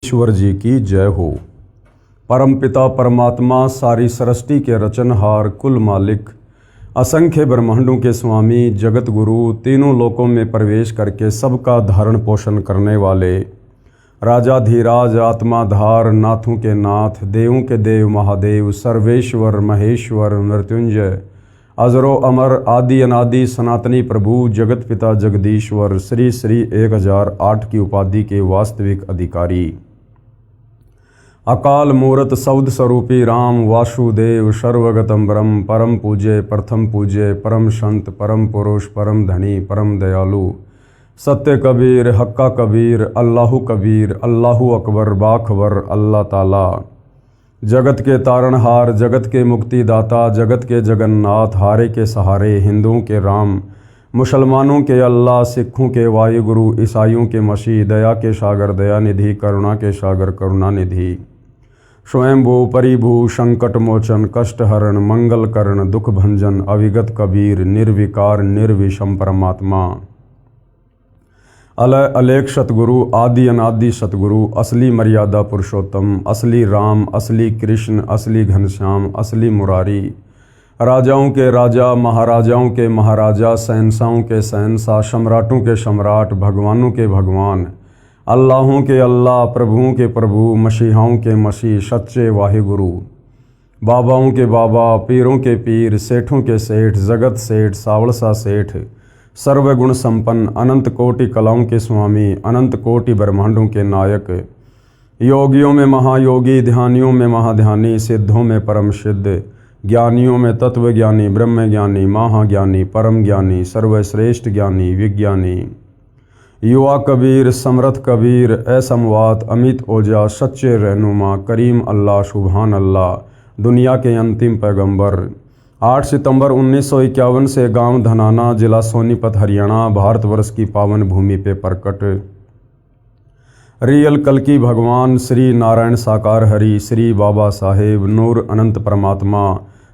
ईश्वर जी की जय हो। परमपिता परमात्मा सारी सृष्टि के रचनहार कुल मालिक असंख्य ब्रह्मांडों के स्वामी जगत गुरु तीनों लोकों में प्रवेश करके सबका धारण पोषण करने वाले राजाधीराज आत्माधार नाथों के नाथ देवों के देव महादेव सर्वेश्वर महेश्वर मृत्युंजय अजरो अमर आदि अनादि सनातनी प्रभु जगत पिता जगदीश्वर श्री श्री 1008 की उपाधि के वास्तविक अधिकारी अकाल मूर्त सौद स्वरूपी राम वासुदेव सर्वगतम ब्रह्म परम पूज्य प्रथम पूज्य परम संत परम पुरुष परम धनी परम दयालु सत्य कबीर हक्का कबीर अल्लाहु कबीर अल्लाहु अकबर बाखबर अल्लाह ताला जगत के तारणहार जगत के मुक्तिदाता जगत के जगन्नाथ हारे के सहारे हिंदुओं के राम मुसलमानों के अल्लाह सिखों के वायुगुरु ईसाइयों के मसीह दया के सागर दयानिधि करुणा के सागर करुणानिधि स्वयंभू परिभू संकट मोचन कष्टहरण मंगल करण दुख भंजन अविगत कबीर निर्विकार निर्विषम परमात्मा अलय अलेख सतगुरु आदि अनादि सतगुरु असली मर्यादा पुरुषोत्तम असली राम असली कृष्ण असली घनश्याम असली मुरारी राजाओं के राजा महाराजाओं के महाराजा शहंशाहों के शहंशाह सम्राटों के सम्राट भगवानों के भगवान अल्लाहों के अल्लाह प्रभुओं के प्रभु मसीहाओं के मसीह सच्चे वाहिगुरु बाबाओं के बाबा पीरों के पीर सेठों के सेठ जगत सेठ सावड़सा सेठ सर्वगुण संपन्न अनंत कोटि कलाओं के स्वामी अनंत कोटि ब्रह्मांडों के नायक योगियों में महायोगी ध्यानियों में महाध्यानी सिद्धों में परम सिद्ध ज्ञानियों में तत्वज्ञानी ब्रह्मज्ञानी महाज्ञानी परम ज्ञानी सर्वश्रेष्ठ ज्ञानी विज्ञानी युवा कबीर समर्थ कबीर असमवात अमित ओजा सच्चे रहनुमा करीम अल्लाह सुभान अल्लाह दुनिया के अंतिम पैगंबर 8 सितंबर 1951 से गांव धनाना जिला सोनीपत हरियाणा भारतवर्ष की पावन भूमि पे प्रकट रियल कल्कि भगवान श्री नारायण साकार हरि श्री बाबा साहेब नूर अनंत परमात्मा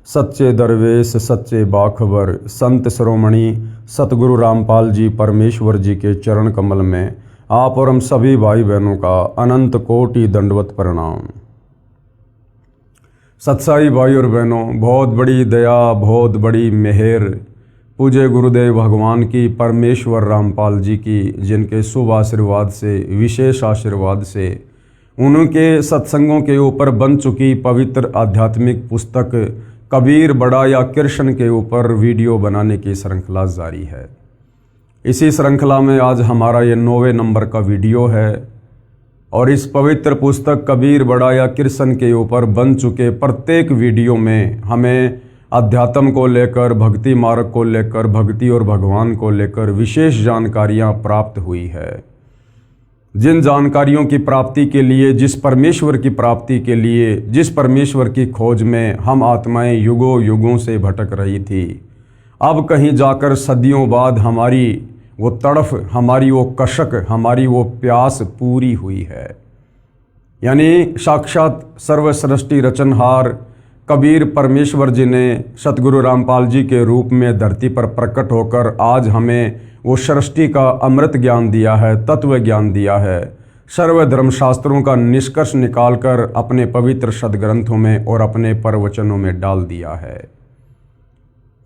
सच्चे दरवेश सच्चे बाखबर संत शिरोमणि सतगुरु रामपाल जी परमेश्वर जी के चरण कमल में आप और हम सभी भाई बहनों का अनंत कोटि दंडवत प्रणाम। सत्साई भाई और बहनों, बहुत बड़ी दया बहुत बड़ी मेहर पूज्य गुरुदेव भगवान की परमेश्वर रामपाल जी की जिनके शुभ आशीर्वाद से विशेष आशीर्वाद से उनके सत्संगों के ऊपर बन चुकी पवित्र आध्यात्मिक पुस्तक कबीर बड़ा या कृष्ण के ऊपर वीडियो बनाने की श्रृंखला जारी है। इसी श्रृंखला में आज हमारा ये 9वें नंबर का वीडियो है और इस पवित्र पुस्तक कबीर बड़ा या कृष्ण के ऊपर बन चुके प्रत्येक वीडियो में हमें अध्यात्म को लेकर भक्ति मार्ग को लेकर भक्ति और भगवान को लेकर विशेष जानकारियां प्राप्त हुई है। जिन जानकारियों की प्राप्ति के लिए जिस परमेश्वर की प्राप्ति के लिए जिस परमेश्वर की खोज में हम आत्माएं युगों युगों से भटक रही थी, अब कहीं जाकर सदियों बाद हमारी वो तड़फ हमारी वो कशक हमारी वो प्यास पूरी हुई है। यानी साक्षात सर्वसृष्टि रचनहार कबीर परमेश्वर जी ने सतगुरु रामपाल जी के रूप में धरती पर प्रकट होकर आज हमें वो सृष्टि का अमृत ज्ञान दिया है, तत्व ज्ञान दिया है, सर्व धर्मशास्त्रों का निष्कर्ष निकालकर अपने पवित्र सदग्रंथों में और अपने प्रवचनों में डाल दिया है।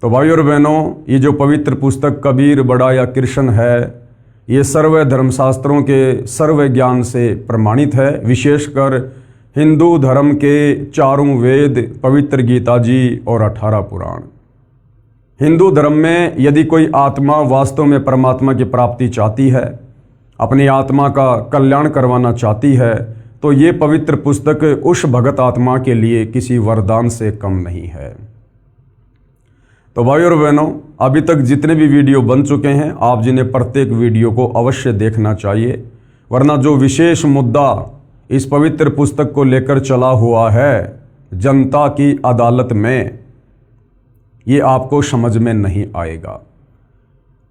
तो भाई और बहनों, ये जो पवित्र पुस्तक कबीर बड़ा या कृष्ण है, ये सर्व धर्मशास्त्रों के सर्व ज्ञान से प्रमाणित है। विशेषकर हिंदू धर्म के 4 वेद पवित्र गीता जी और 18 पुराण। हिंदू धर्म में यदि कोई आत्मा वास्तव में परमात्मा की प्राप्ति चाहती है, अपनी आत्मा का कल्याण करवाना चाहती है, तो ये पवित्र पुस्तक उस भगत आत्मा के लिए किसी वरदान से कम नहीं है। तो भाई और बहनों, अभी तक जितने भी वीडियो बन चुके हैं आप जिन्हें प्रत्येक वीडियो को अवश्य देखना चाहिए, वरना जो विशेष मुद्दा इस पवित्र पुस्तक को लेकर चला हुआ है जनता की अदालत में, ये आपको समझ में नहीं आएगा।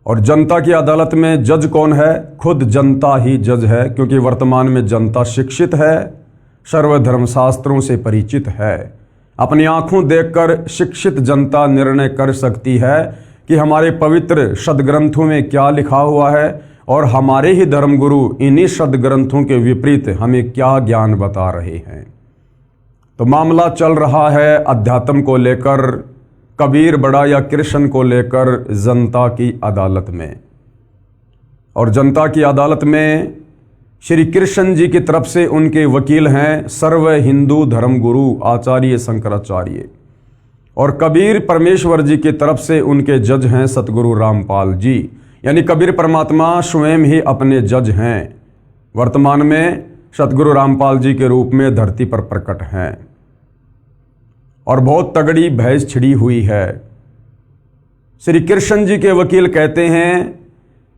और जनता की अदालत में जज कौन है? खुद जनता ही जज है, क्योंकि वर्तमान में जनता शिक्षित है, सर्वधर्मशास्त्रों से परिचित है। अपनी आंखों देखकर शिक्षित जनता निर्णय कर सकती है कि हमारे पवित्र सदग्रंथों में क्या लिखा हुआ है और हमारे ही धर्मगुरु इन्हीं सदग्रंथों के विपरीत हमें क्या ज्ञान बता रहे हैं। तो मामला चल रहा है अध्यात्म को लेकर, कबीर बड़ा या कृष्ण को लेकर जनता की अदालत में। और जनता की अदालत में श्री कृष्ण जी की तरफ से उनके वकील हैं सर्व हिंदू धर्मगुरु आचार्य शंकराचार्य, और कबीर परमेश्वर जी की तरफ से उनके जज हैं सतगुरु रामपाल जी। यानी कबीर परमात्मा स्वयं ही अपने जज हैं, वर्तमान में सतगुरु रामपाल जी के रूप में धरती पर प्रकट हैं। और बहुत तगड़ी बहस छिड़ी हुई है। श्री कृष्ण जी के वकील कहते हैं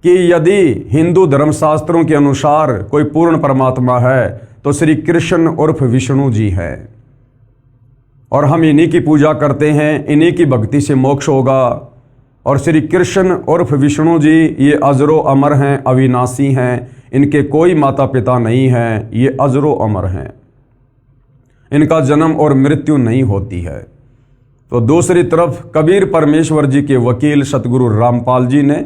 कि यदि हिंदू धर्मशास्त्रों के अनुसार कोई पूर्ण परमात्मा है तो श्री कृष्ण उर्फ विष्णु जी हैं, और हम इन्हीं की पूजा करते हैं, इन्हीं की भक्ति से मोक्ष होगा। और श्री कृष्ण उर्फ विष्णु जी ये अजरो अमर हैं, अविनाशी हैं, इनके कोई माता पिता नहीं हैं, ये अजरो अमर हैं, इनका जन्म और मृत्यु नहीं होती है। तो दूसरी तरफ कबीर परमेश्वर जी के वकील सतगुरु रामपाल जी ने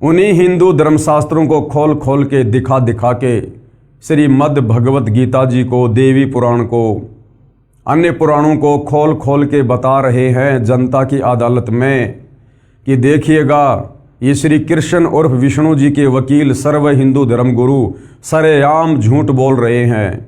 उन्हीं हिंदू धर्मशास्त्रों को खोल खोल के दिखा दिखा के श्रीमद् भगवत गीता जी को, देवी पुराण को, अन्य पुराणों को खोल खोल के बता रहे हैं जनता की अदालत में कि देखिएगा ये श्री कृष्ण उर्फ विष्णु जी के वकील सर्व हिंदू धर्मगुरु सरेआम झूठ बोल रहे हैं।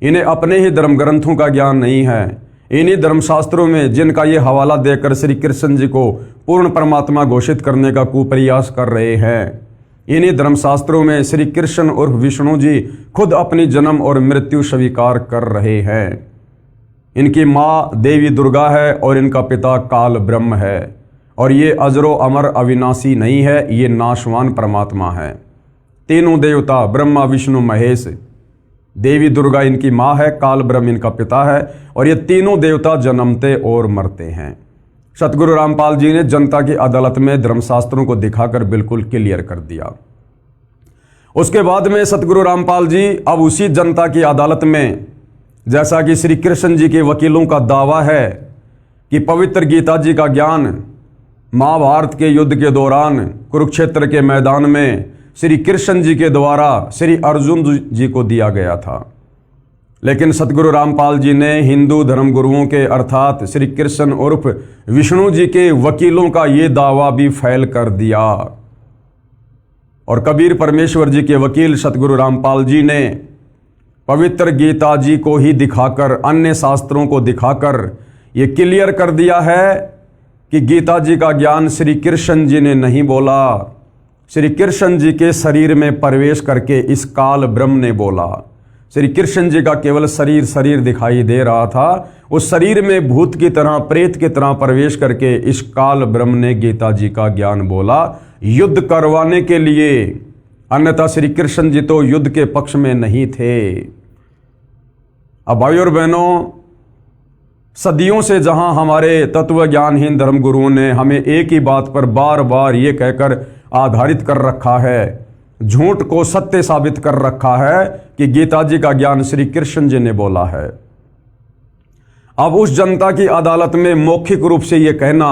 इन्हें अपने ही धर्म ग्रंथों का ज्ञान नहीं है। इन्हीं धर्मशास्त्रों में जिनका ये हवाला देकर श्री कृष्ण जी को पूर्ण परमात्मा घोषित करने का कुप्रयास कर रहे हैं, इन्हीं धर्मशास्त्रों में श्री कृष्ण उर्फ विष्णु जी खुद अपनी जन्म और मृत्यु स्वीकार कर रहे हैं। इनकी माँ देवी दुर्गा है और इनका पिता काल ब्रह्म है, और ये अजरो अमर अविनाशी नहीं है, ये नाशवान परमात्मा है। तीनों देवता ब्रह्मा विष्णु महेश, देवी दुर्गा इनकी माँ है, काल ब्रह्म इनका पिता है, और ये तीनों देवता जन्मते और मरते हैं। सतगुरु रामपाल जी ने जनता की अदालत में धर्मशास्त्रों को दिखाकर बिल्कुल क्लियर कर दिया। उसके बाद में सतगुरु रामपाल जी अब उसी जनता की अदालत में, जैसा कि श्री कृष्ण जी के वकीलों का दावा है कि पवित्र गीता जी का ज्ञान महाभारत के युद्ध के दौरान कुरुक्षेत्र के मैदान में श्री कृष्ण जी के द्वारा श्री अर्जुन जी को दिया गया था, लेकिन सतगुरु रामपाल जी ने हिंदू धर्मगुरुओं के अर्थात श्री कृष्ण उर्फ विष्णु जी के वकीलों का ये दावा भी फैल कर दिया। और कबीर परमेश्वर जी के वकील सतगुरु रामपाल जी ने पवित्र गीता जी को ही दिखाकर, अन्य शास्त्रों को दिखाकर ये क्लियर कर दिया है कि गीता जी का ज्ञान श्री कृष्ण जी ने नहीं बोला, श्री कृष्ण जी के शरीर में प्रवेश करके इस काल ब्रह्म ने बोला। श्री कृष्ण जी का केवल शरीर दिखाई दे रहा था, उस शरीर में भूत की तरह, प्रेत की तरह प्रवेश करके इस काल ब्रह्म ने गीता जी का ज्ञान बोला युद्ध करवाने के लिए, अन्यथा श्री कृष्ण जी तो युद्ध के पक्ष में नहीं थे। अब भाई और बहनों, सदियों से जहां हमारे तत्व ज्ञानहीन धर्मगुरुओं ने हमें एक ही बात पर बार बार ये कहकर आधारित कर रखा है, झूठ को सत्य साबित कर रखा है कि गीता जी का ज्ञान श्री कृष्ण जी ने बोला है। अब उस जनता की अदालत में मौखिक रूप से ये कहना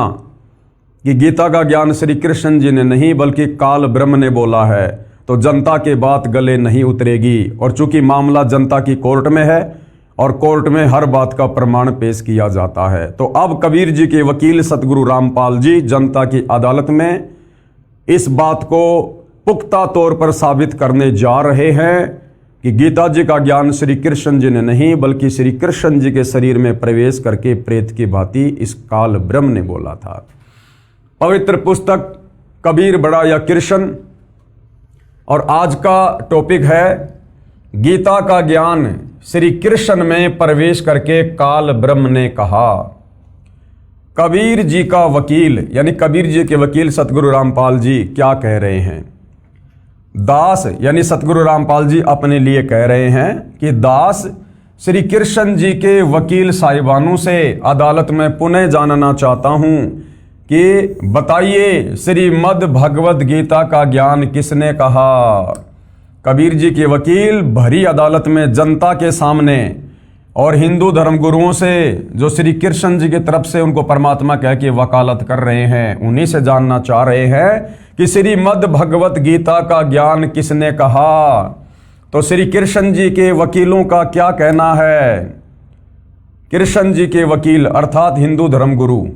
कि गीता का ज्ञान श्री कृष्ण जी ने नहीं बल्कि काल ब्रह्म ने बोला है, तो जनता के बात गले नहीं उतरेगी। और चूंकि मामला जनता की कोर्ट में है और कोर्ट में हर बात का प्रमाण पेश किया जाता है, तो अब कबीर जी के वकील सतगुरु रामपाल जी जनता की अदालत में इस बात को पुख्ता तौर पर साबित करने जा रहे हैं कि गीता जी का ज्ञान श्री कृष्ण जी ने नहीं बल्कि श्री कृष्ण जी के शरीर में प्रवेश करके प्रेत की भांति इस काल ब्रह्म ने बोला था। पवित्र पुस्तक कबीर बड़ा या कृष्ण, और आज का टॉपिक है गीता का ज्ञान श्री कृष्ण में प्रवेश करके काल ब्रह्म ने कहा। कबीर जी का वकील यानी कबीर जी के वकील सतगुरु रामपाल जी क्या कह रहे हैं? दास यानी सतगुरु रामपाल जी अपने लिए कह रहे हैं कि दास श्री कृष्ण जी के वकील साहिबानों से अदालत में पुनः जानना चाहता हूं कि बताइए श्रीमद् भगवत गीता का ज्ञान किसने कहा? कबीर जी के वकील भरी अदालत में जनता के सामने और हिंदू धर्म गुरुओं से जो श्री कृष्ण जी की तरफ से उनको परमात्मा कह के वकालत कर रहे हैं, उन्हीं से जानना चाह रहे हैं कि श्रीमद् भगवत गीता का ज्ञान किसने कहा। तो श्री कृष्ण जी के वकीलों का क्या कहना है। कृष्ण जी के वकील अर्थात हिंदू धर्म गुरु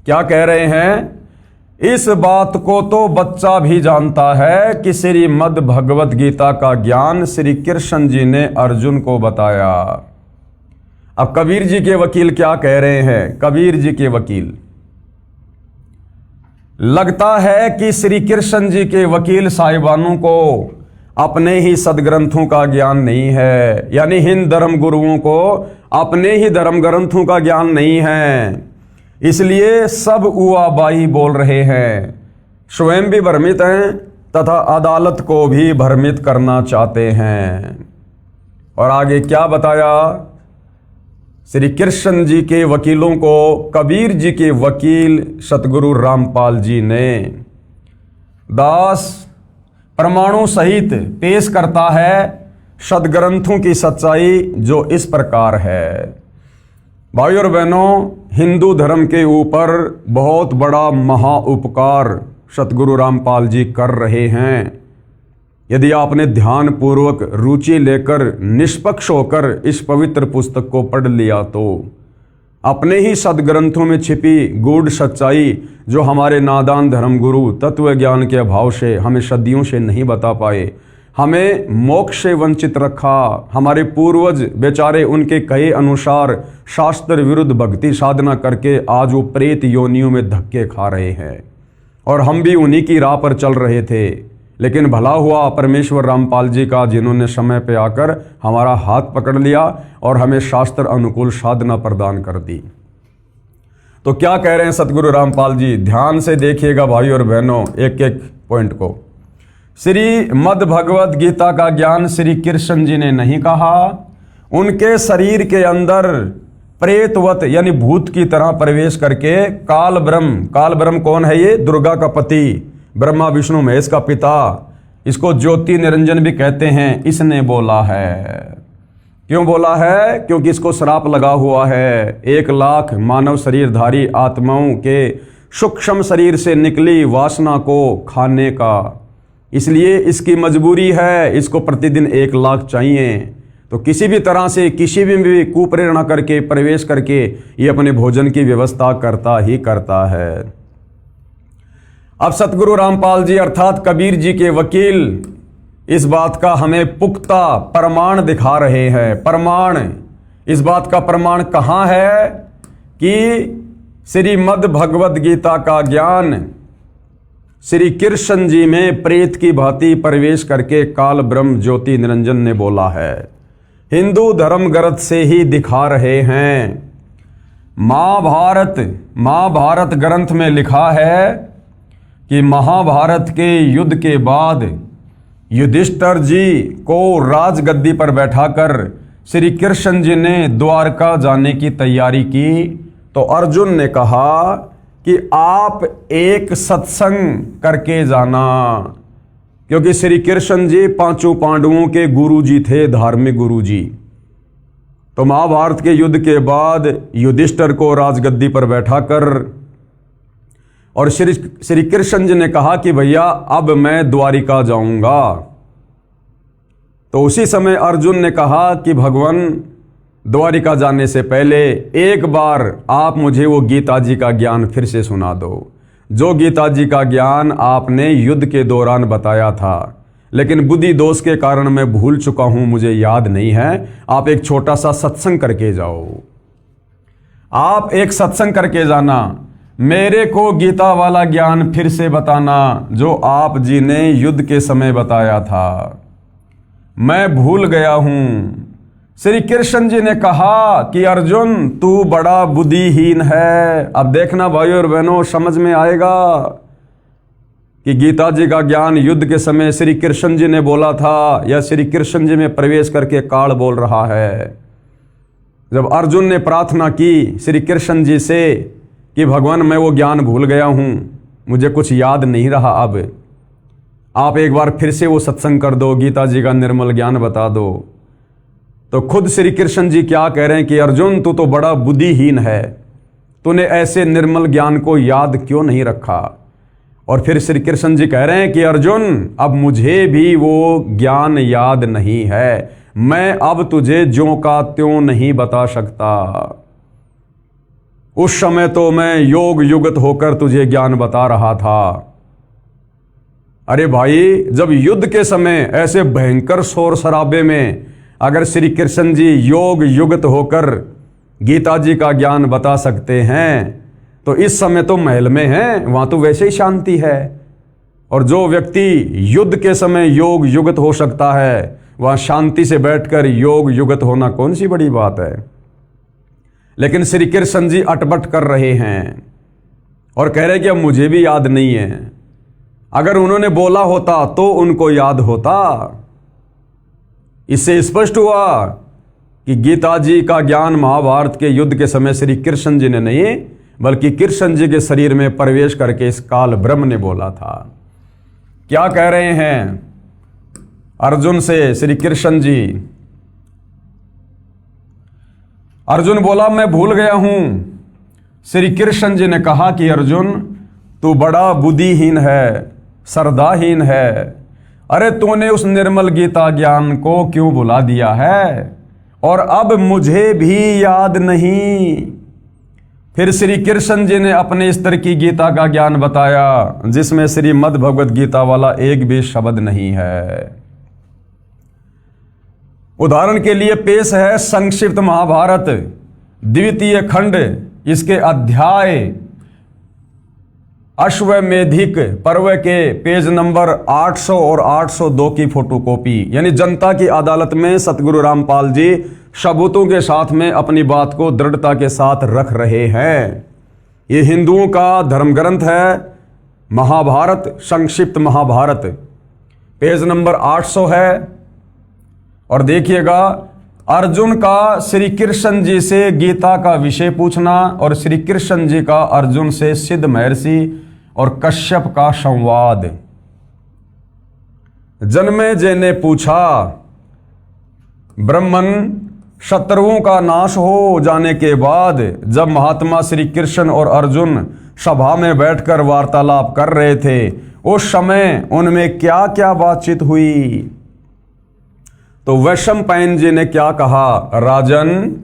क्या कह रहे हैं, इस बात को तो बच्चा भी जानता है कि श्रीमद् भगवत गीता का ज्ञान श्री कृष्ण जी ने अर्जुन को बताया। अब कबीर जी के वकील क्या कह रहे हैं। कबीर जी के वकील, लगता है कि श्री कृष्ण जी के वकील साहिबानों को अपने ही सदग्रंथों का ज्ञान नहीं है, यानी हिंद धर्म गुरुओं को अपने ही धर्म ग्रंथों का ज्ञान नहीं है, इसलिए सब उआबाई बोल रहे हैं, स्वयं भी भ्रमित हैं तथा अदालत को भी भ्रमित करना चाहते हैं। और आगे क्या बताया, श्री कृष्ण जी के वकीलों को कबीर जी के वकील सतगुरु रामपाल जी ने दास प्रमाणों सहित पेश करता है सदग्रंथों की सच्चाई जो इस प्रकार है। भाई और बहनों, हिंदू धर्म के ऊपर बहुत बड़ा महा उपकार सतगुरु रामपाल जी कर रहे हैं। यदि आपने ध्यान पूर्वक रुचि लेकर निष्पक्ष होकर इस पवित्र पुस्तक को पढ़ लिया तो अपने ही सदग्रंथों में छिपी गूढ़ सच्चाई जो हमारे नादान धर्मगुरु तत्व ज्ञान के अभाव से हमें सदियों से नहीं बता पाए, हमें मोक्ष से वंचित रखा, हमारे पूर्वज बेचारे उनके कहे अनुसार शास्त्र विरुद्ध भक्ति साधना करके आज वो प्रेत योनियों में धक्के खा रहे हैं और हम भी उन्हीं की राह पर चल रहे थे। लेकिन भला हुआ परमेश्वर रामपाल जी का, जिन्होंने समय पे आकर हमारा हाथ पकड़ लिया और हमें शास्त्र अनुकूल साधना प्रदान कर दी। तो क्या कह रहे हैं सतगुरु रामपाल जी, ध्यान से देखिएगा भाई और बहनों एक एक पॉइंट को। श्रीमद् भगवत गीता का ज्ञान श्री कृष्ण जी ने नहीं कहा, उनके शरीर के अंदर प्रेतवत यानी भूत की तरह प्रवेश करके काल ब्रह्म कौन है, ये दुर्गा का पति, ब्रह्मा विष्णु महेश का पिता, इसको ज्योति निरंजन भी कहते हैं, इसने बोला है। क्यों बोला है, क्योंकि इसको श्राप लगा हुआ है 1 लाख मानव शरीरधारी आत्माओं के सूक्ष्म शरीर से निकली वासना को खाने का, इसलिए इसकी मजबूरी है, इसको प्रतिदिन 1 लाख चाहिए। तो किसी भी तरह से किसी भी कुप्रेरणा करके प्रवेश करके ये अपने भोजन की व्यवस्था करता ही करता है। अब सतगुरु रामपाल जी अर्थात कबीर जी के वकील इस बात का हमें पुख्ता प्रमाण दिखा रहे हैं। प्रमाण, इस बात का प्रमाण कहाँ है कि श्रीमद् भगवत गीता का ज्ञान श्री कृष्ण जी में प्रेत की भांति प्रवेश करके काल ब्रह्म ज्योति निरंजन ने बोला है। हिंदू धर्म ग्रंथ से ही दिखा रहे हैं। महाभारत ग्रंथ में लिखा है कि महाभारत के युद्ध के बाद युधिष्ठिर जी को राजगद्दी पर बैठाकर श्री कृष्ण जी ने द्वारका जाने की तैयारी की, तो अर्जुन ने कहा कि आप एक सत्संग करके जाना, क्योंकि श्री कृष्ण जी 5 पांडवों के गुरु जी थे, धार्मिक गुरु जी। तो महाभारत के युद्ध के बाद युधिष्ठिर को राजगद्दी पर बैठाकर और श्री कृष्ण जी ने कहा कि भैया अब मैं द्वारिका जाऊंगा। तो उसी समय अर्जुन ने कहा कि भगवान द्वारिका जाने से पहले एक बार आप मुझे वो गीता जी का ज्ञान फिर से सुना दो, जो गीता जी का ज्ञान आपने युद्ध के दौरान बताया था, लेकिन बुद्धि दोष के कारण मैं भूल चुका हूं, मुझे याद नहीं है। आप एक छोटा सा सत्संग करके जाओ, आप एक सत्संग करके जाना, मेरे को गीता वाला ज्ञान फिर से बताना जो आप जी ने युद्ध के समय बताया था, मैं भूल गया हूं। श्री कृष्ण जी ने कहा कि अर्जुन तू बड़ा बुद्धिहीन है। अब देखना भाई और बहनों, समझ में आएगा कि गीता जी का ज्ञान युद्ध के समय श्री कृष्ण जी ने बोला था या श्री कृष्ण जी में प्रवेश करके काल बोल रहा है। जब अर्जुन ने प्रार्थना की श्री कृष्ण जी से कि भगवान मैं वो ज्ञान भूल गया हूं, मुझे कुछ याद नहीं रहा, अब आप एक बार फिर से वो सत्संग कर दो, गीता जी का निर्मल ज्ञान बता दो। तो खुद श्री कृष्ण जी क्या कह रहे हैं कि अर्जुन तू तो बड़ा बुद्धिहीन है, तूने ऐसे निर्मल ज्ञान को याद क्यों नहीं रखा। और फिर श्री कृष्ण जी कह रहे हैं कि अर्जुन अब मुझे भी वो ज्ञान याद नहीं है, मैं अब तुझे ज्यों का त्यों नहीं बता सकता। उस समय तो मैं योग युगत होकर तुझे ज्ञान बता रहा था। अरे भाई, जब युद्ध के समय ऐसे भयंकर शोर शराबे में अगर श्री कृष्ण जी योग युगत होकर गीता जी का ज्ञान बता सकते हैं, तो इस समय तो महल में हैं, वहां तो वैसे ही शांति है। और जो व्यक्ति युद्ध के समय योग युगत हो सकता है, वहां शांति से बैठकर योग युगत होना कौन सी बड़ी बात है। लेकिन श्री कृष्ण जी अटपट कर रहे हैं और कह रहे कि अब मुझे भी याद नहीं है। अगर उन्होंने बोला होता तो उनको याद होता। इससे स्पष्ट हुआ कि गीता जी का ज्ञान महाभारत के युद्ध के समय श्री कृष्ण जी ने नहीं, बल्कि कृष्ण जी के शरीर में प्रवेश करके इस काल ब्रह्म ने बोला था। क्या कह रहे हैं अर्जुन से श्री कृष्ण जी? अर्जुन बोला मैं भूल गया हूं। श्री कृष्ण जी ने कहा कि अर्जुन तू बड़ा बुद्धिहीन है, श्रद्धाहीन है। अरे तूने उस निर्मल गीता ज्ञान को क्यों भुला दिया है, और अब मुझे भी याद नहीं। फिर श्री कृष्ण जी ने अपने स्तर की गीता का ज्ञान बताया, जिसमें श्रीमद् भगवद गीता वाला एक भी शब्द नहीं है। उदाहरण के लिए पेश है संक्षिप्त महाभारत द्वितीय खंड, इसके अध्याय अश्वमेधिक पर्व के पेज नंबर 800 और 802 की फोटोकॉपी। यानी जनता की अदालत में सतगुरु रामपाल जी सबूतों के साथ में अपनी बात को दृढ़ता के साथ रख रहे हैं। ये हिंदुओं का धर्म ग्रंथ है, महाभारत, संक्षिप्त महाभारत, पेज नंबर 800 है। और देखिएगा, अर्जुन का श्री कृष्ण जी से गीता का विषय पूछना और श्री कृष्ण जी का अर्जुन से सिद्ध महर्षि और कश्यप का संवाद। जन्मेजय ने पूछा, ब्रह्मन शत्रुओं का नाश हो जाने के बाद जब महात्मा श्री कृष्ण और अर्जुन सभा में बैठकर वार्तालाप कर रहे थे, उस समय उनमें क्या क्या बातचीत हुई? तो वैशंपायन जी ने क्या कहा? राजन,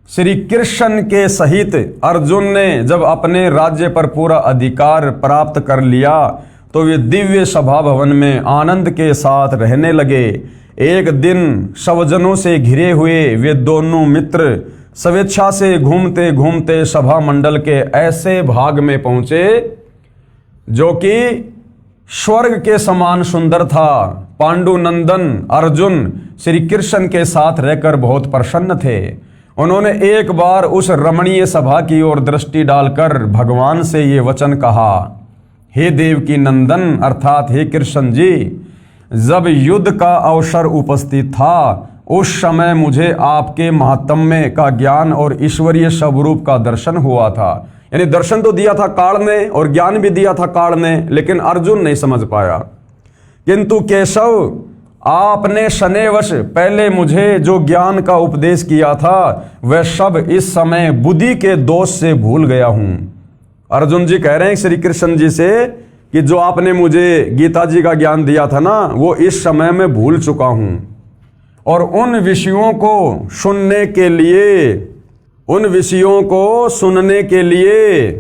श्री कृष्ण के सहित अर्जुन ने जब अपने राज्य पर पूरा अधिकार प्राप्त कर लिया तो वे दिव्य सभा भवन में आनंद के साथ रहने लगे। एक दिन स्वजनों से घिरे हुए वे दोनों मित्र स्वेच्छा से घूमते घूमते सभा मंडल के ऐसे भाग में पहुंचे जो कि स्वर्ग के समान सुंदर था। पांडुनंदन अर्जुन श्री कृष्ण के साथ रहकर बहुत प्रसन्न थे। उन्होंने एक बार उस रमणीय सभा की ओर दृष्टि डालकर भगवान से ये वचन कहा, हे देवकी नंदन अर्थात हे कृष्ण जी, जब युद्ध का अवसर उपस्थित था उस समय मुझे आपके महात्म्य का ज्ञान और ईश्वरीय स्वरूप का दर्शन हुआ था। यानी दर्शन तो दिया था काल ने और ज्ञान भी दिया था काल ने, लेकिन अर्जुन नहीं समझ पाया। किंतु केशव, आपने शनैवश पहले मुझे जो ज्ञान का उपदेश किया था वह सब इस समय बुद्धि के दोष से भूल गया हूं। अर्जुन जी कह रहे हैं श्री कृष्ण जी से कि जो आपने मुझे गीता जी का ज्ञान दिया था ना, वो इस समय में भूल चुका हूं। और उन विषयों को सुनने के लिए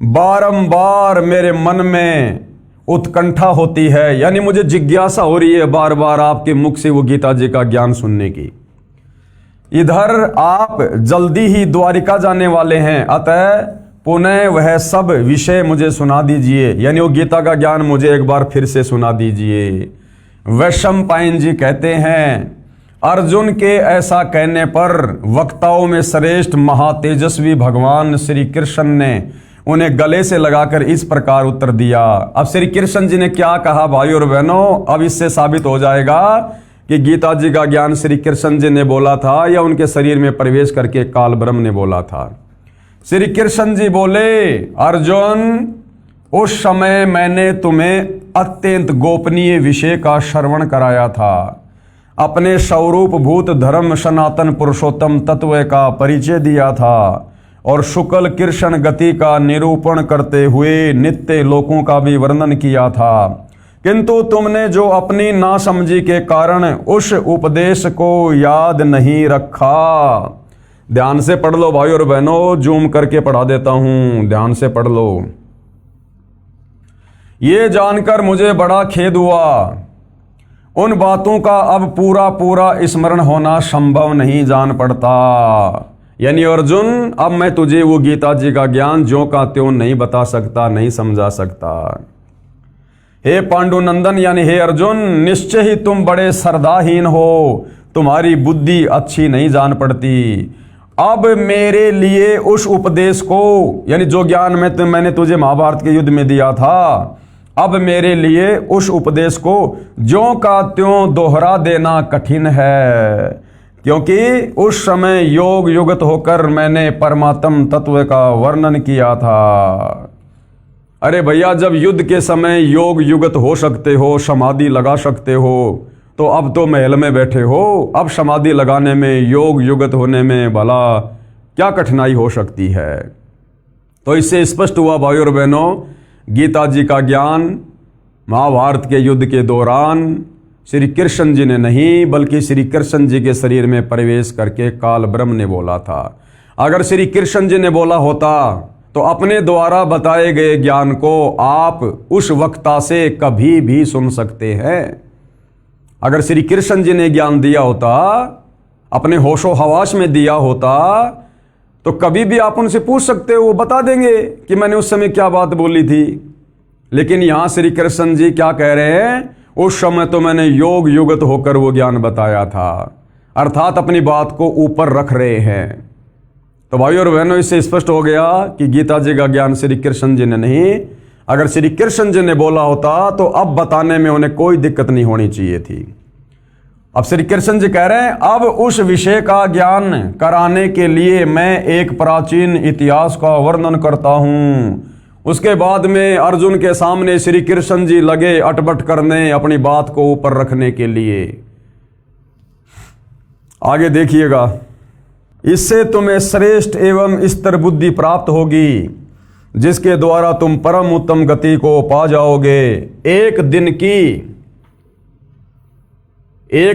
बारंबार मेरे मन में उत्कंठा होती है। यानी मुझे जिज्ञासा हो रही है बार बार आपके मुख से वो गीता जी का ज्ञान सुनने की। इधर आप जल्दी ही द्वारिका जाने वाले हैं, अतः पुनः वह सब विषय मुझे सुना दीजिए। यानी वो गीता का ज्ञान मुझे एक बार फिर से सुना दीजिए। वैशंपायन जी कहते हैं, अर्जुन के ऐसा कहने पर वक्ताओं में श्रेष्ठ महातेजस्वी भगवान श्री कृष्ण ने उन्हें गले से लगाकर इस प्रकार उत्तर दिया। अब श्री कृष्ण जी ने क्या कहा भाई और बहनों, अब इससे साबित हो जाएगा कि गीता जी का ज्ञान श्री कृष्ण जी ने बोला था या उनके शरीर में प्रवेश करके काल ब्रह्म ने बोला था। श्री कृष्ण जी बोले, अर्जुन, उस समय मैंने तुम्हें अत्यंत गोपनीय विषय का श्रवण कराया था। अपने स्वरूप भूत धर्म सनातन पुरुषोत्तम तत्व का परिचय दिया था और शुक्ल कृष्ण गति का निरूपण करते हुए नित्य लोकों का भी वर्णन किया था। किंतु तुमने जो अपनी नासमझी के कारण उस उपदेश को याद नहीं रखा। ध्यान से पढ़ लो भाई और बहनों, जूम करके पढ़ा देता हूं, ध्यान से पढ़ लो। ये जानकर मुझे बड़ा खेद हुआ, उन बातों का अब पूरा पूरा स्मरण होना संभव नहीं जान पड़ता। यानी अर्जुन, अब मैं तुझे वो गीता जी का ज्ञान ज्यों का त्यों नहीं बता सकता, नहीं समझा सकता। हे पांडुनंदन यानी हे अर्जुन, निश्चय ही तुम बड़े श्रद्धाहीन हो, तुम्हारी बुद्धि अच्छी नहीं जान पड़ती। अब मेरे लिए उस उपदेश को, यानी जो ज्ञान मैंने तुझे महाभारत के युद्ध में दिया था, अब मेरे लिए उस उपदेश को ज्यों का त्यों दोहरा देना कठिन है, क्योंकि उस समय योग युगत होकर मैंने परमात्म तत्व का वर्णन किया था। अरे भैया, जब युद्ध के समय योग युगत हो सकते हो, समाधि लगा सकते हो, तो अब तो महल में बैठे हो, अब समाधि लगाने में, योग युगत होने में भला क्या कठिनाई हो सकती है। तो इससे स्पष्ट हुआ भाई और बहनों, गीता जी का ज्ञान महाभारत के युद्ध के दौरान श्री कृष्ण जी ने नहीं, बल्कि श्री कृष्ण जी के शरीर में प्रवेश करके काल ब्रह्म ने बोला था। अगर श्री कृष्ण जी ने बोला होता तो अपने द्वारा बताए गए ज्ञान को आप उस वक्ता से कभी भी सुन सकते हैं। अगर श्री कृष्ण जी ने ज्ञान दिया होता, अपने होशो हवास में दिया होता, तो कभी भी आप उनसे पूछ सकते हो, वो बता देंगे कि मैंने उस समय क्या बात बोली थी। लेकिन यहां श्री कृष्ण जी क्या कह रहे हैं, उस समय तो मैंने योग युगत होकर वो ज्ञान बताया था, अर्थात अपनी बात को ऊपर रख रहे हैं। तो भाई और बहनों, इससे स्पष्ट हो गया कि गीता जी का ज्ञान श्री कृष्ण जी ने नहीं, अगर श्री कृष्ण जी ने बोला होता तो अब बताने में उन्हें कोई दिक्कत नहीं होनी चाहिए थी। अब श्री कृष्ण जी कह रहे हैं, अब उस विषय का ज्ञान कराने के लिए मैं एक प्राचीन इतिहास का वर्णन करता हूं। उसके बाद में अर्जुन के सामने श्री कृष्ण जी लगे अटपट करने, अपनी बात को ऊपर रखने के लिए। आगे देखिएगा, इससे तुम्हें श्रेष्ठ एवं स्थिर बुद्धि प्राप्त होगी, जिसके द्वारा तुम परम उत्तम गति को पा जाओगे। एक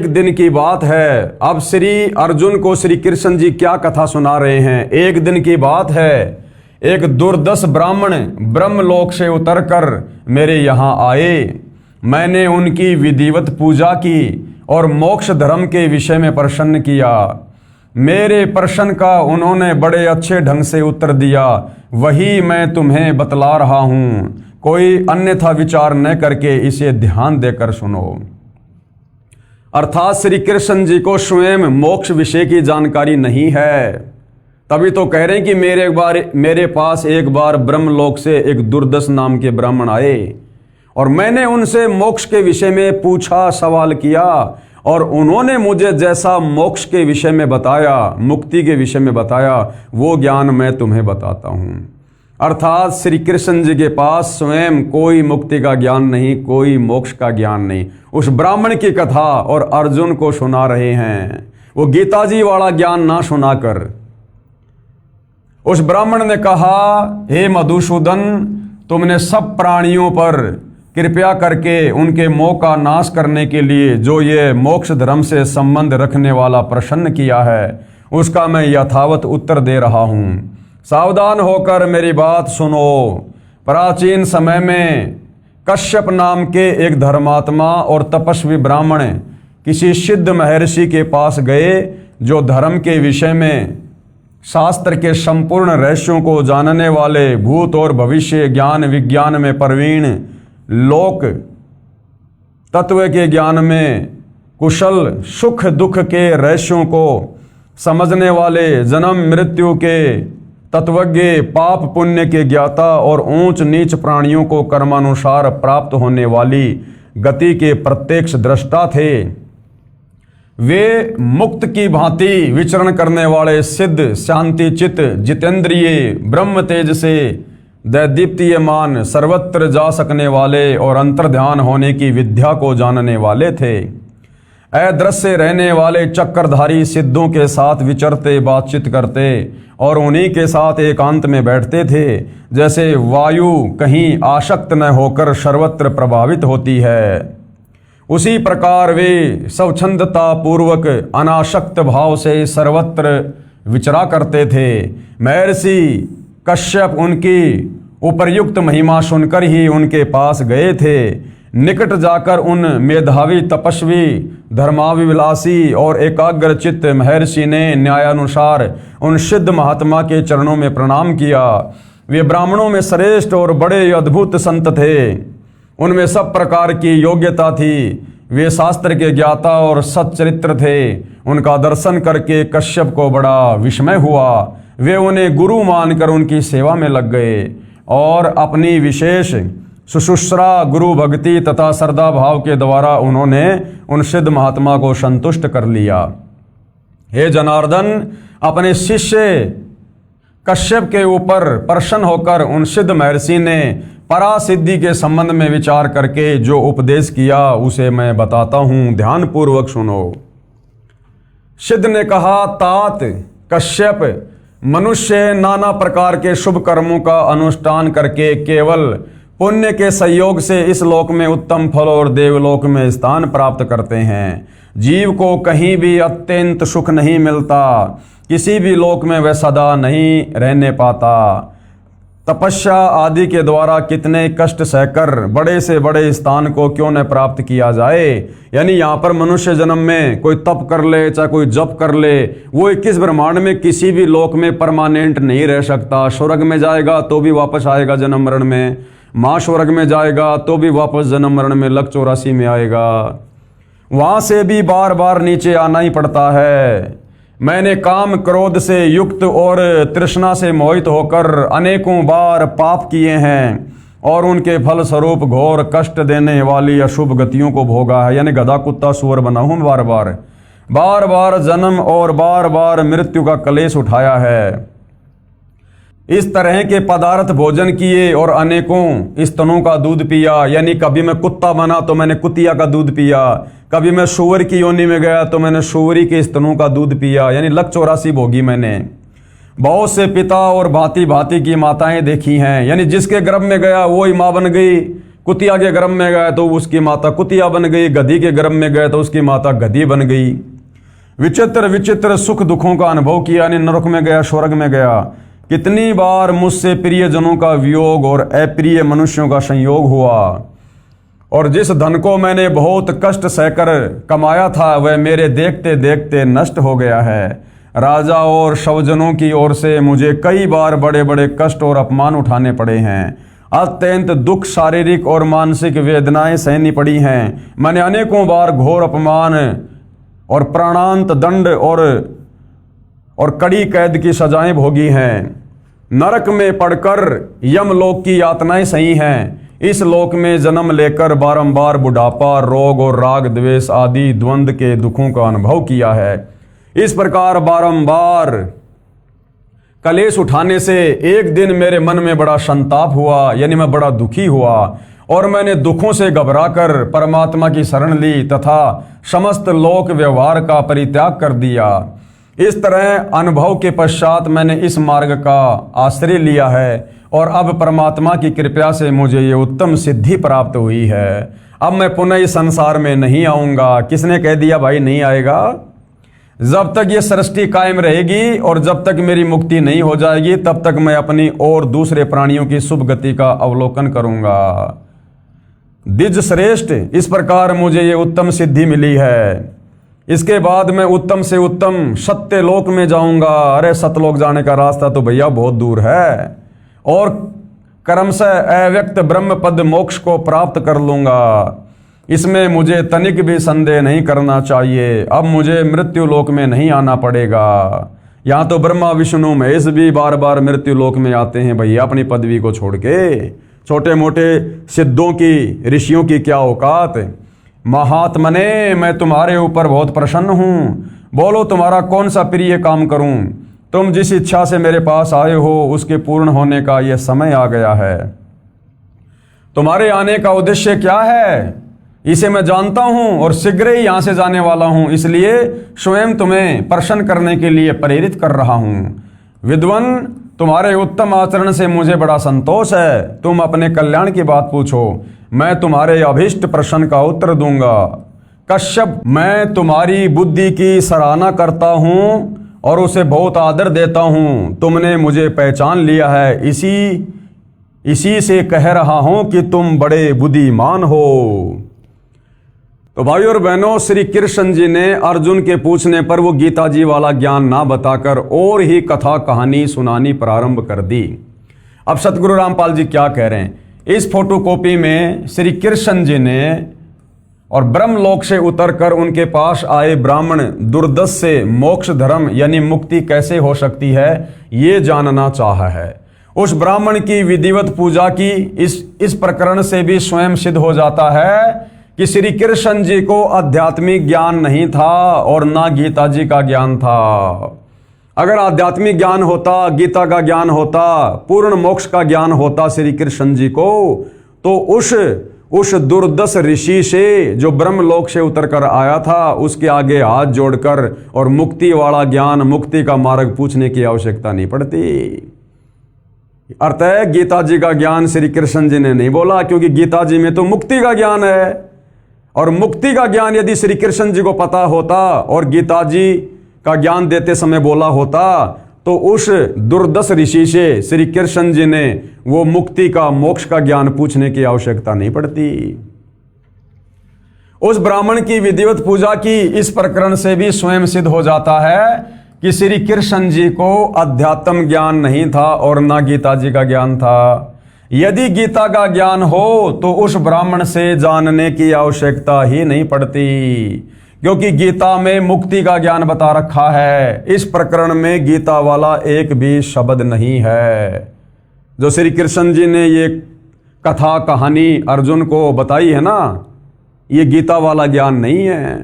दिन की बात है। अब श्री अर्जुन को श्री कृष्ण जी क्या कथा सुना रहे हैं। एक दिन की बात है, एक दुर्दश ब्राह्मण ब्रह्मलोक से उतरकर मेरे यहाँ आए। मैंने उनकी विधिवत पूजा की और मोक्ष धर्म के विषय में प्रश्न किया। मेरे प्रश्न का उन्होंने बड़े अच्छे ढंग से उत्तर दिया, वही मैं तुम्हें बतला रहा हूं। कोई अन्यथा विचार न करके इसे ध्यान देकर सुनो। अर्थात श्री कृष्ण जी को स्वयं मोक्ष विषय की जानकारी नहीं है, तभी तो कह रहे हैं कि मेरे पास एक बार ब्रह्मलोक से एक दुर्दश नाम के ब्राह्मण आए और मैंने उनसे मोक्ष के विषय में पूछा, सवाल किया, और उन्होंने मुझे जैसा मोक्ष के विषय में बताया, मुक्ति के विषय में बताया, वो ज्ञान मैं तुम्हें बताता हूं। अर्थात श्री कृष्ण जी के पास स्वयं कोई मुक्ति का ज्ञान नहीं, कोई मोक्ष का ज्ञान नहीं। उस ब्राह्मण की कथा और अर्जुन को सुना रहे हैं, वो गीता जी वाला ज्ञान ना सुनाकर। उस ब्राह्मण ने कहा, हे मधुसूदन, तुमने सब प्राणियों पर कृपया करके उनके मोह का नाश करने के लिए जो ये मोक्ष धर्म से संबंध रखने वाला प्रश्न किया है, उसका मैं यथावत उत्तर दे रहा हूं। सावधान होकर मेरी बात सुनो। प्राचीन समय में कश्यप नाम के एक धर्मात्मा और तपस्वी ब्राह्मण किसी सिद्ध महर्षि के पास गए, जो धर्म के विषय में शास्त्र के संपूर्ण रहस्यों को जानने वाले, भूत और भविष्य ज्ञान विज्ञान में प्रवीण, लोक तत्व के ज्ञान में कुशल, सुख दुख के रहस्यों को समझने वाले, जन्म मृत्यु के तत्वज्ञ, पाप पुण्य के ज्ञाता और ऊंच नीच प्राणियों को कर्मानुसार प्राप्त होने वाली गति के प्रत्यक्ष दृष्टा थे। वे मुक्त की भांति विचरण करने वाले, सिद्ध, शांति चित्त, जितेंद्रिय, ब्रह्म तेज से दैदीप्तियमान, सर्वत्र जा सकने वाले और अंतर्ध्यान होने की विद्या को जानने वाले थे। अदृश्य रहने वाले चक्रधारी सिद्धों के साथ विचरते, बातचीत करते और उन्हीं के साथ एकांत में बैठते थे। जैसे वायु कहीं आसक्त न होकर सर्वत्र प्रभावित होती है, उसी प्रकार वे स्वच्छंदता पूर्वक अनासक्त भाव से सर्वत्र विचरा करते थे। महर्षि कश्यप उनकी उपर्युक्त महिमा सुनकर ही उनके पास गए थे। निकट जाकर उन मेधावी, तपस्वी, धर्माभिलाषी और एकाग्रचित्त महर्षि ने न्यायानुसार उन सिद्ध महात्मा के चरणों में प्रणाम किया। वे ब्राह्मणों में श्रेष्ठ और बड़े अद्भुत संत थे। उनमें सब प्रकार की योग्यता थी। वे शास्त्र के ज्ञाता और सच्चरित्र थे। उनका दर्शन करके कश्यप को बड़ा विस्मय हुआ। वे उन्हें गुरु मानकर उनकी सेवा में लग गए और अपनी विशेष सुश्रूषा, गुरु भक्ति तथा श्रद्धा भाव के द्वारा उन्होंने उन सिद्ध महात्मा को संतुष्ट कर लिया। हे जनार्दन, अपने शिष्य कश्यप के ऊपर प्रसन्न होकर उन सिद्ध महर्षि ने परासिद्धि के संबंध में विचार करके जो उपदेश किया उसे मैं बताता हूं, ध्यान पूर्वक सुनो। सिद्ध ने कहा, तात कश्यप, मनुष्य नाना प्रकार के शुभ कर्मों का अनुष्ठान करके केवल पुण्य के संयोग से इस लोक में उत्तम फल और देवलोक में स्थान प्राप्त करते हैं। जीव को कहीं भी अत्यंत सुख नहीं मिलता, किसी भी लोक में वह सदा नहीं रहने पाता। तपस्या आदि के द्वारा कितने कष्ट सहकर बड़े से बड़े स्थान को क्यों न प्राप्त किया जाए। यानी यहाँ पर मनुष्य जन्म में कोई तप कर ले, चाहे कोई जप कर ले, वो 21 ब्रह्मांड में किसी भी लोक में परमानेंट नहीं रह सकता। स्वर्ग में जाएगा तो भी वापस आएगा जन्म मरण में, महास्वर्ग में जाएगा तो भी वापस जन्म मरण में, लक 84 में आएगा। वहाँ से भी बार बार नीचे आना ही पड़ता है। मैंने काम क्रोध से युक्त और तृष्णा से मोहित होकर अनेकों बार पाप किए हैं और उनके फल स्वरूप घोर कष्ट देने वाली अशुभ गतियों को भोगा है। यानी गधा कुत्ता सुअर बना हूं, बार बार जन्म और बार बार मृत्यु का कलेश उठाया है। इस तरह के पदार्थ भोजन किए और अनेकों स्तनों का दूध पिया। यानी कभी मैं कुत्ता बना तो मैंने कुतिया का दूध पिया, कभी मैं सुअर की योनि में गया तो मैंने सुअरी के स्तनों का दूध पिया। यानी लक 84 भोगी मैंने। बहुत से पिता और भांति भांति की माताएं देखी हैं। यानी जिसके गर्भ में गया वो ही माँ बन गई। कुतिया के गर्भ में गया तो उसकी माता कुतिया बन गई, गधी के गर्भ में गए तो उसकी माता गधी बन गई। विचित्र विचित्र सुख दुखों का अनुभव किया। यानी नरक में गया, स्वर्ग में गया। कितनी बार मुझसे प्रियजनों का वियोग और अप्रिय मनुष्यों का संयोग हुआ और जिस धन को मैंने बहुत कष्ट सहकर कमाया था वह मेरे देखते देखते नष्ट हो गया है। राजा और स्वजनों की ओर से मुझे कई बार बड़े बड़े कष्ट और अपमान उठाने पड़े हैं। अत्यंत दुख, शारीरिक और मानसिक वेदनाएं सहनी पड़ी हैं। मैंने अनेकों बार घोर अपमान और प्राणांत दंड और कड़ी कैद की सजाएं भोगी हैं। नरक में पड़कर यमलोक की यातनाएं सही हैं। इस लोक में जन्म लेकर बारंबार बुढ़ापा, रोग और राग द्वेष आदि द्वंद्व के दुखों का अनुभव किया है। इस प्रकार बारंबार कलेश उठाने से एक दिन मेरे मन में बड़ा संताप हुआ। यानी मैं बड़ा दुखी हुआ और मैंने दुखों से घबराकर परमात्मा की शरण ली तथा समस्त लोक व्यवहार का परित्याग कर दिया। इस तरह अनुभव के पश्चात मैंने इस मार्ग का आश्रय लिया है और अब परमात्मा की कृपा से मुझे ये उत्तम सिद्धि प्राप्त हुई है। अब मैं पुनः इस संसार में नहीं आऊँगा। किसने कह दिया भाई नहीं आएगा? जब तक ये सृष्टि कायम रहेगी और जब तक मेरी मुक्ति नहीं हो जाएगी तब तक मैं अपनी और दूसरे प्राणियों की शुभ गति का अवलोकन करूँगा। द्विज श्रेष्ठ, इस प्रकार मुझे ये उत्तम सिद्धि मिली है। इसके बाद मैं उत्तम से उत्तम सत्य लोक में जाऊंगा। अरे सतलोक जाने का रास्ता तो भैया बहुत दूर है और कर्म से अव्यक्त ब्रह्म पद मोक्ष को प्राप्त कर लूंगा। इसमें मुझे तनिक भी संदेह नहीं करना चाहिए। अब मुझे मृत्यु लोक में नहीं आना पड़ेगा। यहाँ तो ब्रह्मा विष्णु महेश भी बार बार मृत्यु लोक में आते हैं भैया अपनी पदवी को छोड़ के। छोटे मोटे सिद्धों की, ऋषियों की क्या औकात। महात्मने, मैं तुम्हारे ऊपर बहुत प्रसन्न हूँ। बोलो तुम्हारा कौन सा प्रिय काम करूँ। तुम जिस इच्छा से मेरे पास आए हो उसके पूर्ण होने का यह समय आ गया है। तुम्हारे आने का उद्देश्य क्या है इसे मैं जानता हूं और शीघ्र ही यहां से जाने वाला हूं, इसलिए स्वयं तुम्हें प्रसन्न करने के लिए प्रेरित कर रहा हूं। विद्वान, तुम्हारे उत्तम आचरण से मुझे बड़ा संतोष है। तुम अपने कल्याण की बात पूछो, मैं तुम्हारे अभीष्ट प्रश्न का उत्तर दूंगा। कश्यप, मैं तुम्हारी बुद्धि की सराहना करता हूं और उसे बहुत आदर देता हूं। तुमने मुझे पहचान लिया है, इसी से कह रहा हूं कि तुम बड़े बुद्धिमान हो। तो भाइयों और बहनों, श्री कृष्ण जी ने अर्जुन के पूछने पर वो गीता जी वाला ज्ञान ना बताकर और ही कथा कहानी सुनानी प्रारंभ कर दी। अब सतगुरु रामपाल जी क्या कह रहे हैं, इस फोटोकॉपी में श्री कृष्ण जी ने और ब्रह्मलोक से उतरकर उनके पास आए ब्राह्मण दुर्दश से मोक्ष धर्म यानी मुक्ति कैसे हो सकती है ये जानना चाहा है। उस ब्राह्मण की विधिवत पूजा की इस प्रकरण से भी स्वयं सिद्ध हो जाता है कि श्री कृष्ण जी को आध्यात्मिक ज्ञान नहीं था और ना गीता जी का ज्ञान था। अगर आध्यात्मिक ज्ञान होता, गीता का ज्ञान होता, पूर्ण मोक्ष का ज्ञान होता श्री कृष्ण जी को, तो उस दुर्दश ऋषि से जो ब्रह्मलोक से उतर कर आया था उसके आगे हाथ जोड़कर और मुक्ति वाला ज्ञान, मुक्ति का मार्ग पूछने की आवश्यकता नहीं पड़ती। अर्थ है, गीता जी का ज्ञान श्री कृष्ण जी ने नहीं बोला, क्योंकि गीता जी में तो मुक्ति का ज्ञान है। और मुक्ति का ज्ञान यदि श्री कृष्ण जी को पता होता और गीता जी का ज्ञान देते समय बोला होता, तो उस दुर्दश ऋषि से श्री कृष्ण जी ने वो मुक्ति का, मोक्ष का ज्ञान पूछने की आवश्यकता नहीं पड़ती। उस ब्राह्मण की विधिवत पूजा की इस प्रकरण से भी स्वयं सिद्ध हो जाता है कि श्री कृष्ण जी को अध्यात्म ज्ञान नहीं था और ना गीता जी का ज्ञान था। यदि गीता का ज्ञान हो तो उस ब्राह्मण से जानने की आवश्यकता ही नहीं पड़ती, क्योंकि गीता में मुक्ति का ज्ञान बता रखा है। इस प्रकरण में गीता वाला एक भी शब्द नहीं है। जो श्री कृष्ण जी ने ये कथा कहानी अर्जुन को बताई है ना, ये गीता वाला ज्ञान नहीं है।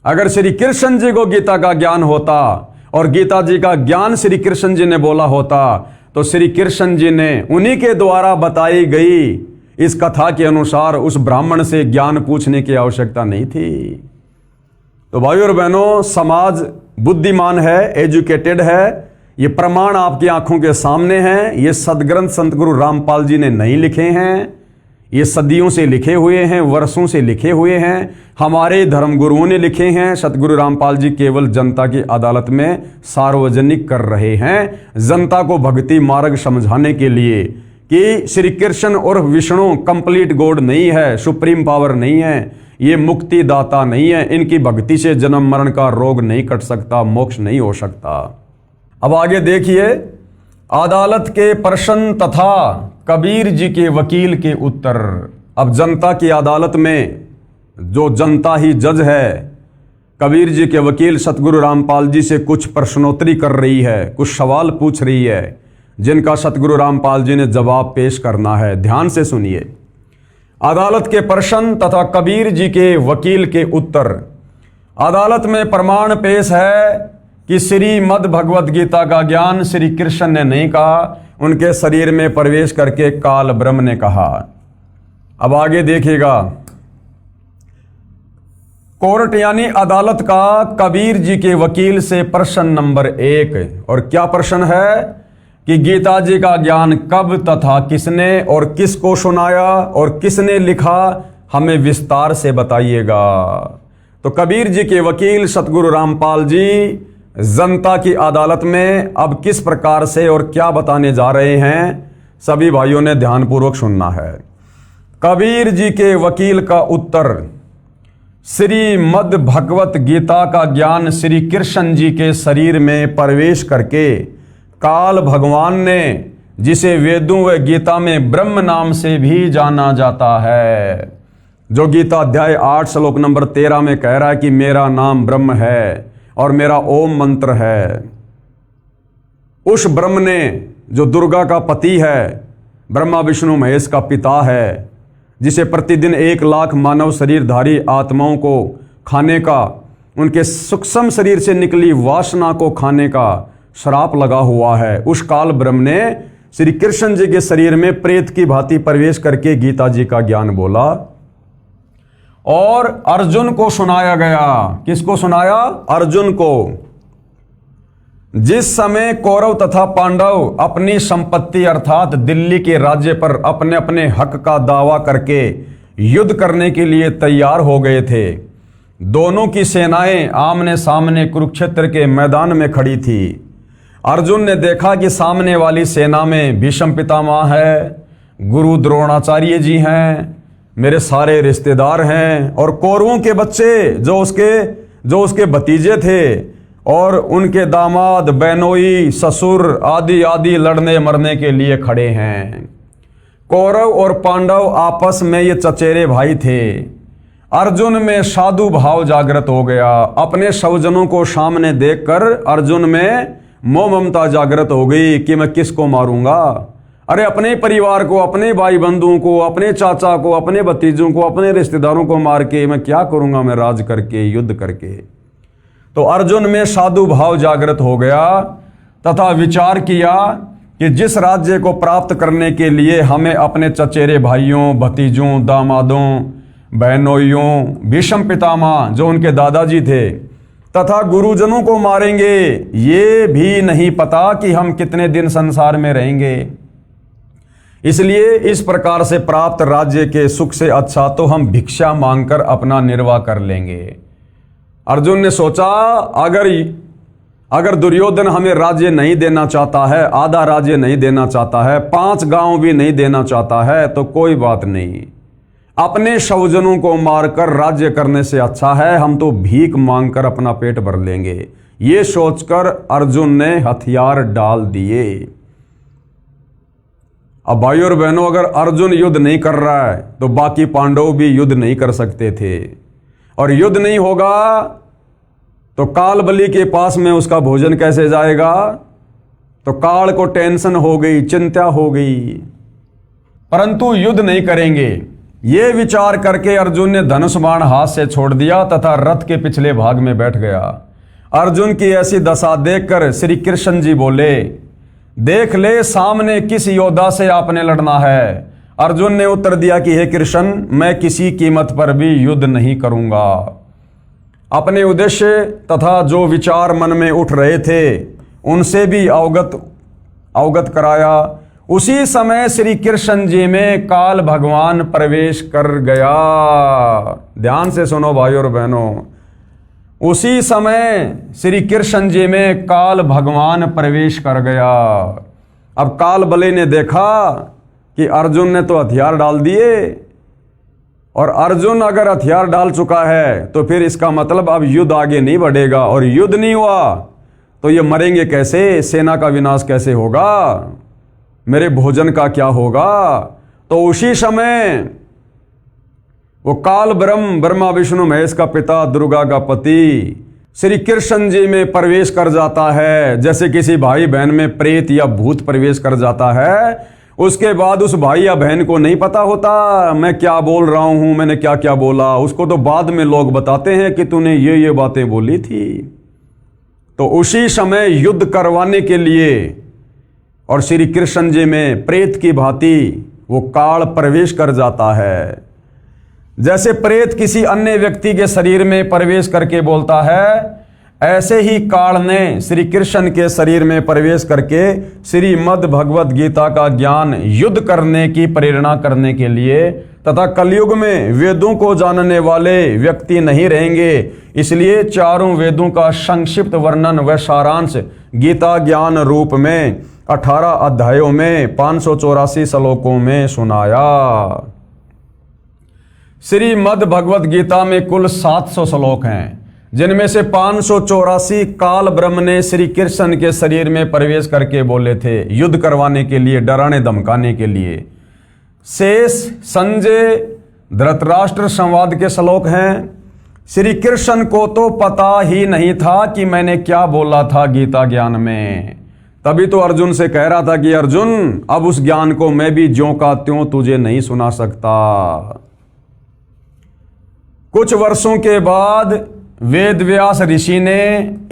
अगर श्री कृष्ण जी को गीता का ज्ञान होता और गीता जी का ज्ञान श्री कृष्ण जी ने बोला होता, तो श्री कृष्ण जी ने उन्हीं के द्वारा बताई गई इस कथा के अनुसार उस ब्राह्मण से ज्ञान पूछने की आवश्यकता नहीं थी। तो भाइयों और बहनों, समाज बुद्धिमान है, एजुकेटेड है, ये प्रमाण आपकी आंखों के सामने हैं। ये सदग्रंथ संत गुरु रामपाल जी ने नहीं लिखे हैं, ये सदियों से लिखे हुए हैं, वर्षों से लिखे हुए हैं, हमारे धर्मगुरुओं ने लिखे हैं। सतगुरु रामपाल जी केवल जनता की अदालत में सार्वजनिक कर रहे हैं, जनता को भक्ति मार्ग समझाने के लिए कि श्री कृष्ण और विष्णु कंप्लीट गॉड नहीं है, सुप्रीम पावर नहीं है, ये मुक्ति दाता नहीं है, इनकी भक्ति से जन्म मरण का रोग नहीं कट सकता, मोक्ष नहीं हो सकता। अब आगे देखिए, अदालत के प्रश्न तथा कबीर जी के वकील के उत्तर। अब जनता की अदालत में जो जनता ही जज है, कबीर जी के वकील सतगुरु रामपाल जी से कुछ प्रश्नोत्तरी कर रही है, कुछ सवाल पूछ रही है, जिनका सतगुरु रामपाल जी ने जवाब पेश करना है। ध्यान से सुनिए। अदालत के प्रश्न तथा कबीर जी के वकील के उत्तर। अदालत में प्रमाण पेश है कि श्रीमद् भगवद गीता का ज्ञान श्री कृष्ण ने नहीं कहा, उनके शरीर में प्रवेश करके काल ब्रह्म ने कहा। अब आगे देखिएगा, कोर्ट यानी अदालत का कबीर जी के वकील से प्रश्न नंबर 1, और क्या प्रश्न है कि गीता जी का ज्ञान कब तथा किसने और किसको सुनाया और किसने लिखा, हमें विस्तार से बताइएगा। तो कबीर जी के वकील सतगुरु रामपाल जी जनता की अदालत में अब किस प्रकार से और क्या बताने जा रहे हैं, सभी भाइयों ने ध्यानपूर्वक सुनना है। कबीर जी के वकील का उत्तर। श्रीमद् भगवत गीता का ज्ञान श्री कृष्ण जी के शरीर में प्रवेश करके काल भगवान ने, जिसे वेदों व गीता में ब्रह्म नाम से भी जाना जाता है, जो गीता अध्याय 8 श्लोक नंबर 13 में कह रहा है कि मेरा नाम ब्रह्म है और मेरा ओम मंत्र है। उस ब्रह्म ने, जो दुर्गा का पति है, ब्रह्मा विष्णु महेश का पिता है, जिसे प्रतिदिन 1 लाख मानव शरीरधारी आत्माओं को खाने का, उनके सूक्ष्म शरीर से निकली वासना को खाने का श्राप लगा हुआ है, उस काल ब्रह्म ने श्री कृष्ण जी के शरीर में प्रेत की भांति प्रवेश करके गीता जी का ज्ञान बोला। और अर्जुन को सुनाया गया। किसको सुनाया? अर्जुन को। जिस समय कौरव तथा पांडव अपनी संपत्ति अर्थात दिल्ली के राज्य पर अपने अपने हक का दावा करके युद्ध करने के लिए तैयार हो गए थे, दोनों की सेनाएं आमने सामने कुरुक्षेत्र के मैदान में खड़ी थी। अर्जुन ने देखा कि सामने वाली सेना में भीष्म पितामह है, गुरु द्रोणाचार्य जी हैं, मेरे सारे रिश्तेदार हैं, और कौरवों के बच्चे जो उसके भतीजे थे और उनके दामाद, बहनोई, ससुर आदि आदि लड़ने मरने के लिए खड़े हैं। कौरव और पांडव आपस में ये चचेरे भाई थे। अर्जुन में साधु भाव जागृत हो गया। अपने स्वजनों को सामने देखकर अर्जुन में मोह ममता जागृत हो गई कि मैं किसको मारूंगा। अरे अपने परिवार को, अपने भाई बंधुओं को, अपने चाचा को, अपने भतीजों को, अपने रिश्तेदारों को मार के मैं क्या करूंगा, मैं राज करके, युद्ध करके। तो अर्जुन में साधु भाव जागृत हो गया तथा विचार किया कि जिस राज्य को प्राप्त करने के लिए हमें अपने चचेरे भाइयों, भतीजों, दामादों, बहनोइयों, भीष्म पितामह जो उनके दादाजी थे तथा गुरुजनों को मारेंगे, ये भी नहीं पता कि हम कितने दिन संसार में रहेंगे। इसलिए इस प्रकार से प्राप्त राज्य के सुख से अच्छा तो हम भिक्षा मांगकर अपना निर्वाह कर लेंगे। अर्जुन ने सोचा अगर दुर्योधन हमें राज्य नहीं देना चाहता है, आधा राज्य नहीं देना चाहता है, 5 गांव भी नहीं देना चाहता है, तो कोई बात नहीं, अपने स्वजनों को मारकर राज्य करने से अच्छा है हम तो भीख मांगकर अपना पेट भर लेंगे। ये सोचकर अर्जुन ने हथियार डाल दिए। अब भाइयों और बहनों, अगर अर्जुन युद्ध नहीं कर रहा है तो बाकी पांडव भी युद्ध नहीं कर सकते थे, और युद्ध नहीं होगा तो काल बलि के पास में उसका भोजन कैसे जाएगा। तो काल को टेंशन हो गई, चिंता हो गई, परंतु युद्ध नहीं करेंगे। ये विचार करके अर्जुन ने धनुष बाण हाथ से छोड़ दिया तथा रथ के पिछले भाग में बैठ गया। अर्जुन की ऐसी दशा देखकर श्री कृष्ण जी बोले, देख ले सामने किस योद्धा से आपने लड़ना है। अर्जुन ने उत्तर दिया कि हे कृष्ण, मैं किसी कीमत पर भी युद्ध नहीं करूंगा। अपने उद्देश्य तथा जो विचार मन में उठ रहे थे उनसे भी अवगत कराया। उसी समय श्री कृष्ण जी में काल भगवान प्रवेश कर गया। ध्यान से सुनो भाइयों और बहनों, उसी समय श्री कृष्ण जी में काल भगवान प्रवेश कर गया। अब काल बलि ने देखा कि अर्जुन ने तो हथियार डाल दिए, और अर्जुन अगर हथियार डाल चुका है तो फिर इसका मतलब अब युद्ध आगे नहीं बढ़ेगा, और युद्ध नहीं हुआ तो ये मरेंगे कैसे, सेना का विनाश कैसे होगा, मेरे भोजन का क्या होगा। तो उसी समय वो काल ब्रह्मा विष्णु महेश का पिता, दुर्गा का पति, श्री कृष्ण जी में प्रवेश कर जाता है। जैसे किसी भाई बहन में प्रेत या भूत प्रवेश कर जाता है, उसके बाद उस भाई या बहन को नहीं पता होता मैं क्या बोल रहा हूं, मैंने क्या क्या बोला। उसको तो बाद में लोग बताते हैं कि तूने ये बातें बोली थी। तो उसी समय युद्ध करवाने के लिए और श्री कृष्ण जी में प्रेत की भांति वो काल प्रवेश कर जाता है। जैसे प्रेत किसी अन्य व्यक्ति के शरीर में प्रवेश करके बोलता है, ऐसे ही काल ने श्री कृष्ण के शरीर में प्रवेश करके श्रीमद् भगवत गीता का ज्ञान युद्ध करने की प्रेरणा करने के लिए, तथा कलयुग में वेदों को जानने वाले व्यक्ति नहीं रहेंगे, इसलिए चारों वेदों का संक्षिप्त वर्णन व सारांश गीता ज्ञान रूप में 18 अध्यायों में 584 श्लोकों में सुनाया। श्रीमद् भगवत गीता में कुल 700 श्लोक हैं, जिनमें से 584 काल ब्रह्म ने श्री कृष्ण के शरीर में प्रवेश करके बोले थे युद्ध करवाने के लिए, डराने धमकाने के लिए। शेष संजय धृतराष्ट्र संवाद के श्लोक हैं। श्री कृष्ण को तो पता ही नहीं था कि मैंने क्या बोला था गीता ज्ञान में, तभी तो अर्जुन से कह रहा था कि अर्जुन, अब उस ज्ञान को मैं भी ज्यों का त्यों तुझे नहीं सुना सकता। कुछ वर्षों के बाद वेद व्यास ऋषि ने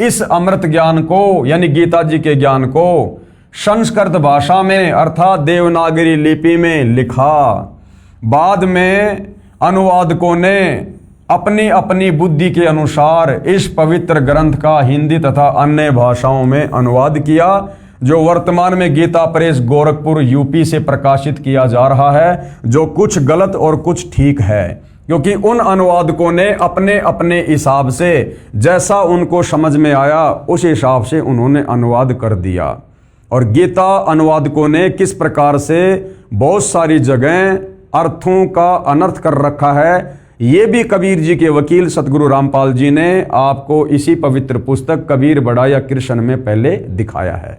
इस अमृत ज्ञान को यानी गीता जी के ज्ञान को संस्कृत भाषा में अर्थात देवनागरी लिपि में लिखा। बाद में अनुवादकों ने अपनी अपनी बुद्धि के अनुसार इस पवित्र ग्रंथ का हिंदी तथा अन्य भाषाओं में अनुवाद किया, जो वर्तमान में गीता प्रेस गोरखपुर यूपी से प्रकाशित किया जा रहा है, जो कुछ गलत और कुछ ठीक है, क्योंकि उन अनुवादकों ने अपने अपने हिसाब से जैसा उनको समझ में आया उस हिसाब से उन्होंने अनुवाद कर दिया। और गीता अनुवादकों ने किस प्रकार से बहुत सारी जगह अर्थों का अनर्थ कर रखा है, ये भी कबीर जी के वकील सतगुरु रामपाल जी ने आपको इसी पवित्र पुस्तक कबीर बढ़ाया कृष्ण में पहले दिखाया है।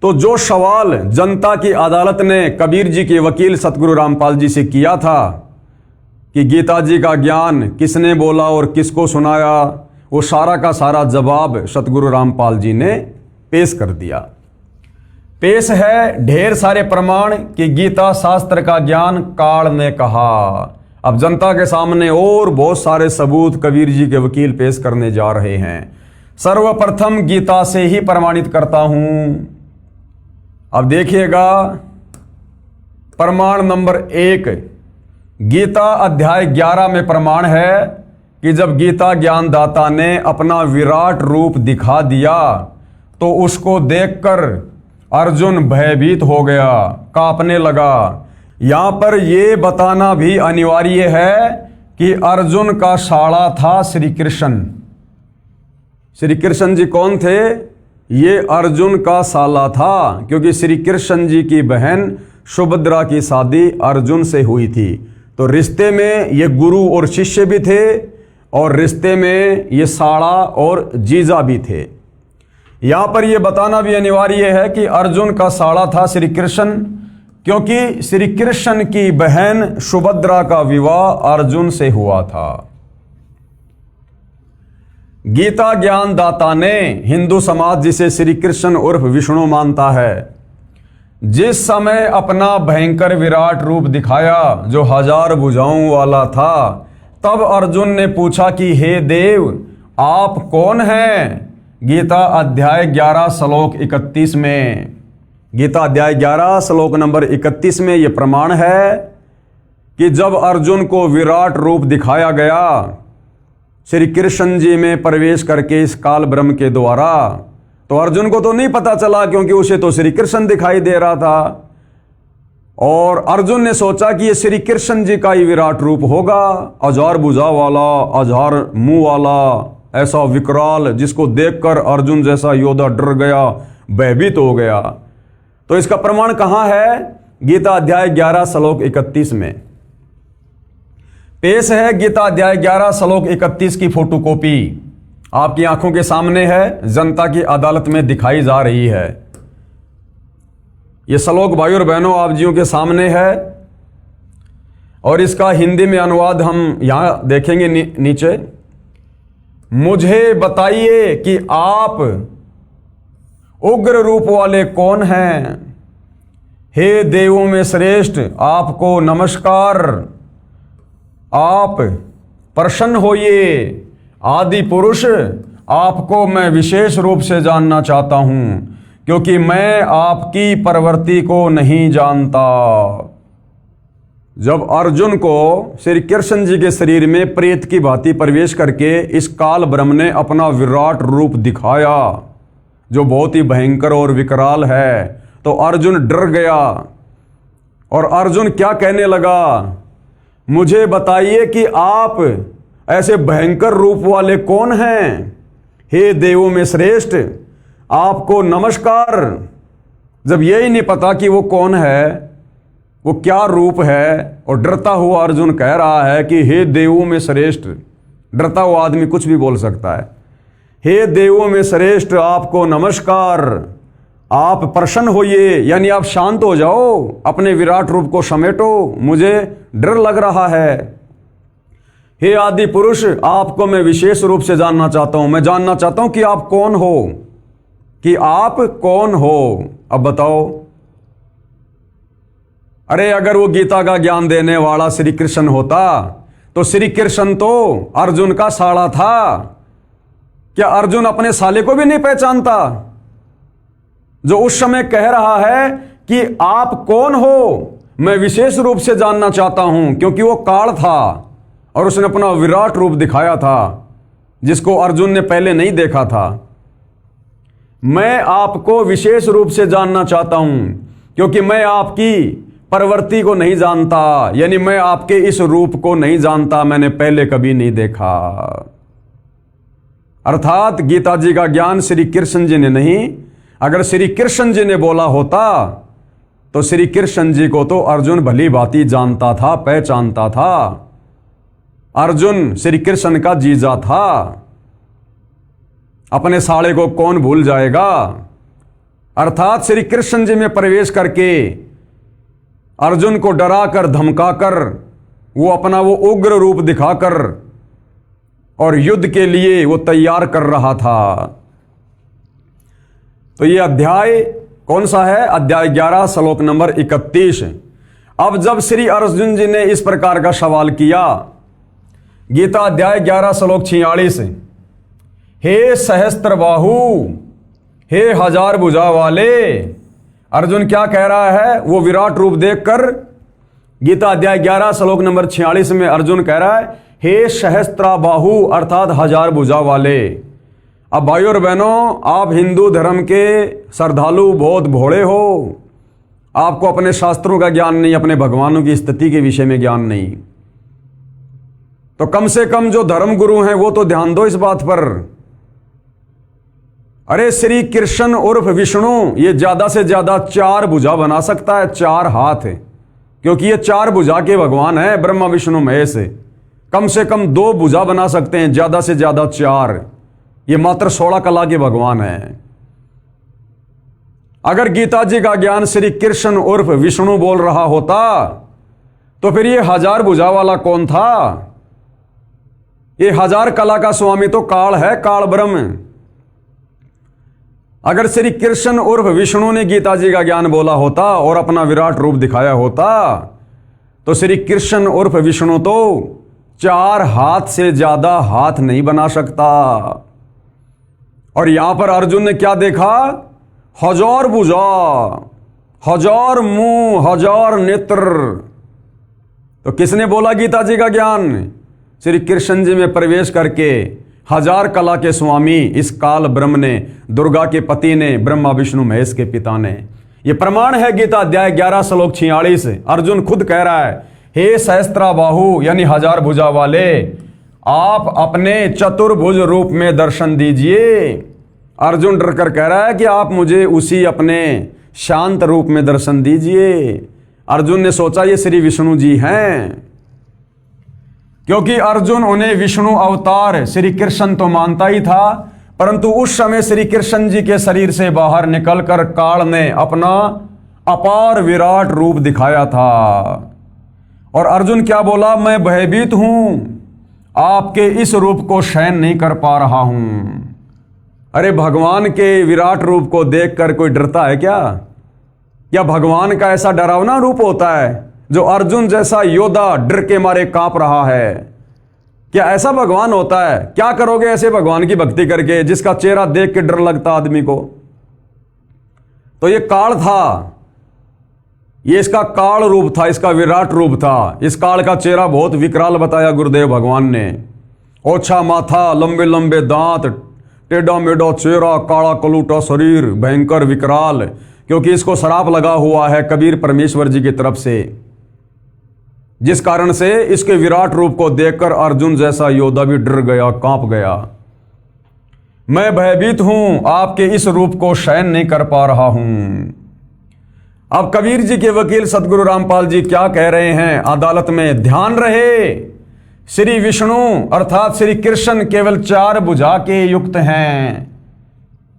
तो जो सवाल जनता की अदालत ने कबीर जी के वकील सतगुरु रामपाल जी से किया था कि गीता जी का ज्ञान किसने बोला और किसको सुनाया, वो सारा का सारा जवाब सतगुरु रामपाल जी ने पेश कर दिया। पेश है ढेर सारे प्रमाण कि गीता शास्त्र का ज्ञान काल ने कहा। अब जनता के सामने और बहुत सारे सबूत कबीर जी के वकील पेश करने जा रहे हैं। सर्वप्रथम गीता से ही प्रमाणित करता हूं। अब देखिएगा, प्रमाण नंबर 1 गीता अध्याय 11 में प्रमाण है कि जब गीता ज्ञानदाता ने अपना विराट रूप दिखा दिया तो उसको देखकर अर्जुन भयभीत हो गया, कांपने लगा। यहां पर यह बताना भी अनिवार्य है कि अर्जुन का साला था श्री कृष्ण। श्री कृष्ण जी कौन थे? ये अर्जुन का साला था, क्योंकि श्री कृष्ण जी की बहन सुभद्रा की शादी अर्जुन से हुई थी। तो रिश्ते में ये गुरु और शिष्य भी थे और रिश्ते में ये साला और जीजा भी थे। यहां पर यह बताना भी अनिवार्य है कि अर्जुन का साला था श्री कृष्ण, क्योंकि श्री कृष्ण की बहन सुभद्रा का विवाह अर्जुन से हुआ था। गीता ज्ञानदाता ने हिंदू समाज जिसे श्री कृष्ण उर्फ विष्णु मानता है, जिस समय अपना भयंकर विराट रूप दिखाया जो 1000 भुजाओं वाला था, तब अर्जुन ने पूछा कि हे देव आप कौन हैं? गीता अध्याय 11 श्लोक 31 में, गीता अध्याय 11 श्लोक नंबर 31 में यह प्रमाण है कि जब अर्जुन को विराट रूप दिखाया गया श्री कृष्ण जी में प्रवेश करके इस काल ब्रह्म के द्वारा, तो अर्जुन को तो नहीं पता चला, क्योंकि उसे तो श्री कृष्ण दिखाई दे रहा था। और अर्जुन ने सोचा कि ये श्री कृष्ण जी का ही विराट रूप होगा, 1000 भुजा वाला, 1000 मुंह वाला, ऐसा विकराल, जिसको देखकर अर्जुन जैसा योद्धा डर गया, भयभीत हो गया। तो इसका प्रमाण कहां है? गीता अध्याय 11 श्लोक 31 में पेश है। गीता अध्याय 11 श्लोक 31 की फोटोकॉपी आपकी आंखों के सामने है, जनता की अदालत में दिखाई जा रही है। यह श्लोक भाई और बहनों आप जियों के सामने है और इसका हिंदी में अनुवाद हम यहां देखेंगे नीचे। मुझे बताइए कि आप उग्र रूप वाले कौन हैं? हे देवों में श्रेष्ठ आपको नमस्कार, आप प्रसन्न होइए। आदि पुरुष आपको मैं विशेष रूप से जानना चाहता हूं, क्योंकि मैं आपकी प्रवृत्ति को नहीं जानता। जब अर्जुन को श्री कृष्ण जी के शरीर में प्रेत की भांति प्रवेश करके इस काल ब्रह्म ने अपना विराट रूप दिखाया जो बहुत ही भयंकर और विकराल है, तो अर्जुन डर गया और अर्जुन क्या कहने लगा? मुझे बताइए कि आप ऐसे भयंकर रूप वाले कौन हैं? हे देवों में श्रेष्ठ आपको नमस्कार। जब यही नहीं पता कि वो कौन है, वो क्या रूप है, और डरता हुआ अर्जुन कह रहा है कि हे देवों में श्रेष्ठ। डरता हुआ आदमी कुछ भी बोल सकता है। हे देवों में श्रेष्ठ आपको नमस्कार, आप प्रसन्न होइए, यानी आप शांत हो जाओ, अपने विराट रूप को समेटो, मुझे डर लग रहा है। हे आदि पुरुष आपको मैं विशेष रूप से जानना चाहता हूं। मैं जानना चाहता हूं कि आप कौन हो, कि आप कौन हो। अब बताओ। अरे अगर वो गीता का ज्ञान देने वाला श्री कृष्ण होता तो श्री कृष्ण तो अर्जुन का साला था। क्या अर्जुन अपने साले को भी नहीं पहचानता जो उस समय कह रहा है कि आप कौन हो? मैं विशेष रूप से जानना चाहता हूं, क्योंकि वो काल था और उसने अपना विराट रूप दिखाया था जिसको अर्जुन ने पहले नहीं देखा था। मैं आपको विशेष रूप से जानना चाहता हूं क्योंकि मैं आपकी प्रवृत्ति को नहीं जानता, यानी मैं आपके इस रूप को नहीं जानता, मैंने पहले कभी नहीं देखा। अर्थात गीता जी का ज्ञान श्री कृष्ण जी ने नहीं, अगर श्री कृष्ण जी ने बोला होता तो श्री कृष्ण जी को तो अर्जुन भली भांति जानता था, पहचानता था। अर्जुन श्री कृष्ण का जीजा था, अपने साले को कौन भूल जाएगा। अर्थात श्री कृष्ण जी में प्रवेश करके अर्जुन को डराकर धमकाकर वो अपना वो उग्र रूप दिखाकर और युद्ध के लिए वो तैयार कर रहा था। तो ये अध्याय कौन सा है? अध्याय 11 श्लोक नंबर 31। अब जब श्री अर्जुन जी ने इस प्रकार का सवाल किया, गीता अध्याय 11 श्लोक 46, हे सहस्त्र बाहु, हे हजार भुजा वाले। अर्जुन क्या कह रहा है? वो विराट रूप देखकर गीता अध्याय 11 श्लोक नंबर 46 में अर्जुन कह रहा है, हे सहस्त्रा बाहु, अर्थात हजार भुजा वाले। अब भाइयों और बहनों, आप हिंदू धर्म के श्रद्धालु बहुत भोले हो, आपको अपने शास्त्रों का ज्ञान नहीं, अपने भगवानों की स्थिति के विषय में ज्ञान नहीं, तो कम से कम जो धर्म गुरु हैं वो तो ध्यान दो इस बात पर। अरे श्री कृष्ण उर्फ विष्णु ये ज्यादा से ज्यादा 4 भुजा बना सकता है, 4 हाथ है, क्योंकि ये 4 भुजा के भगवान है, ब्रह्मा विष्णु महेश। कम से कम 2 भुजा बना सकते हैं, ज्यादा से ज्यादा 4। ये मात्र 16 कला के भगवान है। अगर गीता जी का ज्ञान श्री कृष्ण उर्फ विष्णु बोल रहा होता तो फिर ये हजार भुजा वाला कौन था? ये हजार कला का स्वामी तो काल है, काल ब्रह्म। अगर श्री कृष्ण उर्फ विष्णु ने गीता जी का ज्ञान बोला होता और अपना विराट रूप दिखाया होता तो श्री कृष्ण उर्फ विष्णु तो 4 हाथ से ज्यादा हाथ नहीं बना सकता। और यहां पर अर्जुन ने क्या देखा? हजार भुजा, हजार मुंह, हजार नेत्र। तो किसने बोला गीता जी का ज्ञान? श्री कृष्ण जी में प्रवेश करके हजार कला के स्वामी इस काल ब्रह्म ने, दुर्गा के पति ने, ब्रह्मा विष्णु महेश के पिता ने। यह प्रमाण है गीता अध्याय 11 श्लोक 46। अर्जुन खुद कह रहा है, हे सहस्त्रा बाहु यानी हजार भुजा वाले, आप अपने चतुर्भुज रूप में दर्शन दीजिए। अर्जुन डरकर कह रहा है कि आप मुझे उसी अपने शांत रूप में दर्शन दीजिए। अर्जुन ने सोचा ये श्री विष्णु जी हैं, क्योंकि अर्जुन उन्हें विष्णु अवतार श्री कृष्ण तो मानता ही था, परंतु उस समय श्री कृष्ण जी के शरीर से बाहर निकलकर काल ने अपना अपार विराट रूप दिखाया था। और अर्जुन क्या बोला? मैं भयभीत हूं, आपके इस रूप को सहन नहीं कर पा रहा हूं। अरे भगवान के विराट रूप को देखकर कोई डरता है क्या? क्या भगवान का ऐसा डरावना रूप होता है जो अर्जुन जैसा योद्धा डर के मारे कांप रहा है? क्या ऐसा भगवान होता है? क्या करोगे ऐसे भगवान की भक्ति करके जिसका चेहरा देख के डर लगता आदमी को? तो ये काल था, ये इसका काल रूप था, इसका विराट रूप था। इस काल का चेहरा बहुत विकराल बताया गुरुदेव भगवान ने। ओछा माथा, लंबे लंबे दांत, टेढ़ा मेढ़ा चेहरा, काला कलूटा शरीर, भयंकर विकराल, क्योंकि इसको श्राप लगा हुआ है कबीर परमेश्वर जी की तरफ से, जिस कारण से इसके विराट रूप को देखकर अर्जुन जैसा योद्धा भी डर गया, कांप गया। मैं भयभीत हूं, आपके इस रूप को सहन नहीं कर पा रहा हूं। अब कबीर जी के वकील सदगुरु रामपाल जी क्या कह रहे हैं अदालत में? ध्यान रहे, श्री विष्णु अर्थात श्री कृष्ण केवल 4 भुजा के युक्त हैं।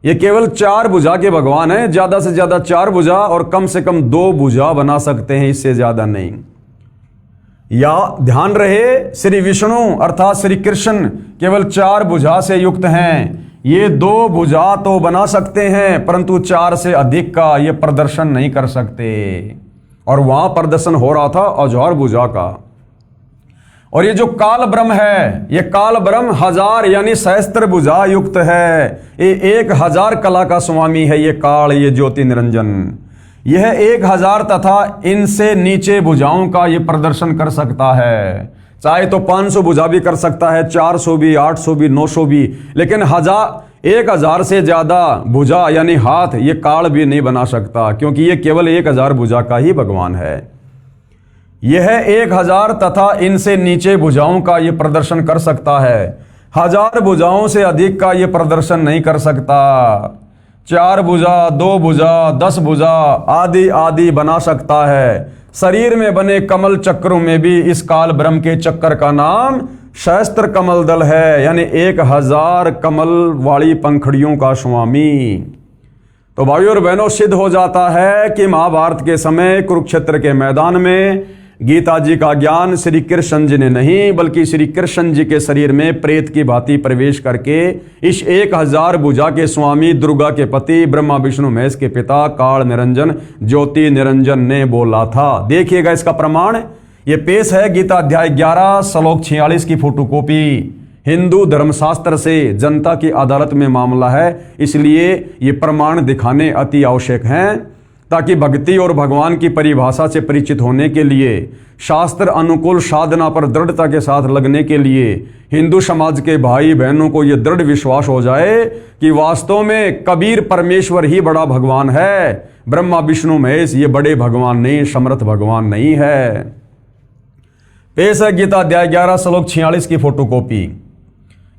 ये केवल 4 भुजा के भगवान हैं, ज्यादा से ज्यादा 4 भुजा और कम से कम 2 भुजा बना सकते हैं, इससे ज्यादा नहीं। या ध्यान रहे, श्री विष्णु अर्थात श्री कृष्ण केवल 4 भुजा से युक्त हैं। ये 2 भुजा तो बना सकते हैं, परंतु 4 से अधिक का ये प्रदर्शन नहीं कर सकते। और वहां प्रदर्शन हो रहा था हजार भुजा का। और ये जो काल ब्रह्म है, ये काल ब्रह्म 1000 यानी सहस्त्र भुजा युक्त है। ये 1000 कला का स्वामी है। ये काल, ये ज्योति निरंजन, यह 1000 तथा इनसे नीचे भुजाओं का ये प्रदर्शन कर सकता है। चाहे तो 500 भुजा भी कर सकता है, 400 भी, 800 भी, 900 भी, लेकिन 1000 से ज्यादा भुजा यानी हाथ ये काल भी नहीं बना सकता, क्योंकि ये केवल 1000 भुजा का ही भगवान है। यह 1000 तथा इनसे नीचे भुजाओं का ये प्रदर्शन कर सकता है, 1000 भुजाओं से अधिक का ये प्रदर्शन नहीं कर सकता। 4 भुजा, 2 भुजा, 10 भुजा आदि आदि बना सकता है। शरीर में बने कमल चक्रों में भी इस काल ब्रह्म के चक्कर का नाम सहस्त्र कमल दल है, यानी 1000 कमल वाली पंखड़ियों का स्वामी। तो भाइयों और बहनों, सिद्ध हो जाता है कि महाभारत के समय कुरुक्षेत्र के मैदान में गीता जी का ज्ञान श्री कृष्ण जी ने नहीं, बल्कि श्री कृष्ण जी के शरीर में प्रेत की भांति प्रवेश करके इस 1000 भुजा के स्वामी, दुर्गा के पति, ब्रह्मा विष्णु महेश के पिता, काल निरंजन ज्योति निरंजन ने बोला था। देखिएगा इसका प्रमाण, ये पेश है गीता अध्याय 11 श्लोक 46 की फोटोकॉपी। हिंदू धर्मशास्त्र से जनता की अदालत में मामला है, इसलिए ये प्रमाण दिखाने अति आवश्यक हैं, ताकि भक्ति और भगवान की परिभाषा से परिचित होने के लिए, शास्त्र अनुकूल साधना पर दृढ़ता के साथ लगने के लिए हिंदू समाज के भाई बहनों को यह दृढ़ विश्वास हो जाए कि वास्तव में कबीर परमेश्वर ही बड़ा भगवान है, ब्रह्मा विष्णु महेश ये बड़े भगवान नहीं, समर्थ भगवान नहीं है। पेश है गीता अध्याय 11 श्लोक 46 की फोटोकॉपी।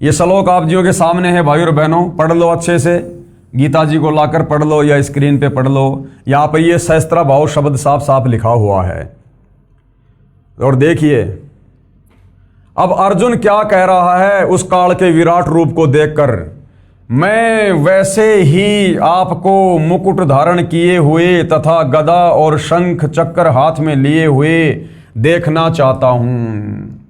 ये श्लोक आप जियों के सामने है भाई और बहनों, पढ़ लो अच्छे से, गीता जी को लाकर पढ़ लो या स्क्रीन पे पढ़ लो। यहां पे ये सहस्त्रा भाव शब्द साफ साफ लिखा हुआ है। और देखिए अब अर्जुन क्या कह रहा है उस काल के विराट रूप को देखकर, मैं वैसे ही आपको मुकुट धारण किए हुए तथा गदा और शंख चक्र हाथ में लिए हुए देखना चाहता हूं।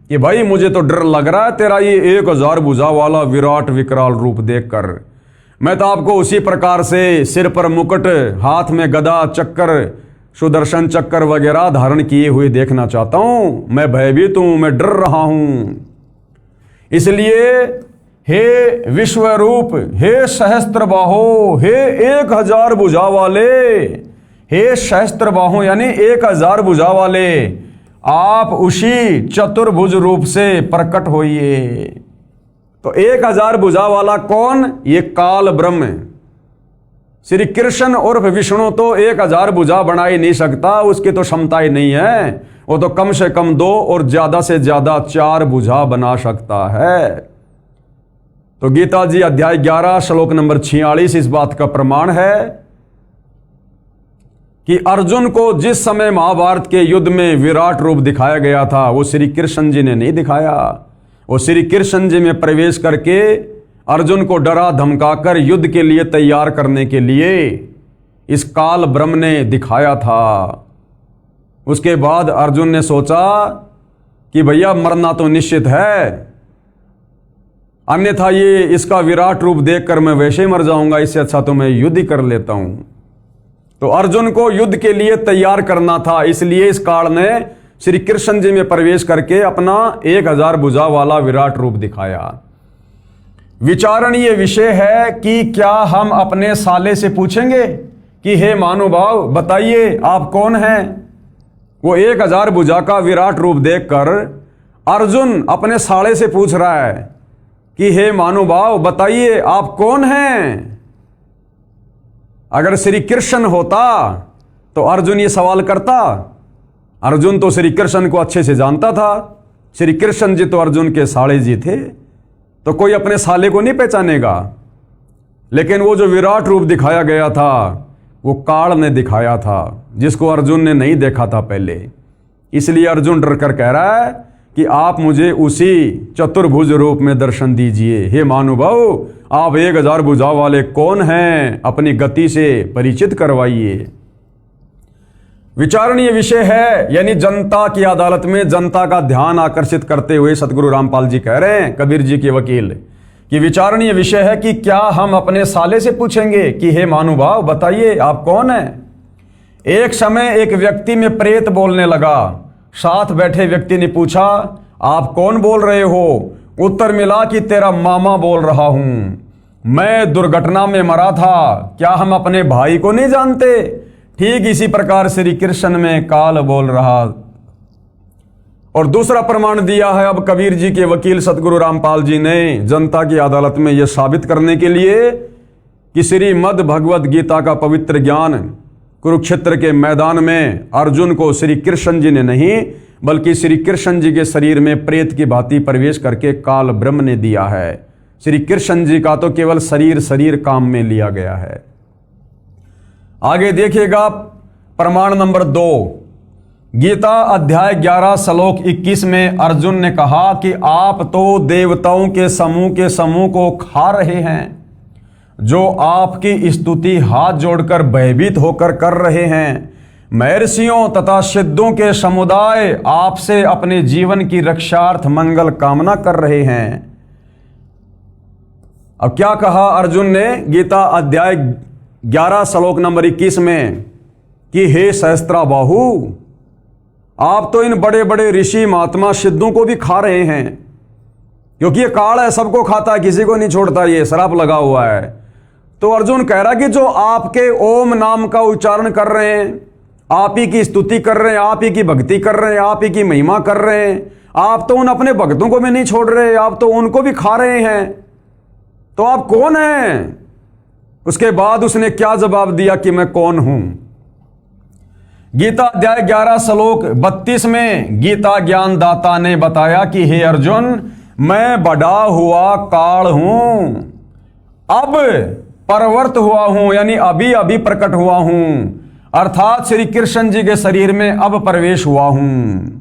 कि भाई मुझे तो डर लग रहा है तेरा ये 1000 भुजा वाला विराट विकराल रूप देखकर। मैं तो आपको उसी प्रकार से सिर पर मुकुट, हाथ में गदा, चक्र, सुदर्शन चक्र वगैरह धारण किए हुए देखना चाहता हूं। मैं भयभीत हूं, मैं डर रहा हूं। इसलिए हे विश्वरूप, हे सहस्त्र बाहो, हे 1000 भुजा वाले, हे सहस्त्र बाहो यानी 1000 भुजा वाले, आप उसी चतुर्भुज रूप से प्रकट होइए। तो 1000 भुजा वाला कौन? ये काल ब्रह्म श्री कृष्ण उर्फ विष्णु तो 1000 भुजा बना ही नहीं सकता, उसकी तो क्षमता ही नहीं है। वो तो कम से कम 2 और ज्यादा से ज्यादा 4 भुजा बना सकता है। तो गीता जी अध्याय 11 श्लोक नंबर 46 इस बात का प्रमाण है कि अर्जुन को जिस समय महाभारत के युद्ध में विराट रूप दिखाया गया था वो श्री कृष्ण जी ने नहीं दिखाया। वो श्री कृष्ण जी में प्रवेश करके अर्जुन को डरा धमकाकर युद्ध के लिए तैयार करने के लिए इस काल ब्रह्म ने दिखाया था। उसके बाद अर्जुन ने सोचा कि भैया मरना तो निश्चित है, अन्यथा ये इसका विराट रूप देखकर मैं वैसे ही मर जाऊंगा, इससे अच्छा तो मैं युद्ध ही कर लेता हूं। तो अर्जुन को युद्ध के लिए तैयार करना था, इसलिए इस काल ने श्री कृष्ण जी में प्रवेश करके अपना 1000 भुजा वाला विराट रूप दिखाया। विचारणीय विषय है कि क्या हम अपने साले से पूछेंगे कि हे महानुभाव बताइए आप कौन हैं? वो 1000 भुजा का विराट रूप देखकर अर्जुन अपने साले से पूछ रहा है कि हे महानुभाव बताइए आप कौन हैं? अगर श्री कृष्ण होता तो अर्जुन ये सवाल करता। अर्जुन तो श्री कृष्ण को अच्छे से जानता था, श्री कृष्ण जी तो अर्जुन के साले जी थे, तो कोई अपने साले को नहीं पहचानेगा। लेकिन वो जो विराट रूप दिखाया गया था वो काल ने दिखाया था, जिसको अर्जुन ने नहीं देखा था पहले। इसलिए अर्जुन डर कर कह रहा है कि आप मुझे उसी चतुर्भुज रूप में दर्शन दीजिए। हे महानुभाव आप 1000 भुजा वाले कौन हैं? अपनी गति से परिचित करवाइए। विचारणीय विषय है, यानी जनता की अदालत में जनता का ध्यान आकर्षित करते हुए सतगुरु रामपाल जी कह रहे हैं, कबीर जी के वकील, कि विचारणीय विषय है कि क्या हम अपने साले से पूछेंगे कि हे महानुभाव बताइए आप कौन हैं? एक समय एक व्यक्ति में प्रेत बोलने लगा। साथ बैठे व्यक्ति ने पूछा आप कौन बोल रहे हो? उत्तर मिला कि तेरा मामा बोल रहा हूं, मैं दुर्घटना में मरा था, क्या हम अपने भाई को नहीं जानते? ठीक इसी प्रकार श्री कृष्ण में काल बोल रहा, और दूसरा प्रमाण दिया है अब कबीर जी के वकील सतगुरु रामपाल जी ने जनता की अदालत में यह साबित करने के लिए कि श्रीमद् भगवद गीता का पवित्र ज्ञान कुरुक्षेत्र के मैदान में अर्जुन को श्री कृष्ण जी ने नहीं बल्कि श्री कृष्ण जी के शरीर में प्रेत की भांति प्रवेश करके काल ब्रह्म ने दिया है। श्री कृष्ण जी का तो केवल शरीर काम में लिया गया है। आगे देखिएगा प्रमाण नंबर 2, गीता अध्याय 11 श्लोक 21 में अर्जुन ने कहा कि आप तो देवताओं के समूह को खा रहे हैं, जो आपकी स्तुति हाथ जोड़कर भयभीत होकर कर रहे हैं। महर्षियों तथा सिद्धों के समुदाय आपसे अपने जीवन की रक्षार्थ मंगल कामना कर रहे हैं। अब क्या कहा अर्जुन ने गीता अध्याय 11 श्लोक नंबर 21 में कि हे सहस्त्राबाहु, आप तो इन बड़े बड़े ऋषि महात्मा सिद्धों को भी खा रहे हैं, क्योंकि ये काल है, सबको खाता है, किसी को नहीं छोड़ता, ये श्राप लगा हुआ है। तो अर्जुन कह रहा कि जो आपके ओम नाम का उच्चारण कर रहे हैं, आप ही की स्तुति कर रहे हैं, आप ही की भक्ति कर रहे हैं, आप ही की महिमा कर रहे हैं, आप तो उन अपने भक्तों को भी नहीं छोड़ रहे, आप तो उनको भी खा रहे हैं, तो आप कौन हैं? उसके बाद उसने क्या जवाब दिया कि मैं कौन हूं। गीता अध्याय 11 श्लोक 32 में गीता ज्ञान दाता ने बताया कि हे अर्जुन, मैं बड़ा हुआ काल हूं, अब परवर्त हुआ हूं, यानी अभी अभी प्रकट हुआ हूं, अर्थात श्री कृष्ण जी के शरीर में अब प्रवेश हुआ हूं।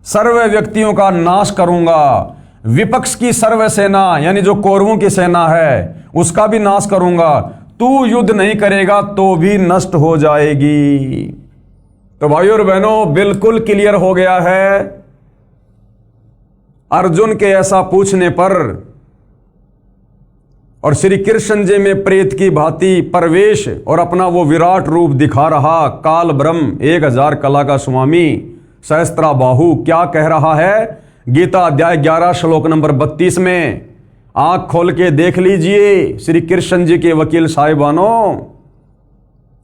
सर्व व्यक्तियों का नाश करूंगा, विपक्ष की सर्व सेना यानी जो कौरवों की सेना है उसका भी नाश करूंगा। तू युद्ध नहीं करेगा तो भी नष्ट हो जाएगी। तो भाइयों और बहनों, बिल्कुल क्लियर हो गया है अर्जुन के ऐसा पूछने पर, और श्री कृष्ण जी में प्रेत की भांति प्रवेश और अपना वो विराट रूप दिखा रहा काल ब्रह्म 1000 कला का स्वामी सहस्त्राबाहु क्या कह रहा है। गीता अध्याय 11 श्लोक नंबर 32 में आंख खोल के देख लीजिए श्री कृष्ण जी के वकील साहिबानों,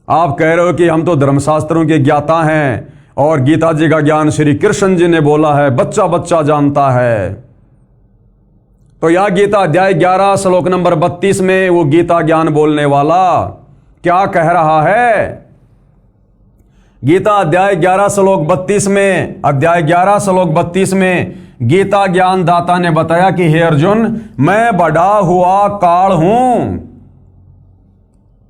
आप कह रहे हो कि हम तो धर्मशास्त्रों के ज्ञाता हैं और गीता जी का ज्ञान श्री कृष्ण जी ने बोला है, बच्चा बच्चा जानता है। तो यह गीता अध्याय 11 श्लोक नंबर 32 में वो गीता ज्ञान बोलने वाला क्या कह रहा है। गीता अध्याय 11 श्लोक 32 में, अध्याय 11 श्लोक 32 में गीता ज्ञान दाता ने बताया कि हे अर्जुन, मैं बड़ा हुआ काल हूं।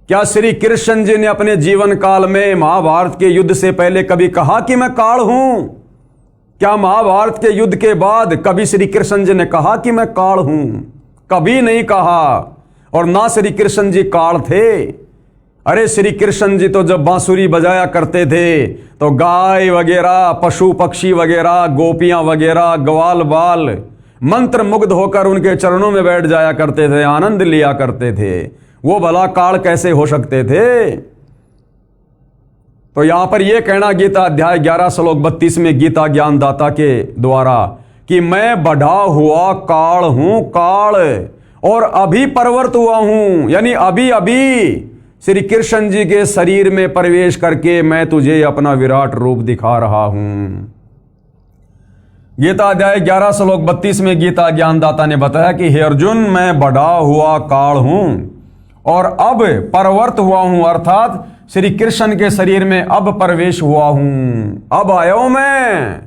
क्या श्री कृष्ण जी ने अपने जीवन काल में महाभारत के युद्ध से पहले कभी कहा कि मैं काल हूं? क्या महाभारत के युद्ध के बाद कभी श्री कृष्ण जी ने कहा कि मैं काल हूं? कभी नहीं कहा। और ना श्री कृष्ण जी काल थे। अरे श्री कृष्ण जी तो जब बांसुरी बजाया करते थे तो गाय वगैरह, पशु पक्षी वगैरह, गोपियां वगैरह, ग्वाल बाल मंत्र मुग्ध होकर उनके चरणों में बैठ जाया करते थे, आनंद लिया करते थे। वो भला काल कैसे हो सकते थे? तो यहां पर यह कहना गीता अध्याय 11 श्लोक 32 में गीता ज्ञान दाता के द्वारा कि मैं बढ़ा हुआ काल हूं, काल, और अभी परवर्त हुआ हूं, यानी अभी अभी श्री कृष्ण जी के शरीर में प्रवेश करके मैं तुझे अपना विराट रूप दिखा रहा हूं। गीता अध्याय 11 श्लोक 32 में गीता ज्ञानदाता ने बताया कि हे अर्जुन, मैं बढ़ा हुआ काल हूं और अब परवर्त हुआ हूं, अर्थात श्री कृष्ण के शरीर में अब प्रवेश हुआ हूं। अब आया हूं मैं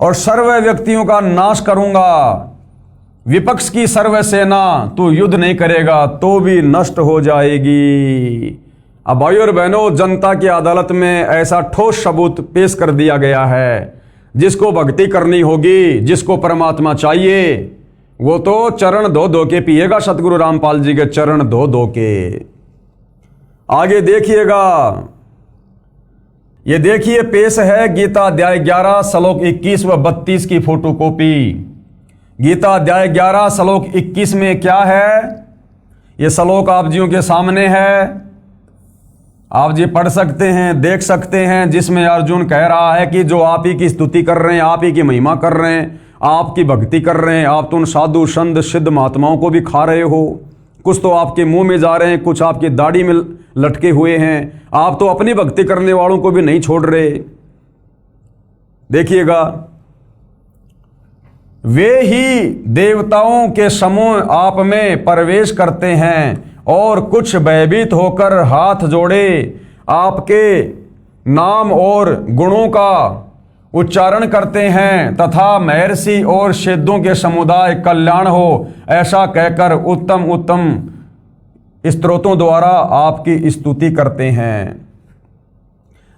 और सर्व व्यक्तियों का नाश करूंगा। विपक्ष की सर्व सेना तू युद्ध नहीं करेगा तो भी नष्ट हो जाएगी। अब भाइयों और बहनों, जनता की अदालत में ऐसा ठोस सबूत पेश कर दिया गया है। जिसको भक्ति करनी होगी, जिसको परमात्मा चाहिए, वो तो चरण धो धो के पिएगा सतगुरु रामपाल जी के चरण धो धो के। आगे देखिएगा, ये देखिए पेश है गीता अध्याय 11 श्लोक 21 व 32 की फोटोकॉपी। गीता अध्याय 11 श्लोक 21 में क्या है, ये श्लोक आप जियों के सामने है, आप जी पढ़ सकते हैं, देख सकते हैं, जिसमें अर्जुन कह रहा है कि जो आप ही की स्तुति कर रहे हैं, आप ही की महिमा कर रहे हैं, आपकी भक्ति कर रहे हैं, आप तो उन साधु संत सिद्ध महात्माओं को भी खा रहे हो। कुछ तो आपके मुंह में जा रहे हैं, कुछ आपकी दाढ़ी में लटके हुए हैं, आप तो अपनी भक्ति करने वालों को भी नहीं छोड़ रहे। देखिएगा वे ही देवताओं के समूह आप में प्रवेश करते हैं और कुछ भयभीत होकर हाथ जोड़े आपके नाम और गुणों का उच्चारण करते हैं तथा महर्षि और सिद्धों के समुदाय कल्याण हो ऐसा कहकर उत्तम उत्तम स्तोत्रों द्वारा आपकी स्तुति करते हैं।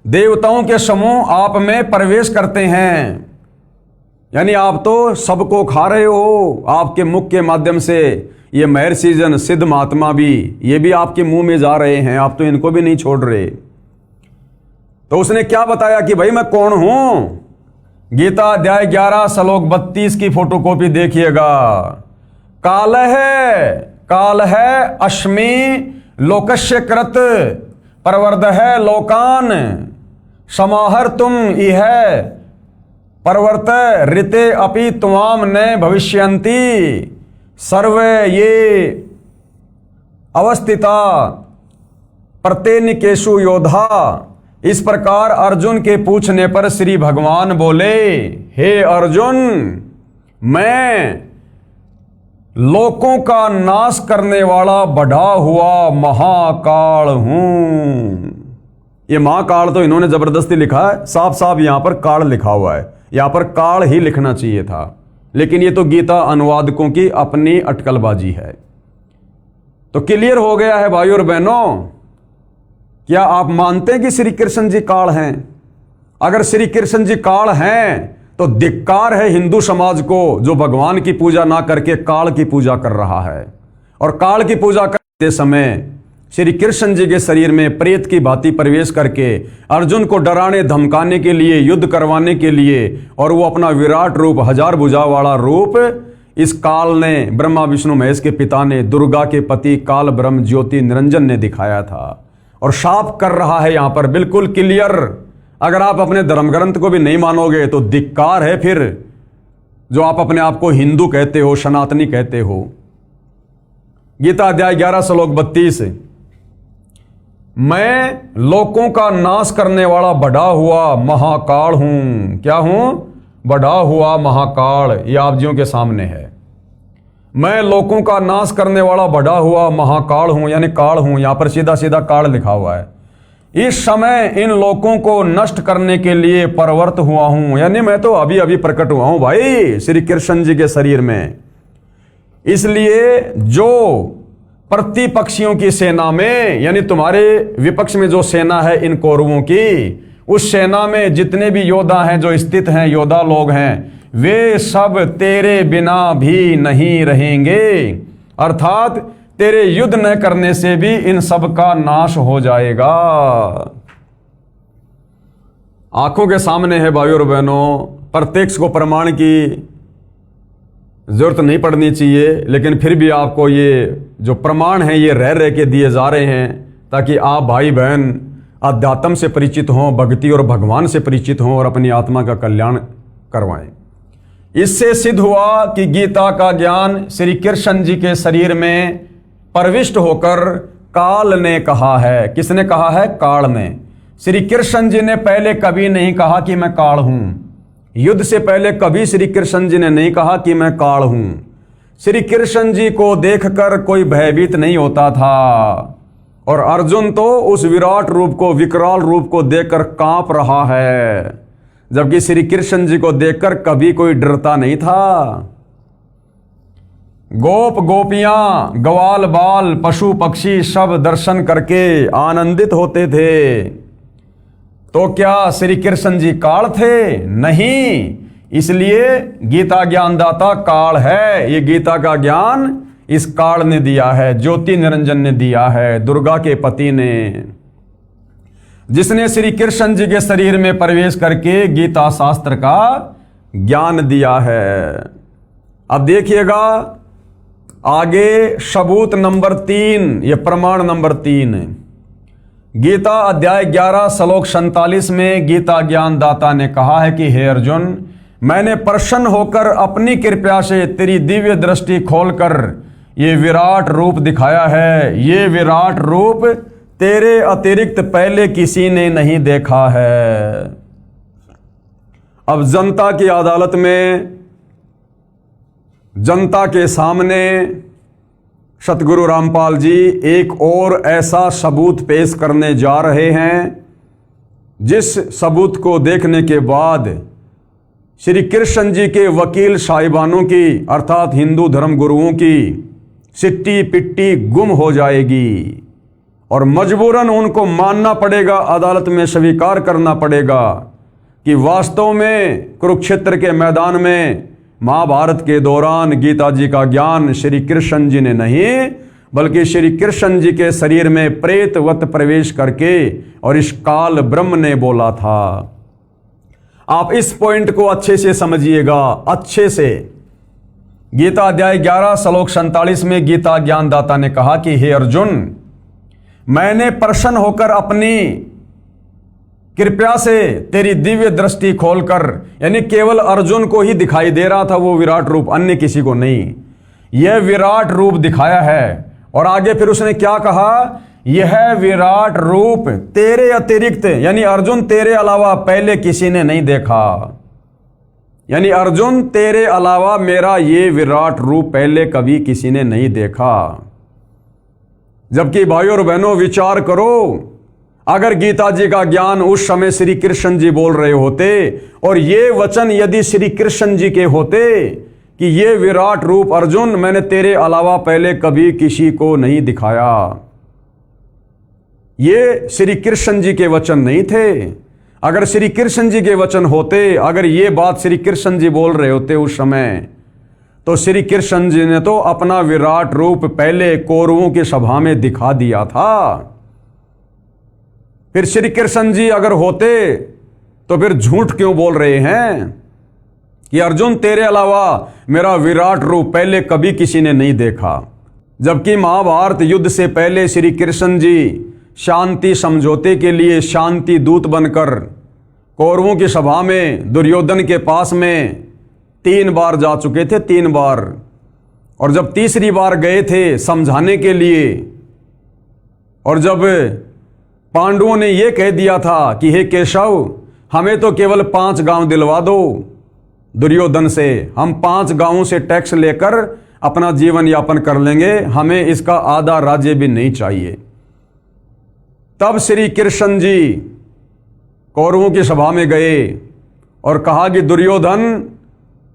देवताओं के समूह आप में प्रवेश करते हैं, यानी आप तो सबको खा रहे हो। आपके मुख के माध्यम से ये महर्षि जन, सिद्ध महात्मा भी, ये भी आपके मुंह में जा रहे हैं, आप तो इनको भी नहीं छोड़ रहे। तो उसने क्या बताया कि भाई मैं कौन हूं। गीता अध्याय 11 श्लोक 32 की फोटोकॉपी देखिएगा। काल है अश्मि लोकस्य कृत प्रवर्ध है लोकान समाहर तुम इह प्रवर्त ऋते अपि त्वाम न भविष्यन्ति सर्वे ये अवस्थिता प्रत्येनिकेषु योधा। इस प्रकार अर्जुन के पूछने पर श्री भगवान बोले, हे अर्जुन, मैं लोकों का नाश करने वाला बढ़ा हुआ महाकाल हूं। ये महाकाल तो इन्होंने जबरदस्ती लिखा है, साफ साफ यहां पर काल लिखा हुआ है, यहां पर काल ही लिखना चाहिए था, लेकिन ये तो गीता अनुवादकों की अपनी अटकलबाजी है। तो क्लियर हो गया है भाइयों और बहनों। क्या आप मानते हैं कि श्री कृष्ण जी काल हैं? अगर श्री कृष्ण जी काल हैं तो धिक्कार है हिंदू समाज को जो भगवान की पूजा ना करके काल की पूजा कर रहा है। और काल की पूजा करते समय श्री कृष्ण जी के शरीर में प्रेत की भांति प्रवेश करके अर्जुन को डराने धमकाने के लिए, युद्ध करवाने के लिए, और वो अपना विराट रूप, 1000 भुजा वाला रूप इस काल ने, ब्रह्मा विष्णु महेश के पिता ने, दुर्गा के पति काल ब्रह्म ज्योति निरंजन ने दिखाया था। और शाप कर रहा है यहां पर बिल्कुल क्लियर। अगर आप अपने धर्म ग्रंथ को भी नहीं मानोगे तो धिक्कार है फिर जो आप अपने आप को हिंदू कहते हो, सनातनी कहते हो। गीता अध्याय 11 श्लोक 32, मैं लोकों का नाश करने वाला बढ़ा हुआ महाकाल हूं। क्या हूं? बढ़ा हुआ महाकाल। यह आप जियों के सामने है। मैं लोकों का नाश करने वाला बढ़ा हुआ महाकाल हूं, यानी काल हूं। यहां पर सीधा सीधा काल लिखा हुआ है। इस समय इन लोकों को नष्ट करने के लिए प्रवृत्त हुआ हूं, यानी मैं तो अभी अभी प्रकट हुआ हूं भाई श्री कृष्ण जी के शरीर में। इसलिए जो प्रतिपक्षियों की सेना में, यानी तुम्हारे विपक्ष में जो सेना है इन कौरवों की, उस सेना में जितने भी योद्धा हैं, जो स्थित हैं, योद्धा लोग हैं, वे सब तेरे बिना भी नहीं रहेंगे। अर्थात तेरे युद्ध न करने से भी इन सब का नाश हो जाएगा। आंखों के सामने है भाइयों और बहनों। प्रत्यक्ष को प्रमाण की जरूरत नहीं पड़नी चाहिए, लेकिन फिर भी आपको ये जो प्रमाण है ये रह रह के दिए जा रहे हैं ताकि आप भाई बहन अध्यात्म से परिचित हों, भक्ति और भगवान से परिचित हों और अपनी आत्मा का कल्याण करवाएं। इससे सिद्ध हुआ कि गीता का ज्ञान श्री कृष्ण जी के शरीर में प्रविष्ट होकर काल ने कहा है। किसने कहा है? काल ने। श्री कृष्ण जी ने पहले कभी नहीं कहा कि मैं काल हूं। युद्ध से पहले कभी श्री कृष्ण जी ने नहीं कहा कि मैं काल हूं। श्री कृष्ण जी को देखकर कोई भयभीत नहीं होता था, और अर्जुन तो उस विराट रूप को, विकराल रूप को देखकर कांप रहा है, जबकि श्री कृष्ण जी को देखकर कभी कोई डरता नहीं था। गोप गोपियां, ग्वाल बाल, पशु पक्षी सब दर्शन करके आनंदित होते थे। तो क्या श्री कृष्ण जी काल थे? नहीं। इसलिए गीता ज्ञानदाता काल है। ये गीता का ज्ञान इस काल ने दिया है, ज्योति निरंजन ने दिया है, दुर्गा के पति ने, जिसने श्री कृष्ण जी के शरीर में प्रवेश करके गीता शास्त्र का ज्ञान दिया है। अब देखिएगा आगे सबूत नंबर 3, ये प्रमाण नंबर 3। गीता अध्याय 11 श्लोक 47 में गीता ज्ञानदाता ने कहा है कि हे अर्जुन, मैंने प्रसन्न होकर अपनी कृपा से तेरी दिव्य दृष्टि खोलकर ये विराट रूप दिखाया है। ये विराट रूप तेरे अतिरिक्त पहले किसी ने नहीं देखा है। अब जनता की अदालत में जनता के सामने सतगुरु रामपाल जी एक और ऐसा सबूत पेश करने जा रहे हैं जिस सबूत को देखने के बाद श्री कृष्ण जी के वकील साहिबानों की अर्थात हिंदू धर्म गुरुओं की सिट्टी पिट्टी गुम हो जाएगी और मजबूरन उनको मानना पड़ेगा, अदालत में स्वीकार करना पड़ेगा कि वास्तव में कुरुक्षेत्र के मैदान में महाभारत के दौरान गीता जी का ज्ञान श्री कृष्ण जी ने नहीं बल्कि श्री कृष्ण जी के शरीर में प्रेतवत प्रवेश करके और इस काल ब्रह्म ने बोला था। आप इस पॉइंट को अच्छे से समझिएगा, अच्छे से। गीता अध्याय 11 श्लोक 47 में गीता ज्ञानदाता ने कहा कि हे अर्जुन, मैंने प्रसन्न होकर अपनी कृपया से तेरी दिव्य दृष्टि खोलकर, यानी केवल अर्जुन को ही दिखाई दे रहा था वो विराट रूप, अन्य किसी को नहीं, यह विराट रूप दिखाया है। और आगे फिर उसने क्या कहा, यह विराट रूप तेरे अतिरिक्त, यानी अर्जुन तेरे अलावा पहले किसी ने नहीं देखा, यानी अर्जुन तेरे अलावा मेरा ये विराट रूप पहले कभी किसी ने नहीं देखा। जबकि भाइयों और बहनों विचार करो, अगर गीता जी का ज्ञान उस समय श्री कृष्ण जी बोल रहे होते और ये वचन यदि श्री कृष्ण जी के होते कि ये विराट रूप अर्जुन मैंने तेरे अलावा पहले कभी किसी को नहीं दिखाया, ये श्री कृष्ण जी के वचन नहीं थे। अगर श्री कृष्ण जी के वचन होते, अगर ये बात श्री कृष्ण जी बोल रहे होते उस समय, तो श्री कृष्ण जी ने तो अपना विराट रूप पहले कौरवों की सभा में दिखा दिया था। फिर श्री कृष्ण जी अगर होते तो फिर झूठ क्यों बोल रहे हैं कि अर्जुन तेरे अलावा मेरा विराट रूप पहले कभी किसी ने नहीं देखा। जबकि महाभारत युद्ध से पहले श्री कृष्ण जी शांति समझौते के लिए शांति दूत बनकर कौरवों की सभा में दुर्योधन के पास में 3 बार जा चुके थे, 3 बार। और जब तीसरी बार गए थे समझाने के लिए, और जब पांडवों ने यह कह दिया था कि हे केशव, हमें तो केवल 5 गांव दिलवा दो दुर्योधन से, हम 5 गांवों से टैक्स लेकर अपना जीवन यापन कर लेंगे, हमें इसका आधा राज्य भी नहीं चाहिए। तब श्री कृष्ण जी कौरवों की सभा में गए और कहा कि दुर्योधन,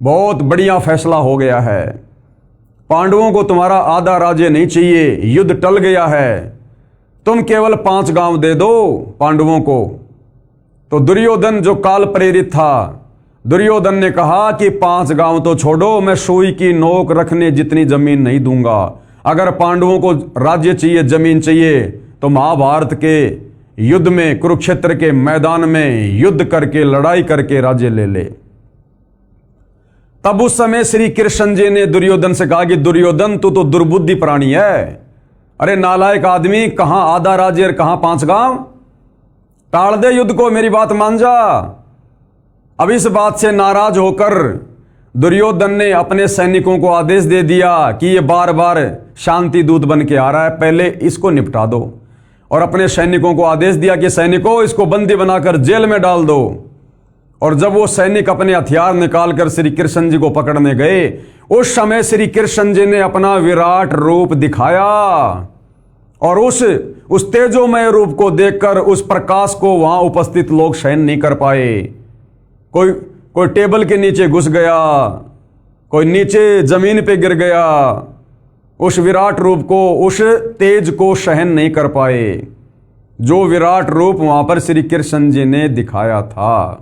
बहुत बढ़िया फैसला हो गया है, पांडवों को तुम्हारा आधा राज्य नहीं चाहिए, युद्ध टल गया है, तुम केवल 5 गांव दे दो पांडवों को। तो दुर्योधन जो काल प्रेरित था, दुर्योधन ने कहा कि 5 गांव तो छोड़ो, मैं सुई की नोक रखने जितनी जमीन नहीं दूंगा। अगर पांडवों को राज्य चाहिए, जमीन चाहिए, तो महाभारत के युद्ध में, कुरुक्षेत्र के मैदान में युद्ध करके, लड़ाई करके राज्य ले ले। तब उस समय श्री कृष्ण जी ने दुर्योधन से कहा कि दुर्योधन, तू तो दुर्बुद्धि प्राणी है, अरे नालायक आदमी, कहां आधा राज्य और कहां 5 गांव, टाल दे युद्ध को, मेरी बात मान जा। अब इस बात से नाराज होकर दुर्योधन ने अपने सैनिकों को आदेश दे दिया कि ये बार बार शांति दूत बन के आ रहा है, पहले इसको निपटा दो। और अपने सैनिकों को आदेश दिया कि सैनिकों, इसको बंदी बनाकर जेल में डाल दो। और जब वो सैनिक अपने हथियार निकालकर श्री कृष्ण जी को पकड़ने गए, उस समय श्री कृष्ण जी ने अपना विराट रूप दिखाया और उस तेजोमय रूप को देखकर उस प्रकाश को वहां उपस्थित लोग सहन नहीं कर पाए। कोई टेबल के नीचे घुस गया, कोई नीचे जमीन पे गिर गया, उस विराट रूप को, उस तेज को सहन नहीं कर पाए जो विराट रूप वहां पर श्री कृष्ण जी ने दिखाया था।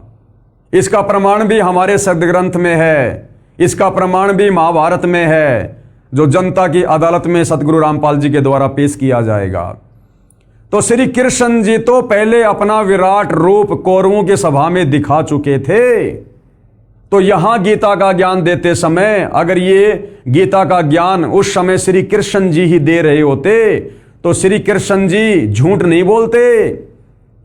इसका प्रमाण भी हमारे सदग्रंथ में है, इसका प्रमाण भी महाभारत में है, जो जनता की अदालत में सतगुरु रामपाल जी के द्वारा पेश किया जाएगा। तो श्री कृष्ण जी तो पहले अपना विराट रूप कौरवों की सभा में दिखा चुके थे। तो यहां गीता का ज्ञान देते समय, अगर ये गीता का ज्ञान उस समय श्री कृष्ण जी ही दे रहे होते, तो श्री कृष्ण जी झूठ नहीं बोलते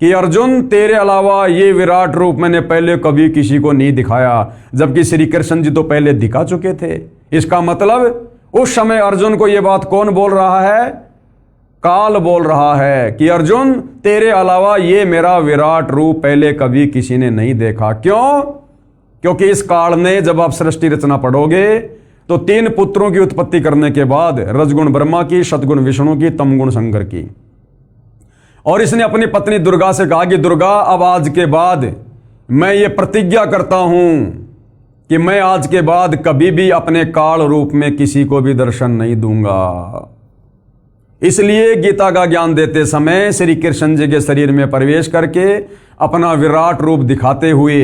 कि अर्जुन तेरे अलावा ये विराट रूप मैंने पहले कभी किसी को नहीं दिखाया, जबकि श्री कृष्ण जी तो पहले दिखा चुके थे। इसका मतलब उस समय अर्जुन को यह बात कौन बोल रहा है? काल बोल रहा है कि अर्जुन तेरे अलावा ये मेरा विराट रूप पहले कभी किसी ने नहीं देखा। क्यों? क्योंकि इस काल ने, जब आप सृष्टि रचना पढ़ोगे तो 3 पुत्रों की उत्पत्ति करने के बाद रजगुण ब्रह्मा की, सतगुण विष्णु की, तमगुण शंकर की। और इसने अपनी पत्नी दुर्गा से कहा कि दुर्गा, अब आज के बाद मैं ये प्रतिज्ञा करता हूं कि मैं आज के बाद कभी भी अपने काल रूप में किसी को भी दर्शन नहीं दूंगा। इसलिए गीता का ज्ञान देते समय श्री कृष्ण जी के शरीर में प्रवेश करके अपना विराट रूप दिखाते हुए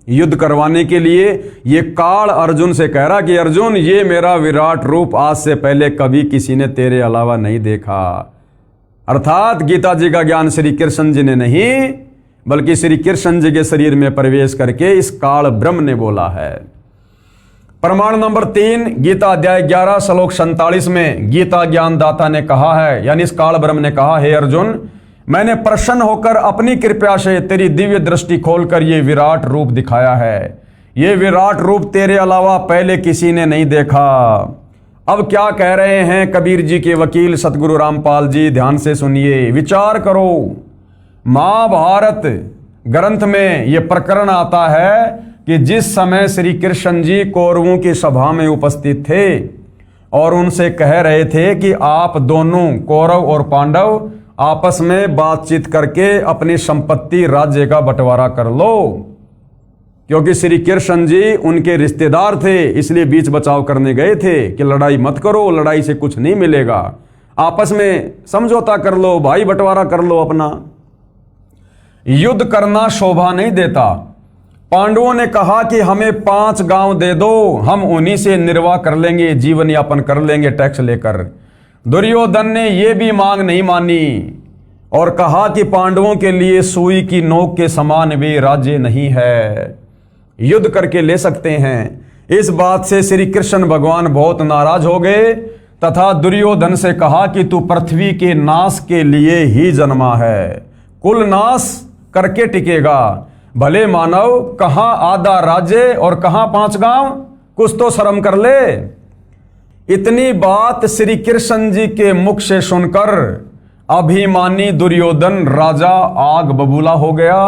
युद्ध करवाने के लिए ये काल अर्जुन से कह रहा कि अर्जुन, ये मेरा विराट रूप आज से पहले कभी किसी ने तेरे अलावा नहीं देखा। अर्थात गीता जी का ज्ञान श्री कृष्ण जी ने नहीं, बल्कि श्री कृष्ण जी के शरीर में प्रवेश करके इस काल ब्रह्म ने बोला है। प्रमाण नंबर 3, गीता अध्याय 11 श्लोक 47 में गीता ज्ञानदाता ने कहा है, यानी इस काल ब्रह्म ने कहा, हे अर्जुन, मैंने प्रसन्न होकर अपनी कृपा से तेरी दिव्य दृष्टि खोलकर ये विराट रूप दिखाया है। ये विराट रूप तेरे अलावा पहले किसी ने नहीं देखा। अब क्या कह रहे हैं कबीर जी के वकील सतगुरु रामपाल जी, ध्यान से सुनिए, विचार करो। महाभारत ग्रंथ में यह प्रकरण आता है कि जिस समय श्री कृष्ण जी कौरवों की सभा में उपस्थित थे और उनसे कह रहे थे कि आप दोनों कौरव और पांडव आपस में बातचीत करके अपनी संपत्ति राज्य का बंटवारा कर लो, क्योंकि श्री कृष्ण जी उनके रिश्तेदार थे, इसलिए बीच बचाव करने गए थे कि लड़ाई मत करो, लड़ाई से कुछ नहीं मिलेगा, आपस में समझौता कर लो, भाई बंटवारा कर लो अपना। युद्ध करना शोभा नहीं देता। पांडवों ने कहा कि हमें 5 गांव दे दो, हम उन्हीं से निर्वाह कर लेंगे, जीवन यापन कर लेंगे टैक्स लेकर। दुर्योधन ने यह भी मांग नहीं मानी और कहा कि पांडवों के लिए सुई की नोक के समान भी राज्य नहीं है, युद्ध करके ले सकते हैं। इस बात से श्री कृष्ण भगवान बहुत नाराज हो गए तथा दुर्योधन से कहा कि तू पृथ्वी के नाश के लिए ही जन्मा है, कुल नाश करके टिकेगा। भले मानव कहां आधा राज्य और कहां 5 गांव, कुछ तो शर्म कर ले। इतनी बात श्री कृष्ण जी के मुख से सुनकर अभिमानी दुर्योधन राजा आग बबूला हो गया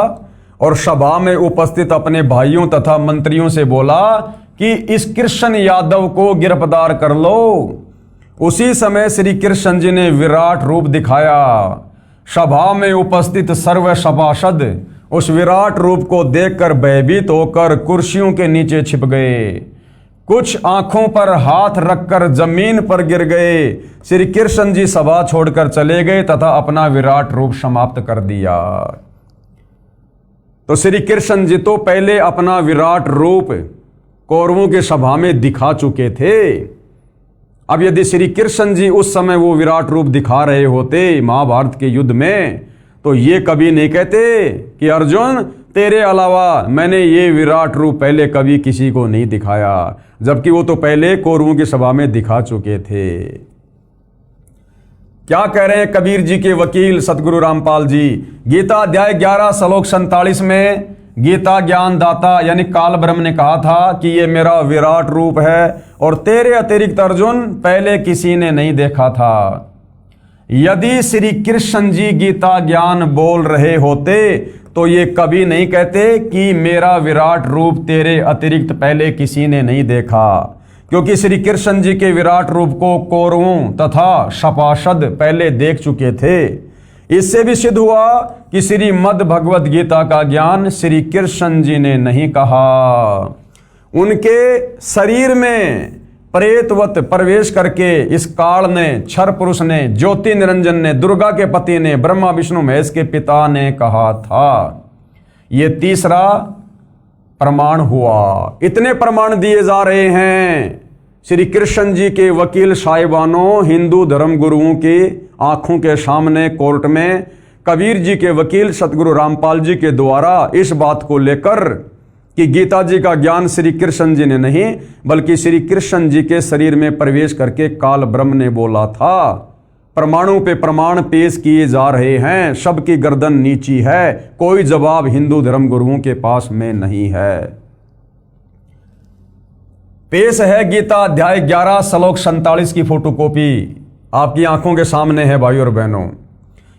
और सभा में उपस्थित अपने भाइयों तथा मंत्रियों से बोला कि इस कृष्ण यादव को गिरफ्तार कर लो। उसी समय श्री कृष्ण जी ने विराट रूप दिखाया। सभा में उपस्थित सर्व सभासद उस विराट रूप को देखकर भयभीत होकर कुर्सियों के नीचे छिप गए, कुछ आंखों पर हाथ रखकर जमीन पर गिर गए। श्री कृष्ण जी सभा छोड़कर चले गए तथा अपना विराट रूप समाप्त कर दिया। तो श्री कृष्ण जी तो पहले अपना विराट रूप कौरवों के सभा में दिखा चुके थे। अब यदि श्री कृष्ण जी उस समय वो विराट रूप दिखा रहे होते महाभारत के युद्ध में, तो ये कभी नहीं कहते कि अर्जुन, तेरे अलावा मैंने ये विराट रूप पहले कभी किसी को नहीं दिखाया, जबकि वो तो पहले कौरवों की सभा में दिखा चुके थे। क्या कह रहे हैं कबीर जी के वकील सतगुरु रामपाल जी? गीता अध्याय 11 श्लोक 47 में गीता ज्ञानदाता यानी काल ब्रह्म ने कहा था कि ये मेरा विराट रूप है और तेरे अतिरिक्त अर्जुन पहले किसी ने नहीं देखा था। यदि श्री कृष्ण जी गीता ज्ञान बोल रहे होते तो ये कभी नहीं कहते कि मेरा विराट रूप तेरे अतिरिक्त पहले किसी ने नहीं देखा, क्योंकि श्री कृष्ण जी के विराट रूप को कौरवों तथा सभासद पहले देख चुके थे। इससे भी सिद्ध हुआ कि श्रीमद् भगवद गीता का ज्ञान श्री कृष्ण जी ने नहीं कहा। उनके शरीर में प्रेतवत प्रवेश करके इस काल ने, क्षर पुरुष ने, ज्योति निरंजन ने, दुर्गा के पति ने, ब्रह्मा विष्णु महेश के पिता ने कहा था। यह तीसरा प्रमाण हुआ। इतने प्रमाण दिए जा रहे हैं श्री कृष्ण जी के वकील साहिबानों, हिंदू धर्म गुरुओं की आंखों के सामने कोर्ट में कबीर जी के वकील सतगुरु रामपाल जी के द्वारा इस बात को लेकर कि गीता जी का ज्ञान श्री कृष्ण जी ने नहीं बल्कि श्री कृष्ण जी के शरीर में प्रवेश करके काल ब्रह्म ने बोला था। प्रमाणों पे प्रमाण पेश किए जा रहे हैं, सबकी गर्दन नीची है, कोई जवाब हिंदू धर्म गुरुओं के पास में नहीं है। पेश है गीता अध्याय 11 श्लोक 47 की फोटोकॉपी आपकी आंखों के सामने है भाइयों और बहनों।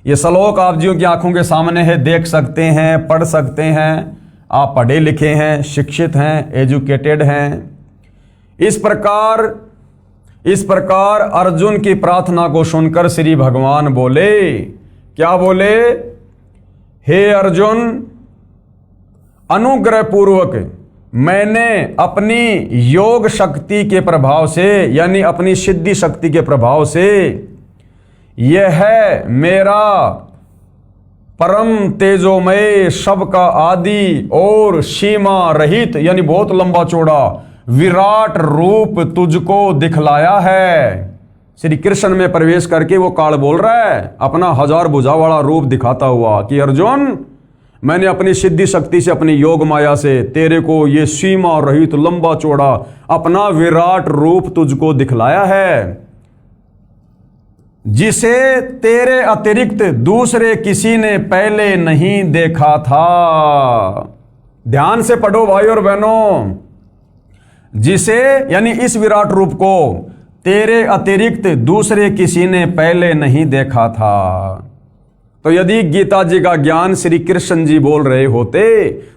ये श्लोक आप जियों की आंखों के सामने है, देख सकते हैं, पढ़ सकते हैं। आप पढ़े लिखे हैं, शिक्षित हैं, एजुकेटेड हैं। इस प्रकार अर्जुन की प्रार्थना को सुनकर श्री भगवान बोले, क्या बोले? हे अर्जुन, अनुग्रह पूर्वक मैंने अपनी योग शक्ति के प्रभाव से, यानी अपनी सिद्धि शक्ति के प्रभाव से, यह है मेरा परम तेजोमय, सबका आदि और सीमा रहित, यानी बहुत लंबा चौड़ा विराट रूप तुझको दिखलाया है। श्री कृष्ण में प्रवेश करके वो काल बोल रहा है, अपना 1000 भुजा वाला रूप दिखाता हुआ कि अर्जुन, मैंने अपनी सिद्धि शक्ति से, अपनी योग माया से तेरे को ये सीमा रहित लंबा चौड़ा अपना विराट रूप तुझको दिखलाया है, जिसे तेरे अतिरिक्त दूसरे किसी ने पहले नहीं देखा था। ध्यान से पढ़ो भाई और बहनों, जिसे, यानी इस विराट रूप को तेरे अतिरिक्त दूसरे किसी ने पहले नहीं देखा था। तो यदि गीता जी का ज्ञान श्री कृष्ण जी बोल रहे होते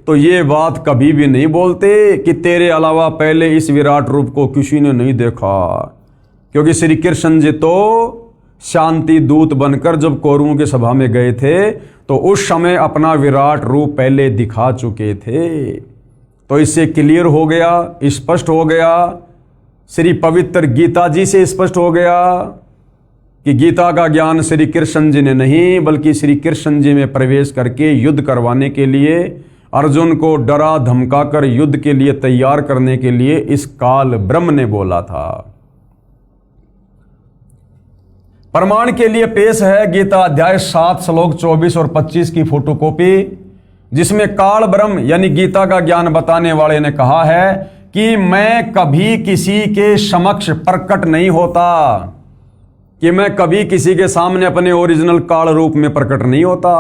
तो ये बात कभी भी नहीं बोलते कि तेरे अलावा पहले इस विराट रूप को किसी ने नहीं देखा, क्योंकि श्री कृष्ण जी तो शांति दूत बनकर जब कौरवों की सभा में गए थे तो उस समय अपना विराट रूप पहले दिखा चुके थे। तो इससे क्लियर हो गया, स्पष्ट हो गया, श्री पवित्र गीता जी से स्पष्ट हो गया कि गीता का ज्ञान श्री कृष्ण जी ने नहीं, बल्कि श्री कृष्ण जी में प्रवेश करके युद्ध करवाने के लिए, अर्जुन को डरा धमकाकर युद्ध के लिए तैयार करने के लिए इस काल ब्रह्म ने बोला था। प्रमाण के लिए पेश है गीता अध्याय 7 श्लोक 24 और 25 की फोटोकॉपी, जिसमें काल ब्रह्म यानी गीता का ज्ञान बताने वाले ने कहा है कि मैं कभी किसी के समक्ष प्रकट नहीं होता, कि मैं कभी किसी के सामने अपने ओरिजिनल काल रूप में प्रकट नहीं होता,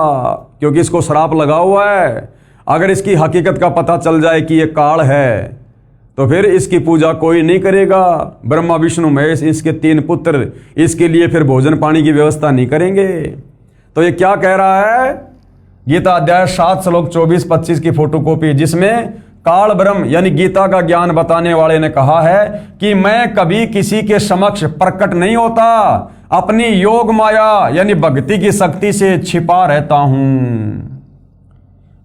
क्योंकि इसको श्राप लगा हुआ है। अगर इसकी हकीकत का पता चल जाए कि ये काल है तो फिर इसकी पूजा कोई नहीं करेगा। ब्रह्मा विष्णु महेश, इसके 3 पुत्र, इसके लिए फिर भोजन पानी की व्यवस्था नहीं करेंगे। तो ये क्या कह रहा है? गीता अध्याय 7 श्लोक 24-25 की फोटोकॉपी, जिसमें काल ब्रह्म यानी गीता का ज्ञान बताने वाले ने कहा है कि मैं कभी किसी के समक्ष प्रकट नहीं होता, अपनी योग माया यानी भक्ति की शक्ति से छिपा रहता हूं।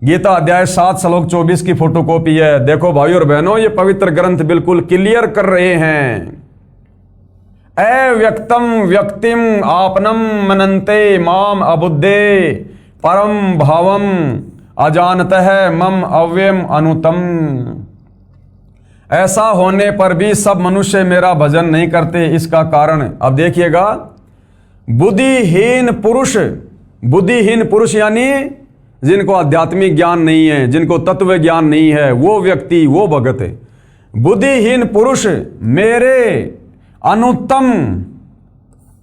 गीता अध्याय 7 श्लोक 24 की फोटोकॉपी है। देखो भाई और बहनों, ये पवित्र ग्रंथ बिल्कुल क्लियर कर रहे हैं। अव्यक्तम व्यक्तिम आपनम मनन्ते माम अबुद्धे परम भावम अजानतः मम अव्ययम अनुतम। ऐसा होने पर भी सब मनुष्य मेरा भजन नहीं करते। इसका कारण अब देखिएगा, बुद्धिहीन पुरुष यानी जिनको आध्यात्मिक ज्ञान नहीं है, जिनको तत्व ज्ञान नहीं है, वो व्यक्ति, वो भगत है। बुद्धिहीन पुरुष मेरे अनुत्तम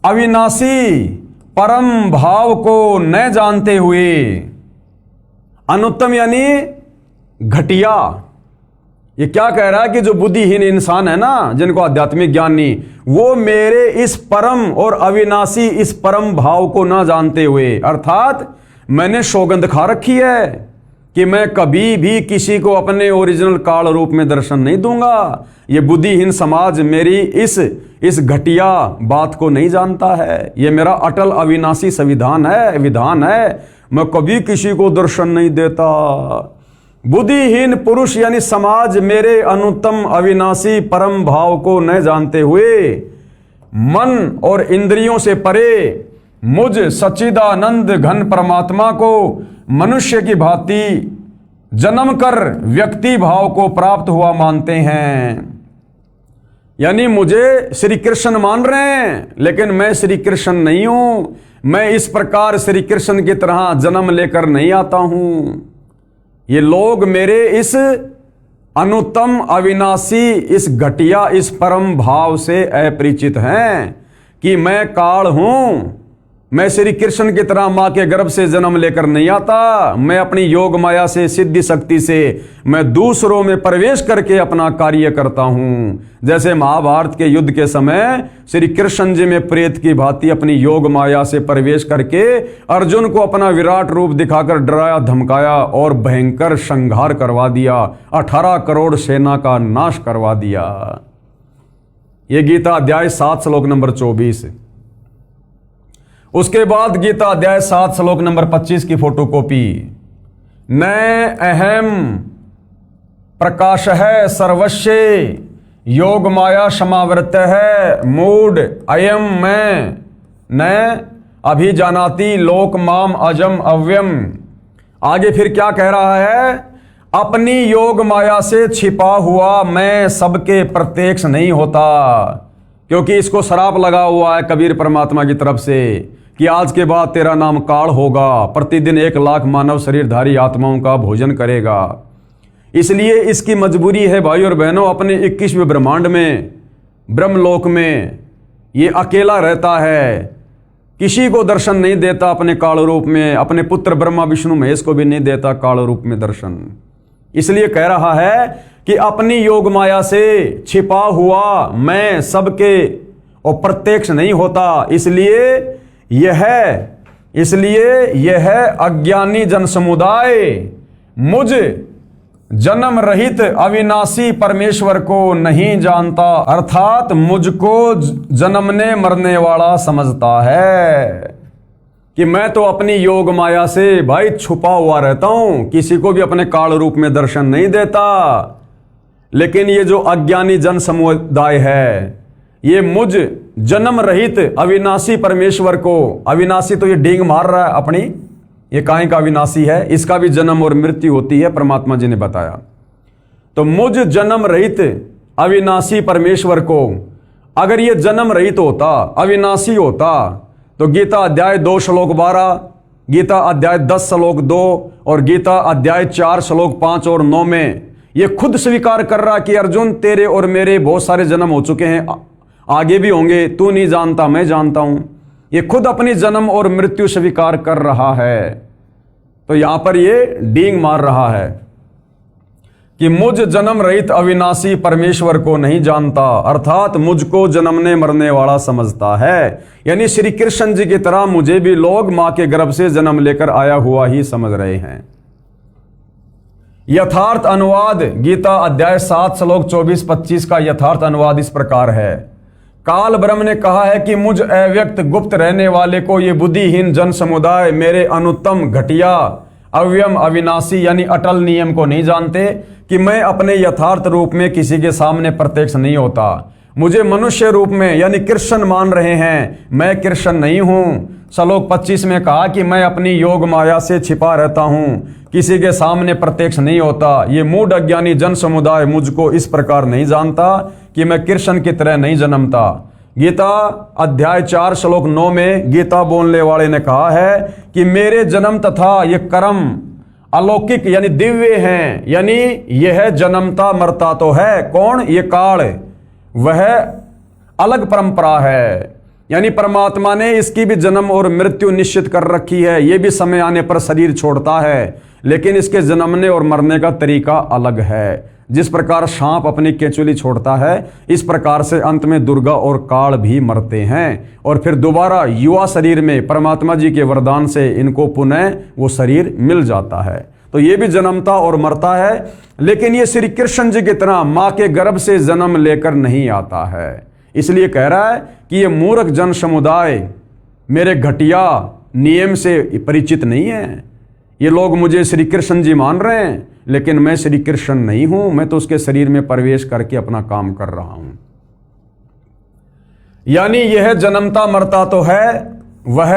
अविनाशी परम भाव को न जानते हुए, अनुत्तम यानी घटिया। ये क्या कह रहा है कि जो बुद्धिहीन इंसान है ना, जिनको आध्यात्मिक ज्ञान नहीं, वो मेरे इस परम और अविनाशी इस परम भाव को ना जानते हुए, अर्थात मैंने सौगंध खा रखी है कि मैं कभी भी किसी को अपने ओरिजिनल काल रूप में दर्शन नहीं दूंगा। ये बुद्धिहीन समाज मेरी इस घटिया बात को नहीं जानता है। ये मेरा अटल अविनाशी संविधान है, विधान है, मैं कभी किसी को दर्शन नहीं देता। बुद्धिहीन पुरुष यानी समाज मेरे अनुत्तम अविनाशी परम भाव को न जानते हुए मन और इंद्रियों से परे मुझ सच्चिदानंद घन परमात्मा को मनुष्य की भांति जन्म कर व्यक्ति भाव को प्राप्त हुआ मानते हैं। यानी मुझे श्री कृष्ण मान रहे हैं, लेकिन मैं श्री कृष्ण नहीं हूं। मैं इस प्रकार श्री कृष्ण की तरह जन्म लेकर नहीं आता हूं। ये लोग मेरे इस अनुत्तम अविनाशी इस घटिया इस परम भाव से अपरिचित हैं कि मैं काल हूं। मैं श्री कृष्ण की तरह मां के गर्भ से जन्म लेकर नहीं आता। मैं अपनी योग माया से, सिद्धि शक्ति से मैं दूसरों में प्रवेश करके अपना कार्य करता हूं। जैसे महाभारत के युद्ध के समय श्री कृष्ण जी में प्रेत की भांति अपनी योग माया से प्रवेश करके अर्जुन को अपना विराट रूप दिखाकर डराया धमकाया और भयंकर संहार करवा दिया। 18 करोड़ सेना का नाश करवा दिया। ये गीता अध्याय 7 श्लोक नंबर 24। उसके बाद गीता अध्याय 7 श्लोक नंबर 25 की फोटोकॉपी। न अहम प्रकाश है सर्वस्व योग माया समावृत है मूड अयम मैं न अभिजानाति लोक माम अजम अव्यम। आगे फिर क्या कह रहा है? अपनी योग माया से छिपा हुआ मैं सबके प्रत्यक्ष नहीं होता। क्योंकि इसको श्राप लगा हुआ है कबीर परमात्मा की तरफ से कि आज के बाद तेरा नाम काल होगा, प्रतिदिन 1 लाख मानव शरीरधारी आत्माओं का भोजन करेगा। इसलिए इसकी मजबूरी है भाई और बहनों, अपने 21वें ब्रह्मांड में ब्रह्मलोक में ये अकेला रहता है, किसी को दर्शन नहीं देता अपने काल रूप में, अपने पुत्र ब्रह्मा विष्णु महेश को भी नहीं देता काल रूप में दर्शन। इसलिए कह रहा है कि अपनी योग माया से छिपा हुआ मैं सबके और प्रत्यक्ष नहीं होता। इसलिए यह अज्ञानी जन समुदाय मुझ जन्म रहित अविनाशी परमेश्वर को नहीं जानता, अर्थात मुझको जन्मने मरने वाला समझता है कि मैं तो अपनी योग माया से भाई छुपा हुआ रहता हूं, किसी को भी अपने काल रूप में दर्शन नहीं देता। लेकिन ये जो अज्ञानी जन समुदाय है ये मुझ जन्म रहित अविनाशी परमेश्वर को, अविनाशी तो ये डींग मार रहा है अपनी, ये काहे का अविनाशी है, इसका भी जन्म और मृत्यु होती है, परमात्मा जी ने बताया। तो मुझ जन्म रहित अविनाशी परमेश्वर को अगर ये जन्म रहित होता, अविनाशी होता, तो गीता अध्याय 2 श्लोक 12, गीता अध्याय 10 श्लोक 2 और गीता अध्याय 4 श्लोक 5 और 9 में ये खुद स्वीकार कर रहा कि अर्जुन तेरे और मेरे बहुत सारे जन्म हो चुके हैं, आगे भी होंगे, तू नहीं जानता मैं जानता हूं। ये खुद अपनी जन्म और मृत्यु स्वीकार कर रहा है। तो यहां पर ये डींग मार रहा है कि मुझ जन्म रहित अविनाशी परमेश्वर को नहीं जानता, अर्थात मुझको जन्मने मरने वाला समझता है। यानी श्री कृष्ण जी की तरह मुझे भी लोग मां के गर्भ से जन्म लेकर आया हुआ ही समझ रहे हैं। यथार्थ अनुवाद गीता अध्याय 7 श्लोक 24-25 का यथार्थ अनुवाद इस प्रकार है। काल ब्रह्म ने कहा है कि मुझ अव्यक्त गुप्त रहने वाले को ये बुद्धिहीन जन समुदाय मेरे अनुत्तम घटिया अव्यम अविनाशी यानी अटल नियम को नहीं जानते कि मैं अपने यथार्थ रूप में किसी के सामने प्रत्यक्ष नहीं होता। मुझे मनुष्य रूप में यानी कृष्ण मान रहे हैं, मैं कृष्ण नहीं हूं। श्लोक 25 में कहा कि मैं अपनी योग माया से छिपा रहता हूं, किसी के सामने प्रत्यक्ष नहीं होता। ये मूढ़ अज्ञानी जन समुदाय मुझको इस प्रकार नहीं जानता कि मैं कृष्ण की तरह नहीं जन्मता। गीता अध्याय 4 श्लोक 9 में गीता बोलने वाले ने कहा है कि मेरे जन्म तथा ये कर्म अलौकिक यानी दिव्य हैं, यानी यह जन्मता मरता तो है कौन? ये काल, वह अलग परंपरा है। यानी परमात्मा ने इसकी भी जन्म और मृत्यु निश्चित कर रखी है। यह भी समय आने पर शरीर छोड़ता है, लेकिन इसके जन्मने और मरने का तरीका अलग है। जिस प्रकार सांप अपनी केंचुली छोड़ता है, इस प्रकार से अंत में दुर्गा और काल भी मरते हैं और फिर दोबारा युवा शरीर में परमात्मा जी के वरदान से इनको पुनः वो शरीर मिल जाता है। तो ये भी जन्मता और मरता है, लेकिन ये श्री कृष्ण जी की तरह माँ के गर्भ से जन्म लेकर नहीं आता है। इसलिए कह रहा है कि ये मूर्ख जन समुदाय मेरे घटिया नियम से परिचित नहीं है। ये लोग मुझे श्री कृष्ण जी मान रहे हैं, लेकिन मैं श्री कृष्ण नहीं हूं। मैं तो उसके शरीर में प्रवेश करके अपना काम कर रहा हूं। यानी यह जन्मता मरता तो है, वह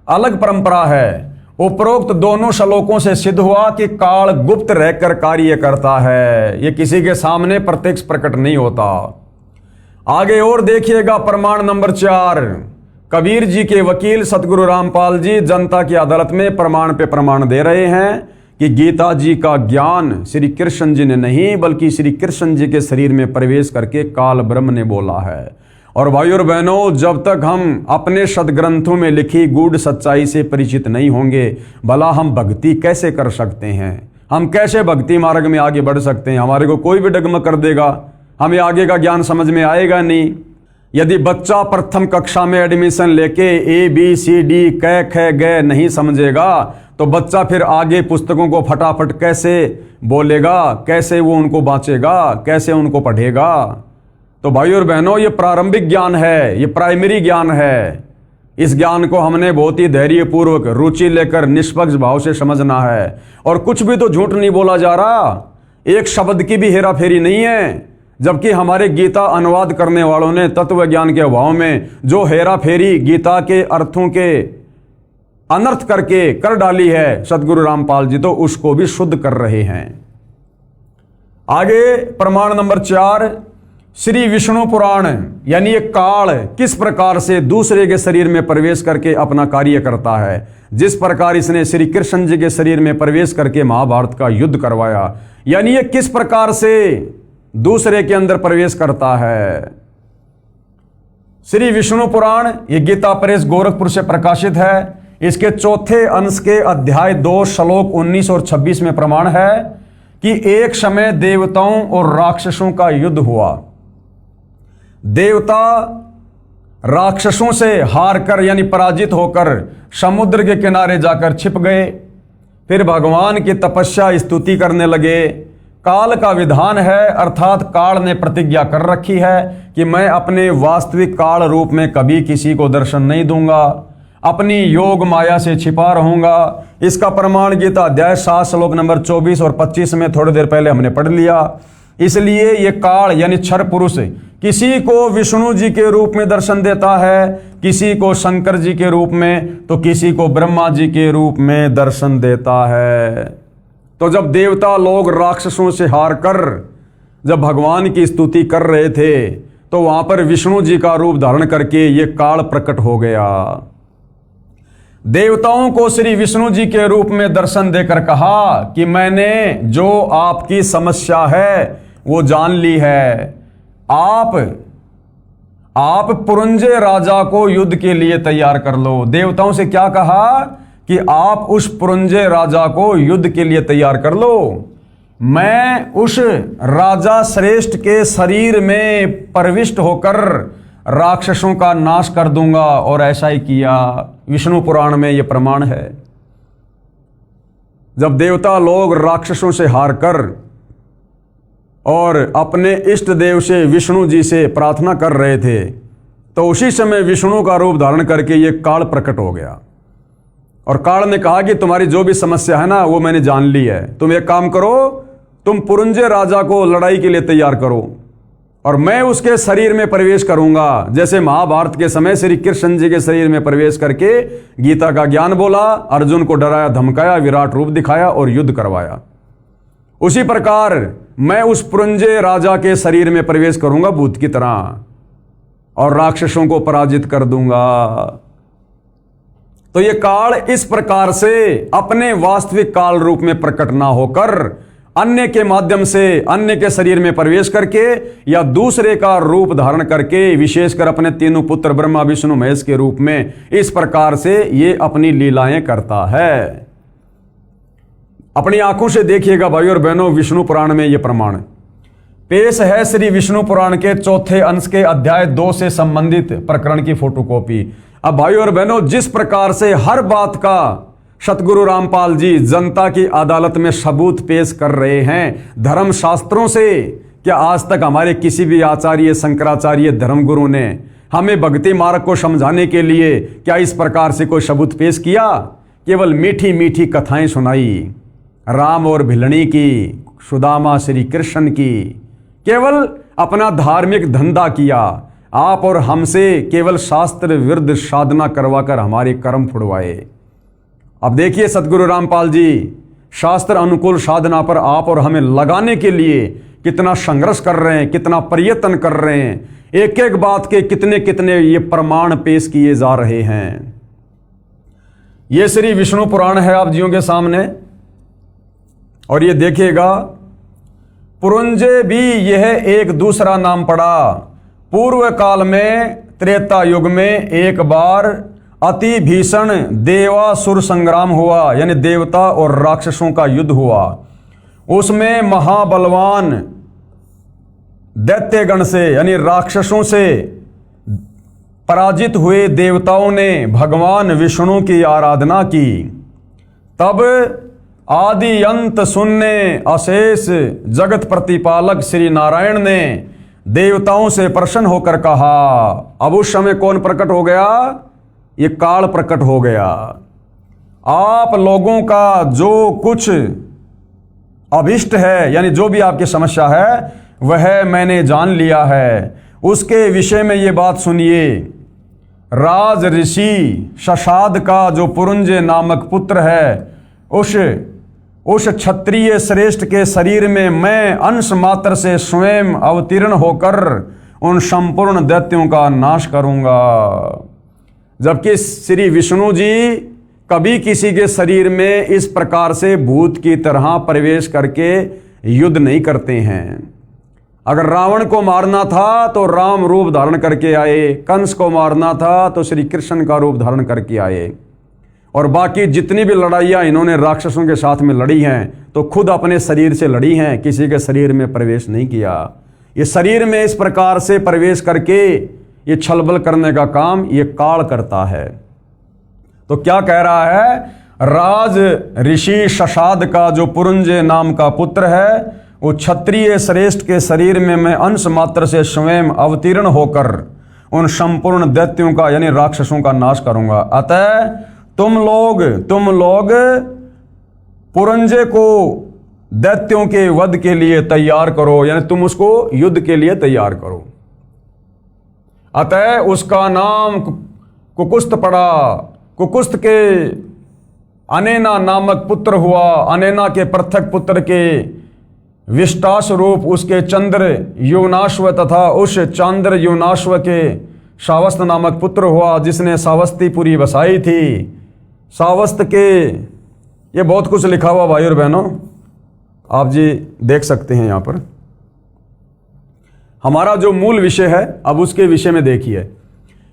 अलग परंपरा है। उपरोक्त दोनों श्लोकों से सिद्ध हुआ कि काल गुप्त रहकर कार्य करता है, यह किसी के सामने प्रत्यक्ष प्रकट नहीं होता। आगे और देखिएगा प्रमाण नंबर 4। कबीर जी के वकील सतगुरु रामपाल जी जनता की अदालत में प्रमाण पे प्रमाण दे रहे हैं कि गीता जी का ज्ञान श्री कृष्ण जी ने नहीं, बल्कि श्री कृष्ण जी के शरीर में प्रवेश करके काल ब्रह्म ने बोला है। और भाइयों और बहनों, जब तक हम अपने सदग्रंथों में लिखी गूढ़ सच्चाई से परिचित नहीं होंगे, भला हम भक्ति कैसे कर सकते हैं? हम कैसे भक्ति मार्ग में आगे बढ़ सकते हैं? हमारे को कोई भी डगमग कर देगा, हमें आगे का ज्ञान समझ में आएगा नहीं। यदि बच्चा प्रथम कक्षा में एडमिशन लेके ABCD क ख ग नहीं समझेगा, तो बच्चा फिर आगे पुस्तकों को फटाफट कैसे बोलेगा, कैसे वो उनको बाँचेगा, कैसे उनको पढ़ेगा? तो भाइयों और बहनों, ये प्रारंभिक ज्ञान है, ये प्राइमरी ज्ञान है। इस ज्ञान को हमने बहुत ही धैर्यपूर्वक, रुचि लेकर, निष्पक्ष भाव से समझना है। और कुछ भी तो झूठ नहीं बोला जा रहा, एक शब्द की भी हेरा फेरी नहीं है। जबकि हमारे गीता अनुवाद करने वालों ने तत्व ज्ञान के अभाव में जो हेरा फेरी गीता के अर्थों के अनर्थ करके कर डाली है सदगुरु रामपाल जी, तो उसको भी शुद्ध कर रहे हैं। आगे प्रमाण नंबर 4, श्री विष्णु पुराण यानी ये काल किस प्रकार से दूसरे के शरीर में प्रवेश करके अपना कार्य करता है। जिस प्रकार इसने श्री कृष्ण जी के शरीर में प्रवेश करके महाभारत का युद्ध करवाया, यानी ये किस प्रकार से दूसरे के अंदर प्रवेश करता है। श्री विष्णु पुराण ये गीता प्रेस गोरखपुर से प्रकाशित है। इसके चौथे अंश के अध्याय 2 श्लोक 19 और 26 में प्रमाण है कि एक समय देवताओं और राक्षसों का युद्ध हुआ। देवता राक्षसों से हार कर यानी पराजित होकर समुद्र के किनारे जाकर छिप गए। फिर भगवान की तपस्या स्तुति करने लगे। काल का विधान है, अर्थात काल ने प्रतिज्ञा कर रखी है कि मैं अपने वास्तविक काल रूप में कभी किसी को दर्शन नहीं दूंगा, अपनी योग माया से छिपा रहूंगा। इसका प्रमाण गीता अध्याय 7 श्लोक नंबर 24 और 25 में थोड़ी देर पहले हमने पढ़ लिया। इसलिए ये काल यानी क्षर पुरुष किसी को विष्णु जी के रूप में दर्शन देता है, किसी को शंकर जी के रूप में, तो किसी को ब्रह्मा जी के रूप में दर्शन देता है। तो जब देवता लोग राक्षसों से हार कर जब भगवान की स्तुति कर रहे थे, तो वहां पर विष्णु जी का रूप धारण करके ये काल प्रकट हो गया। देवताओं को श्री विष्णु जी के रूप में दर्शन देकर कहा कि मैंने जो आपकी समस्या है वो जान ली है। आप पुरंजय राजा को युद्ध के लिए तैयार कर लो। देवताओं से क्या कहा कि आप उस पुरंजय राजा को युद्ध के लिए तैयार कर लो। मैं उस राजा श्रेष्ठ के शरीर में प्रविष्ट होकर राक्षसों का नाश कर दूंगा, और ऐसा ही किया। विष्णु पुराण में यह प्रमाण है। जब देवता लोग राक्षसों से हारकर और अपने इष्ट देव से विष्णु जी से प्रार्थना कर रहे थे, तो उसी समय विष्णु का रूप धारण करके ये काल प्रकट हो गया। और काल ने कहा कि तुम्हारी जो भी समस्या है ना, वो मैंने जान ली है। तुम एक काम करो, तुम पुरंजय राजा को लड़ाई के लिए तैयार करो और मैं उसके शरीर में प्रवेश करूंगा। जैसे महाभारत के समय श्री कृष्ण जी के शरीर में प्रवेश करके गीता का ज्ञान बोला, अर्जुन को डराया धमकाया, विराट रूप दिखाया और युद्ध करवाया। उसी प्रकार मैं उस पुरंजय राजा के शरीर में प्रवेश करूंगा भूत की तरह, और राक्षसों को पराजित कर दूंगा। तो ये काल इस प्रकार से अपने वास्तविक काल रूप में प्रकट ना होकर अन्य के माध्यम से, अन्य के शरीर में प्रवेश करके या दूसरे का रूप धारण करके, विशेषकर अपने तीनों पुत्र ब्रह्मा विष्णु महेश के रूप में, इस प्रकार से ये अपनी लीलाएं करता है। अपनी आंखों से देखिएगा भाइयों और बहनों, विष्णु पुराण में यह प्रमाण पेश है। श्री विष्णु पुराण के चौथे अंश के अध्याय 2 से संबंधित प्रकरण की फोटोकॉपी। अब भाइयों और बहनों, जिस प्रकार से हर बात का सतगुरु रामपाल जी जनता की अदालत में सबूत पेश कर रहे हैं धर्म शास्त्रों से, क्या आज तक हमारे किसी भी आचार्य, शंकराचार्य, धर्मगुरु ने हमें भक्ति मार्ग को समझाने के लिए क्या इस प्रकार से कोई सबूत पेश किया? केवल मीठी मीठी कथाएं सुनाई, राम और भिलनी की, सुदामा श्री कृष्ण की, केवल अपना धार्मिक धंधा किया। आप और हमसे केवल शास्त्र विरुद्ध साधना करवाकर हमारे कर्म फुड़वाए। अब देखिए सतगुरु रामपाल जी शास्त्र अनुकूल साधना पर आप और हमें लगाने के लिए कितना संघर्ष कर रहे हैं, कितना प्रयत्न कर रहे हैं। एक एक बात के कितने कितने ये प्रमाण पेश किए जा रहे हैं। ये श्री विष्णु पुराण है आप जियों के सामने, और ये देखिएगा पुरंजय भी यह एक दूसरा नाम पड़ा। पूर्व काल में त्रेता युग में एक बार अति भीषण देवासुर संग्राम हुआ, यानी देवता और राक्षसों का युद्ध हुआ। उसमें महाबलवान दैत्यगण से यानी राक्षसों से पराजित हुए देवताओं ने भगवान विष्णु की आराधना की। तब आदि अंत शून्य अशेष जगत प्रतिपालक श्री नारायण ने देवताओं से प्रसन्न होकर कहा। अब उस समय कौन प्रकट हो गया? ये काल प्रकट हो गया। आप लोगों का जो कुछ अभिष्ट है, यानी जो भी आपकी समस्या है, वह मैंने जान लिया है। उसके विषय में ये बात सुनिए। राज ऋषि शशाद का जो पुरुंजय नामक पुत्र है, उस क्षत्रिय श्रेष्ठ के शरीर में मैं अंश मात्र से स्वयं अवतीर्ण होकर उन संपूर्ण दैत्यों का नाश करूंगा। जबकि श्री विष्णु जी कभी किसी के शरीर में इस प्रकार से भूत की तरह प्रवेश करके युद्ध नहीं करते हैं। अगर रावण को मारना था तो राम रूप धारण करके आए, कंस को मारना था तो श्री कृष्ण का रूप धारण करके आए, और बाकी जितनी भी लड़ाइयाँ इन्होंने राक्षसों के साथ में लड़ी हैं तो खुद अपने शरीर से लड़ी हैं, किसी के शरीर में प्रवेश नहीं किया। ये शरीर में इस प्रकार से प्रवेश करके ये छलबल करने का काम ये काल करता है। तो क्या कह रहा है? राज ऋषि शशाद का जो पुरुंजय नाम का पुत्र है, वो क्षत्रिय श्रेष्ठ के शरीर में मैं अंश मात्र से स्वयं अवतीर्ण होकर उन संपूर्ण दैत्यों का यानी राक्षसों का नाश करूंगा। अतः तुम लोग पुरंजय को दैत्यों के वध के लिए तैयार करो, यानी तुम उसको युद्ध के लिए तैयार करो। अतः उसका नाम कुकुस्त पड़ा। कुकुस्त के अनेना नामक पुत्र हुआ। अनेना के पृथक पुत्र के विष्टाश रूप उसके चंद्र युवनाश्व तथा उस चंद्र युवनाश्व के सावस्त नामक पुत्र हुआ, जिसने सावस्तीपुरी बसाई थी। सावस्त के ये बहुत कुछ लिखा हुआ भाई और बहनों, आप जी देख सकते हैं यहाँ पर। हमारा जो मूल विषय है अब उसके विषय में देखिए।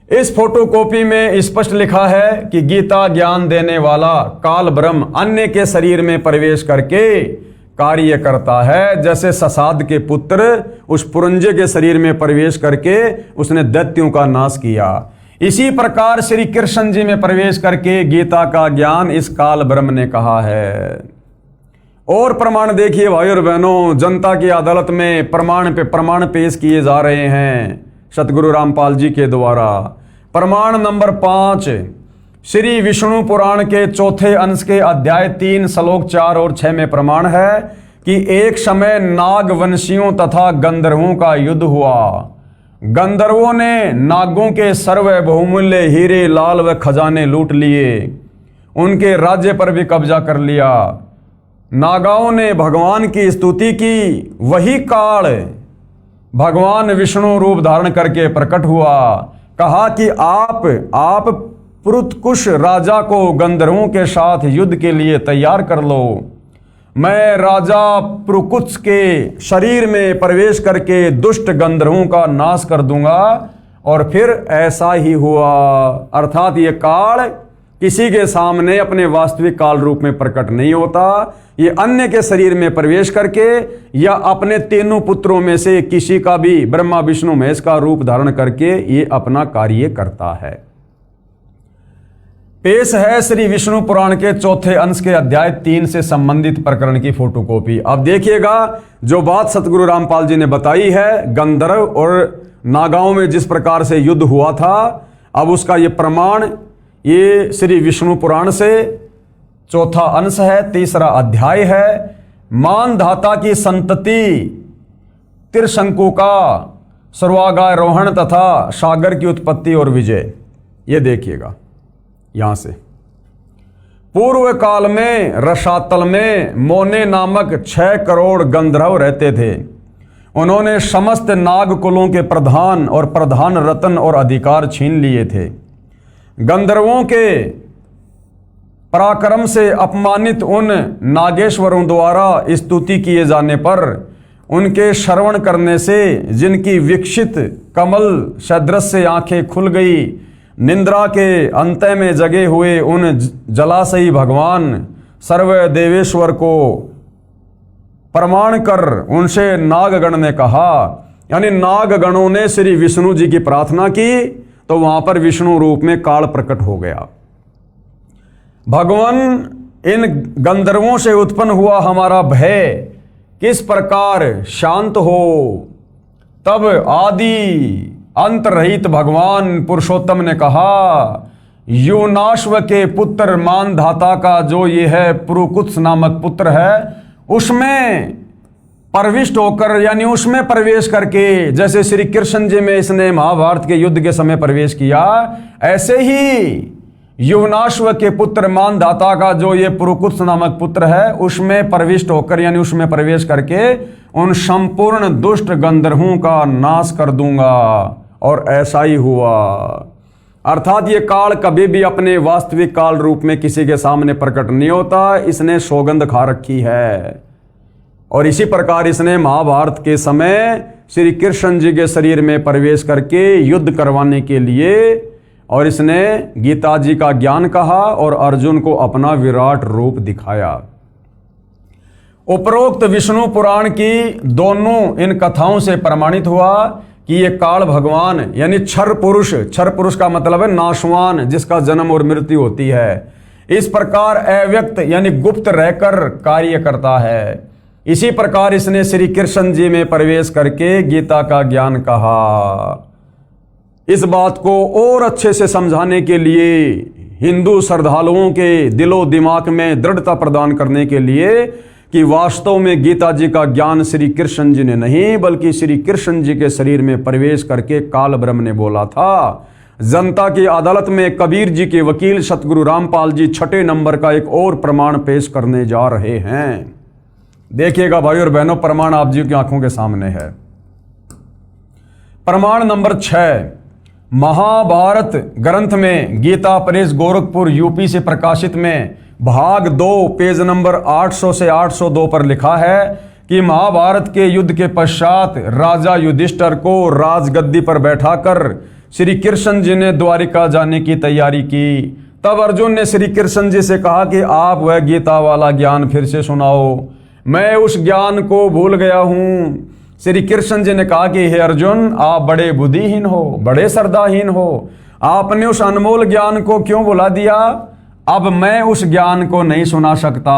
इस फोटोकॉपी में स्पष्ट लिखा है कि गीता ज्ञान देने वाला काल ब्रह्म अन्य के शरीर में प्रवेश करके कार्य करता है। जैसे शशाद के पुत्र उस पुरंजय के शरीर में प्रवेश करके उसने दैत्यों का नाश किया, इसी प्रकार श्री कृष्ण जी में प्रवेश करके गीता का ज्ञान इस काल ब्रह्म ने कहा है। और प्रमाण देखिए भाई और बहनों, जनता की अदालत में प्रमाण पे प्रमाण पेश किए जा रहे हैं सतगुरु रामपाल जी के द्वारा। प्रमाण नंबर 5 श्री विष्णु पुराण के चौथे अंश के अध्याय 3 श्लोक 4 और 6 में प्रमाण है कि एक समय नागवंशियों तथा गंधर्वों का युद्ध हुआ। गंधर्वों ने नागों के सर्व बहुमूल्य हीरे लाल व खजाने लूट लिए, उनके राज्य पर भी कब्जा कर लिया। नागाओं ने भगवान की स्तुति की। वही काल भगवान विष्णु रूप धारण करके प्रकट हुआ। कहा कि आप पुरुतकुश राजा को गंधर्वों के साथ युद्ध के लिए तैयार कर लो। मैं राजा पुरुकुत्स के शरीर में प्रवेश करके दुष्ट गंधर्वों का नाश कर दूंगा। और फिर ऐसा ही हुआ। अर्थात ये काल किसी के सामने अपने वास्तविक काल रूप में प्रकट नहीं होता, ये अन्य के शरीर में प्रवेश करके या अपने तीनों पुत्रों में से किसी का भी ब्रह्मा विष्णु महेश का रूप धारण करके ये अपना कार्य करता है। पेश है श्री विष्णु पुराण के चौथे अंश के अध्याय 3 से संबंधित प्रकरण की फोटोकॉपी। अब देखिएगा, जो बात सतगुरु रामपाल जी ने बताई है गंधर्व और नागाओं में जिस प्रकार से युद्ध हुआ था, अब उसका ये प्रमाण ये श्री विष्णु पुराण से चौथा अंश है, तीसरा अध्याय है। मानधाता की संतति त्रिशंकु का सर्वागारोहण तथा सागर की उत्पत्ति और विजय। ये देखिएगा यहां से। पूर्व काल में रसातल में मोने नामक 6 करोड़ गंधर्व रहते थे। उन्होंने समस्त नाग कुलों के प्रधान और प्रधान रत्न और अधिकार छीन लिए थे। गंधर्वों के पराक्रम से अपमानित उन नागेश्वरों द्वारा स्तुति किए जाने पर उनके श्रवण करने से जिनकी विकसित कमल सदृश से आंखें खुल गई, निंद्रा के अंत में जगे हुए उन जलाशयी भगवान सर्व देवेश्वर को प्रमाण कर उनसे नागगण ने कहा, यानी नागगणों ने श्री विष्णु जी की प्रार्थना की तो वहां पर विष्णु रूप में काल प्रकट हो गया। भगवान, इन गंधर्वों से उत्पन्न हुआ हमारा भय किस प्रकार शांत हो। तब आदि अंत रहित भगवान पुरुषोत्तम ने कहा, योनाश्व के पुत्र मानधाता का जो ये है पुरुकुत्स नामक पुत्र है, उसमें प्रविष्ट होकर यानी उसमें प्रवेश करके, जैसे श्री कृष्ण जी में इसने महाभारत के युद्ध के समय प्रवेश किया, ऐसे ही युवनाश्व के पुत्र मानधाता का जो ये पुरुकुत्स नामक पुत्र है, उसमें प्रविष्ट होकर यानी उसमें प्रवेश करके उन संपूर्ण दुष्ट गंधर्वों का नाश कर दूंगा। और ऐसा ही हुआ। अर्थात ये काल कभी भी अपने वास्तविक काल रूप में किसी के सामने प्रकट नहीं होता, इसने सौगंध खा रखी है। और इसी प्रकार इसने महाभारत के समय श्री कृष्ण जी के शरीर में प्रवेश करके युद्ध करवाने के लिए, और इसने गीता जी का ज्ञान कहा और अर्जुन को अपना विराट रूप दिखाया। उपरोक्त विष्णु पुराण की दोनों इन कथाओं से प्रमाणित हुआ कि ये काल भगवान यानी क्षर पुरुष का मतलब है नाशवान, जिसका जन्म और मृत्यु होती है, इस प्रकार अव्यक्त यानी गुप्त रहकर कार्य करता है। इसी प्रकार इसने श्री कृष्ण जी में प्रवेश करके गीता का ज्ञान कहा। इस बात को और अच्छे से समझाने के लिए, हिंदू श्रद्धालुओं के दिलो दिमाग में दृढ़ता प्रदान करने के लिए कि वास्तव में गीता जी का ज्ञान श्री कृष्ण जी ने नहीं बल्कि श्री कृष्ण जी के शरीर में प्रवेश करके काल ब्रह्म ने बोला था। जनता की अदालत में कबीर जी के वकील सतगुरु रामपाल जी 6 नंबर का एक और प्रमाण पेश करने जा रहे हैं। देखिएगा भाई और बहनों, प्रमाण आप जी की आंखों के सामने है। प्रमाण नंबर 6, महाभारत ग्रंथ में गीता प्रेस गोरखपुर यूपी से प्रकाशित में भाग 2 पेज नंबर 800 से 802 पर लिखा है कि महाभारत के युद्ध के पश्चात राजा युधिष्ठिर को राजगद्दी पर बैठाकर श्री कृष्ण जी ने द्वारिका जाने की तैयारी की। तब अर्जुन ने श्री कृष्ण जी से कहा कि आप वह गीता वाला ज्ञान फिर से सुनाओ, मैं उस ज्ञान को भूल गया हूं। श्री कृष्ण जी ने कहा कि हे अर्जुन, आप बड़े बुद्धिहीन हो, बड़े श्रद्धाहीन हो, आपने उस अनमोल ज्ञान को क्यों भुला दिया? अब मैं उस ज्ञान को नहीं सुना सकता,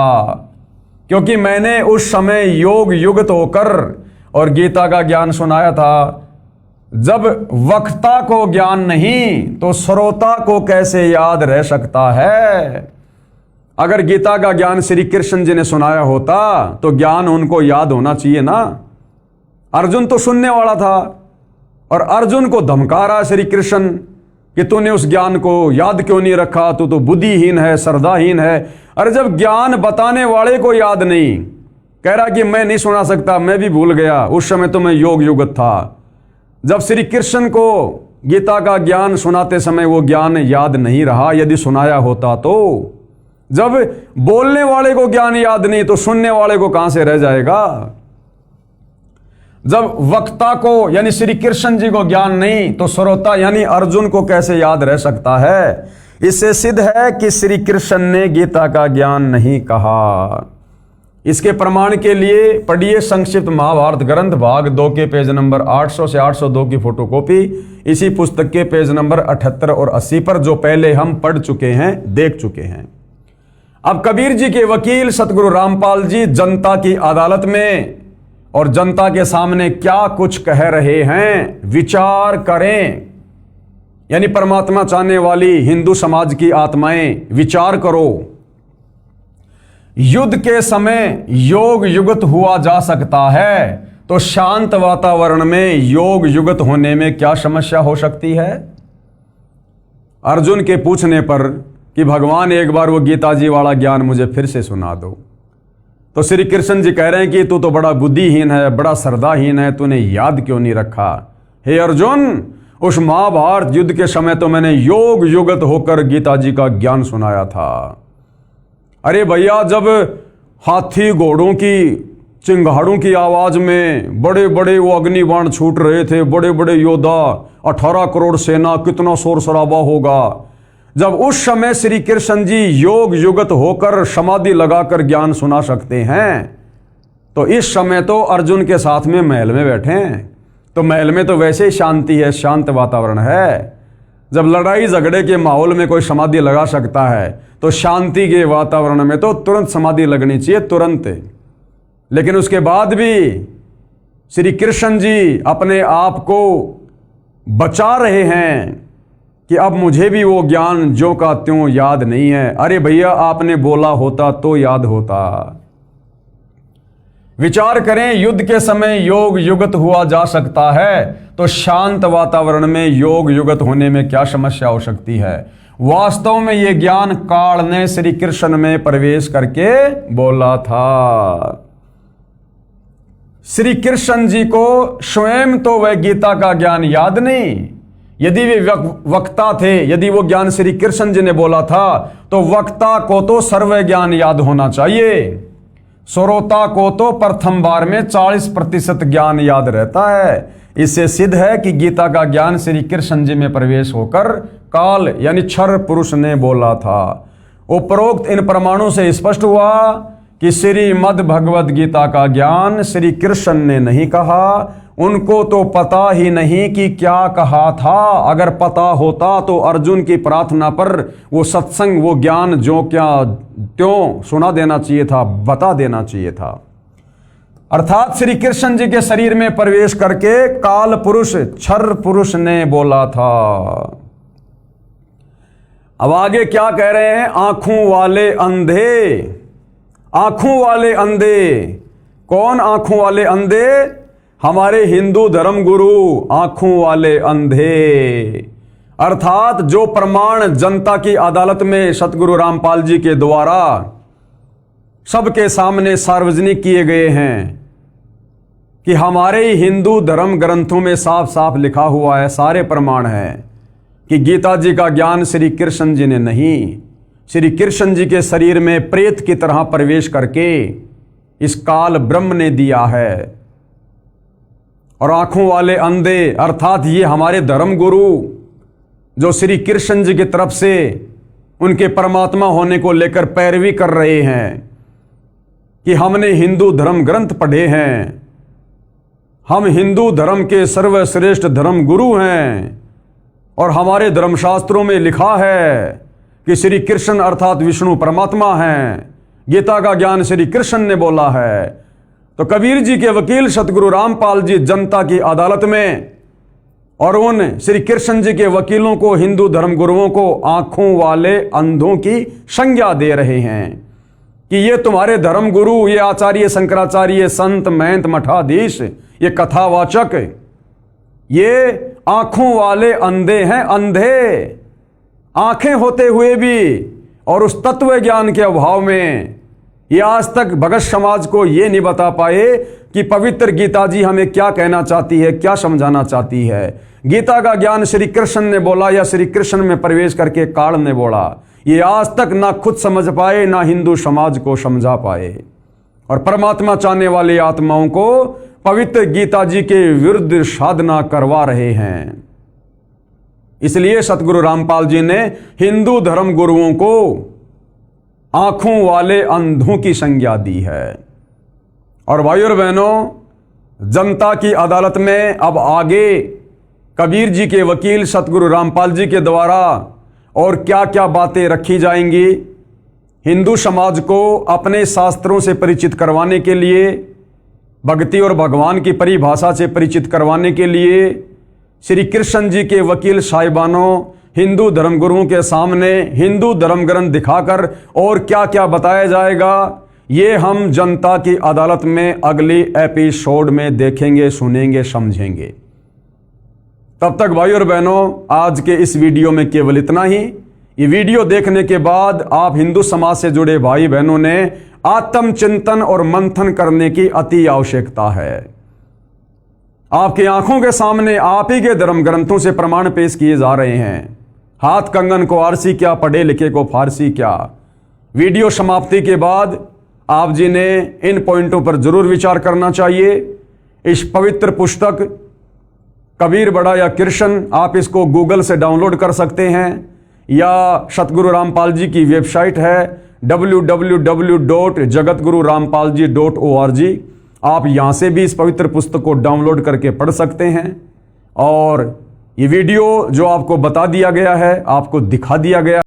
क्योंकि मैंने उस समय योग युक्त होकर और गीता का ज्ञान सुनाया था। जब वक्ता को ज्ञान नहीं तो श्रोता को कैसे याद रह सकता है? अगर गीता का ज्ञान श्री कृष्ण जी ने सुनाया होता तो ज्ञान उनको याद होना चाहिए ना। अर्जुन तो सुनने वाला था और अर्जुन को धमका रहा श्री कृष्ण कि तूने उस ज्ञान को याद क्यों नहीं रखा, तू तो बुद्धिहीन है, श्रद्धाहीन है। अरे जब ज्ञान बताने वाले को याद नहीं, कह रहा कि मैं नहीं सुना सकता, मैं भी भूल गया, उस समय तो मैं योग युगत था। जब श्री कृष्ण को गीता का ज्ञान सुनाते समय वो ज्ञान याद नहीं रहा, यदि सुनाया होता तो, जब बोलने वाले को ज्ञान याद नहीं तो सुनने वाले को कहां से रह जाएगा? जब वक्ता को यानी श्री कृष्ण जी को ज्ञान नहीं तो श्रोता यानी अर्जुन को कैसे याद रह सकता है? इससे सिद्ध है कि श्री कृष्ण ने गीता का ज्ञान नहीं कहा। इसके प्रमाण के लिए पढ़िए संक्षिप्त महाभारत ग्रंथ भाग 2 के पेज नंबर 800 से 802 की फोटोकॉपी इसी पुस्तक के पेज नंबर 78 और 80 पर, जो पहले हम पढ़ चुके हैं, देख चुके हैं। अब कबीर जी के वकील सतगुरु रामपाल जी जनता की अदालत में और जनता के सामने क्या कुछ कह रहे हैं, विचार करें। यानी परमात्मा चाहने वाली हिंदू समाज की आत्माएं, विचार करो। युद्ध के समय योग युगत हुआ जा सकता है, तो शांत वातावरण में योग युगत होने में क्या समस्या हो सकती है? अर्जुन के पूछने पर कि भगवान एक बार वो गीता जी वाला ज्ञान मुझे फिर से सुना दो, तो श्री कृष्ण जी कह रहे हैं कि तू तो बड़ा बुद्धिहीन है, बड़ा श्रद्धाहीन है, तूने याद क्यों नहीं रखा? हे अर्जुन, उस महाभारत युद्ध के समय तो मैंने योग युगत होकर गीता जी का ज्ञान सुनाया था। अरे भैया, जब हाथी घोड़ों की चिंगाड़ों की आवाज में बड़े बड़े वो अग्निबाण छूट रहे थे, बड़े बड़े योद्धा, 18 करोड़ सेना, कितना शोर शराबा होगा। जब उस समय श्री कृष्ण जी योग युगत होकर समाधि लगाकर ज्ञान सुना सकते हैं, तो इस समय तो अर्जुन के साथ में महल में बैठे हैं, तो महल में तो वैसे ही शांति है, शांत वातावरण है। जब लड़ाई झगड़े के माहौल में कोई समाधि लगा सकता है तो शांति के वातावरण में तो तुरंत समाधि लगनी चाहिए, तुरंत। लेकिन उसके बाद भी श्री कृष्ण जी अपने आप को बचा रहे हैं कि अब मुझे भी वो ज्ञान ज्यों का त्यों याद नहीं है। अरे भैया, आपने बोला होता तो याद होता। विचार करें, युद्ध के समय योग युगत हुआ जा सकता है, तो शांत वातावरण में योग युगत होने में क्या समस्या हो सकती है। वास्तव में ये ज्ञान काल ने श्री कृष्ण में प्रवेश करके बोला था। श्री कृष्ण जी को स्वयं तो वह गीता का ज्ञान याद नहीं। यदि वे वक्ता थे, यदि वो ज्ञान श्री कृष्ण जी ने बोला था, तो वक्ता को तो सर्व ज्ञान याद होना चाहिए। श्रोता को तो प्रथम बार में 40% ज्ञान याद रहता है। इससे सिद्ध है कि गीता का ज्ञान श्री कृष्ण जी में प्रवेश होकर काल यानी क्षर पुरुष ने बोला था। उपरोक्त इन प्रमाणों से स्पष्ट हुआ कि श्रीमद् भगवद गीता का ज्ञान श्री कृष्ण ने नहीं कहा। उनको तो पता ही नहीं कि क्या कहा था। अगर पता होता तो अर्जुन की प्रार्थना पर वो सत्संग, वो ज्ञान जो क्या त्यों सुना देना चाहिए था, बता देना चाहिए था। अर्थात श्री कृष्ण जी के शरीर में प्रवेश करके काल पुरुष, क्षर पुरुष ने बोला था। अब आगे क्या कह रहे हैं? आंखों वाले अंधे। आंखों वाले अंधे कौन? आंखों वाले अंधे हमारे हिंदू धर्म गुरु आंखों वाले अंधे। अर्थात जो प्रमाण जनता की अदालत में सतगुरु रामपाल जी के द्वारा सबके सामने सार्वजनिक किए गए हैं कि हमारे हिंदू धर्म ग्रंथों में साफ साफ लिखा हुआ है, सारे प्रमाण हैं कि गीता जी का ज्ञान श्री कृष्ण जी ने नहीं, श्री कृष्ण जी के शरीर में प्रेत की तरह प्रवेश करके इस काल ब्रह्म ने दिया है। और आंखों वाले अंधे अर्थात ये हमारे धर्म गुरु जो श्री कृष्ण जी की तरफ से उनके परमात्मा होने को लेकर पैरवी कर रहे हैं कि हमने हिंदू धर्म ग्रंथ पढ़े हैं, हम हिंदू धर्म के सर्वश्रेष्ठ धर्म गुरु हैं और हमारे धर्मशास्त्रों में लिखा है कि श्री कृष्ण अर्थात विष्णु परमात्मा हैं, गीता का ज्ञान श्री कृष्ण ने बोला है। तो कबीर जी के वकील सतगुरु रामपाल जी जनता की अदालत में और उन श्री कृष्ण जी के वकीलों को, हिंदू धर्म गुरुओं को आंखों वाले अंधों की संज्ञा दे रहे हैं कि ये तुम्हारे धर्म गुरु, ये आचार्य शंकराचार्य, संत महंत मठाधीश, ये कथावाचक, ये आंखों वाले अंधे हैं। अंधे आंखें होते हुए भी और उस तत्व ज्ञान के अभाव में ये आज तक भगत समाज को ये नहीं बता पाए कि पवित्र गीता जी हमें क्या कहना चाहती है, क्या समझाना चाहती है। गीता का ज्ञान श्री कृष्ण ने बोला या श्री कृष्ण में प्रवेश करके काल ने बोला, ये आज तक ना खुद समझ पाए, ना हिंदू समाज को समझा पाए। और परमात्मा चाहने वाली आत्माओं को पवित्र गीता जी के विरुद्ध साधना करवा रहे हैं। इसलिए सतगुरु रामपाल जी ने हिंदू धर्म गुरुओं को आंखों वाले अंधों की संज्ञा दी है। और भाइयों और बहनों, जनता की अदालत में अब आगे कबीर जी के वकील सतगुरु रामपाल जी के द्वारा और क्या क्या बातें रखी जाएंगी, हिंदू समाज को अपने शास्त्रों से परिचित करवाने के लिए, भक्ति और भगवान की परिभाषा से परिचित करवाने के लिए श्री कृष्ण जी के वकील साहिबानों, हिंदू धर्म गुरुओं के सामने हिंदू धर्म ग्रंथ दिखाकर और क्या क्या बताया जाएगा, ये हम जनता की अदालत में अगली एपिसोड में देखेंगे, सुनेंगे, समझेंगे। तब तक भाइयों और बहनों, आज के इस वीडियो में केवल इतना ही। ये वीडियो देखने के बाद आप हिंदू समाज से जुड़े भाई बहनों ने आत्मचिंतन और मंथन करने की अति आवश्यकता है। आपकी आंखों के सामने आप ही के धर्म ग्रंथों से प्रमाण पेश किए जा रहे हैं। हाथ कंगन को आरसी क्या, पढ़े लिखे को फारसी क्या। वीडियो समाप्ति के बाद आप जी ने इन पॉइंटों पर जरूर विचार करना चाहिए। इस पवित्र पुस्तक कबीर बड़ा या कृष्ण, आप इसको गूगल से डाउनलोड कर सकते हैं या सतगुरु रामपाल जी की वेबसाइट है www.jagatgururampalji.org। आप यहाँ से भी इस पवित्र पुस्तक को डाउनलोड करके पढ़ सकते हैं। और ये वीडियो जो आपको बता दिया गया है, आपको दिखा दिया गया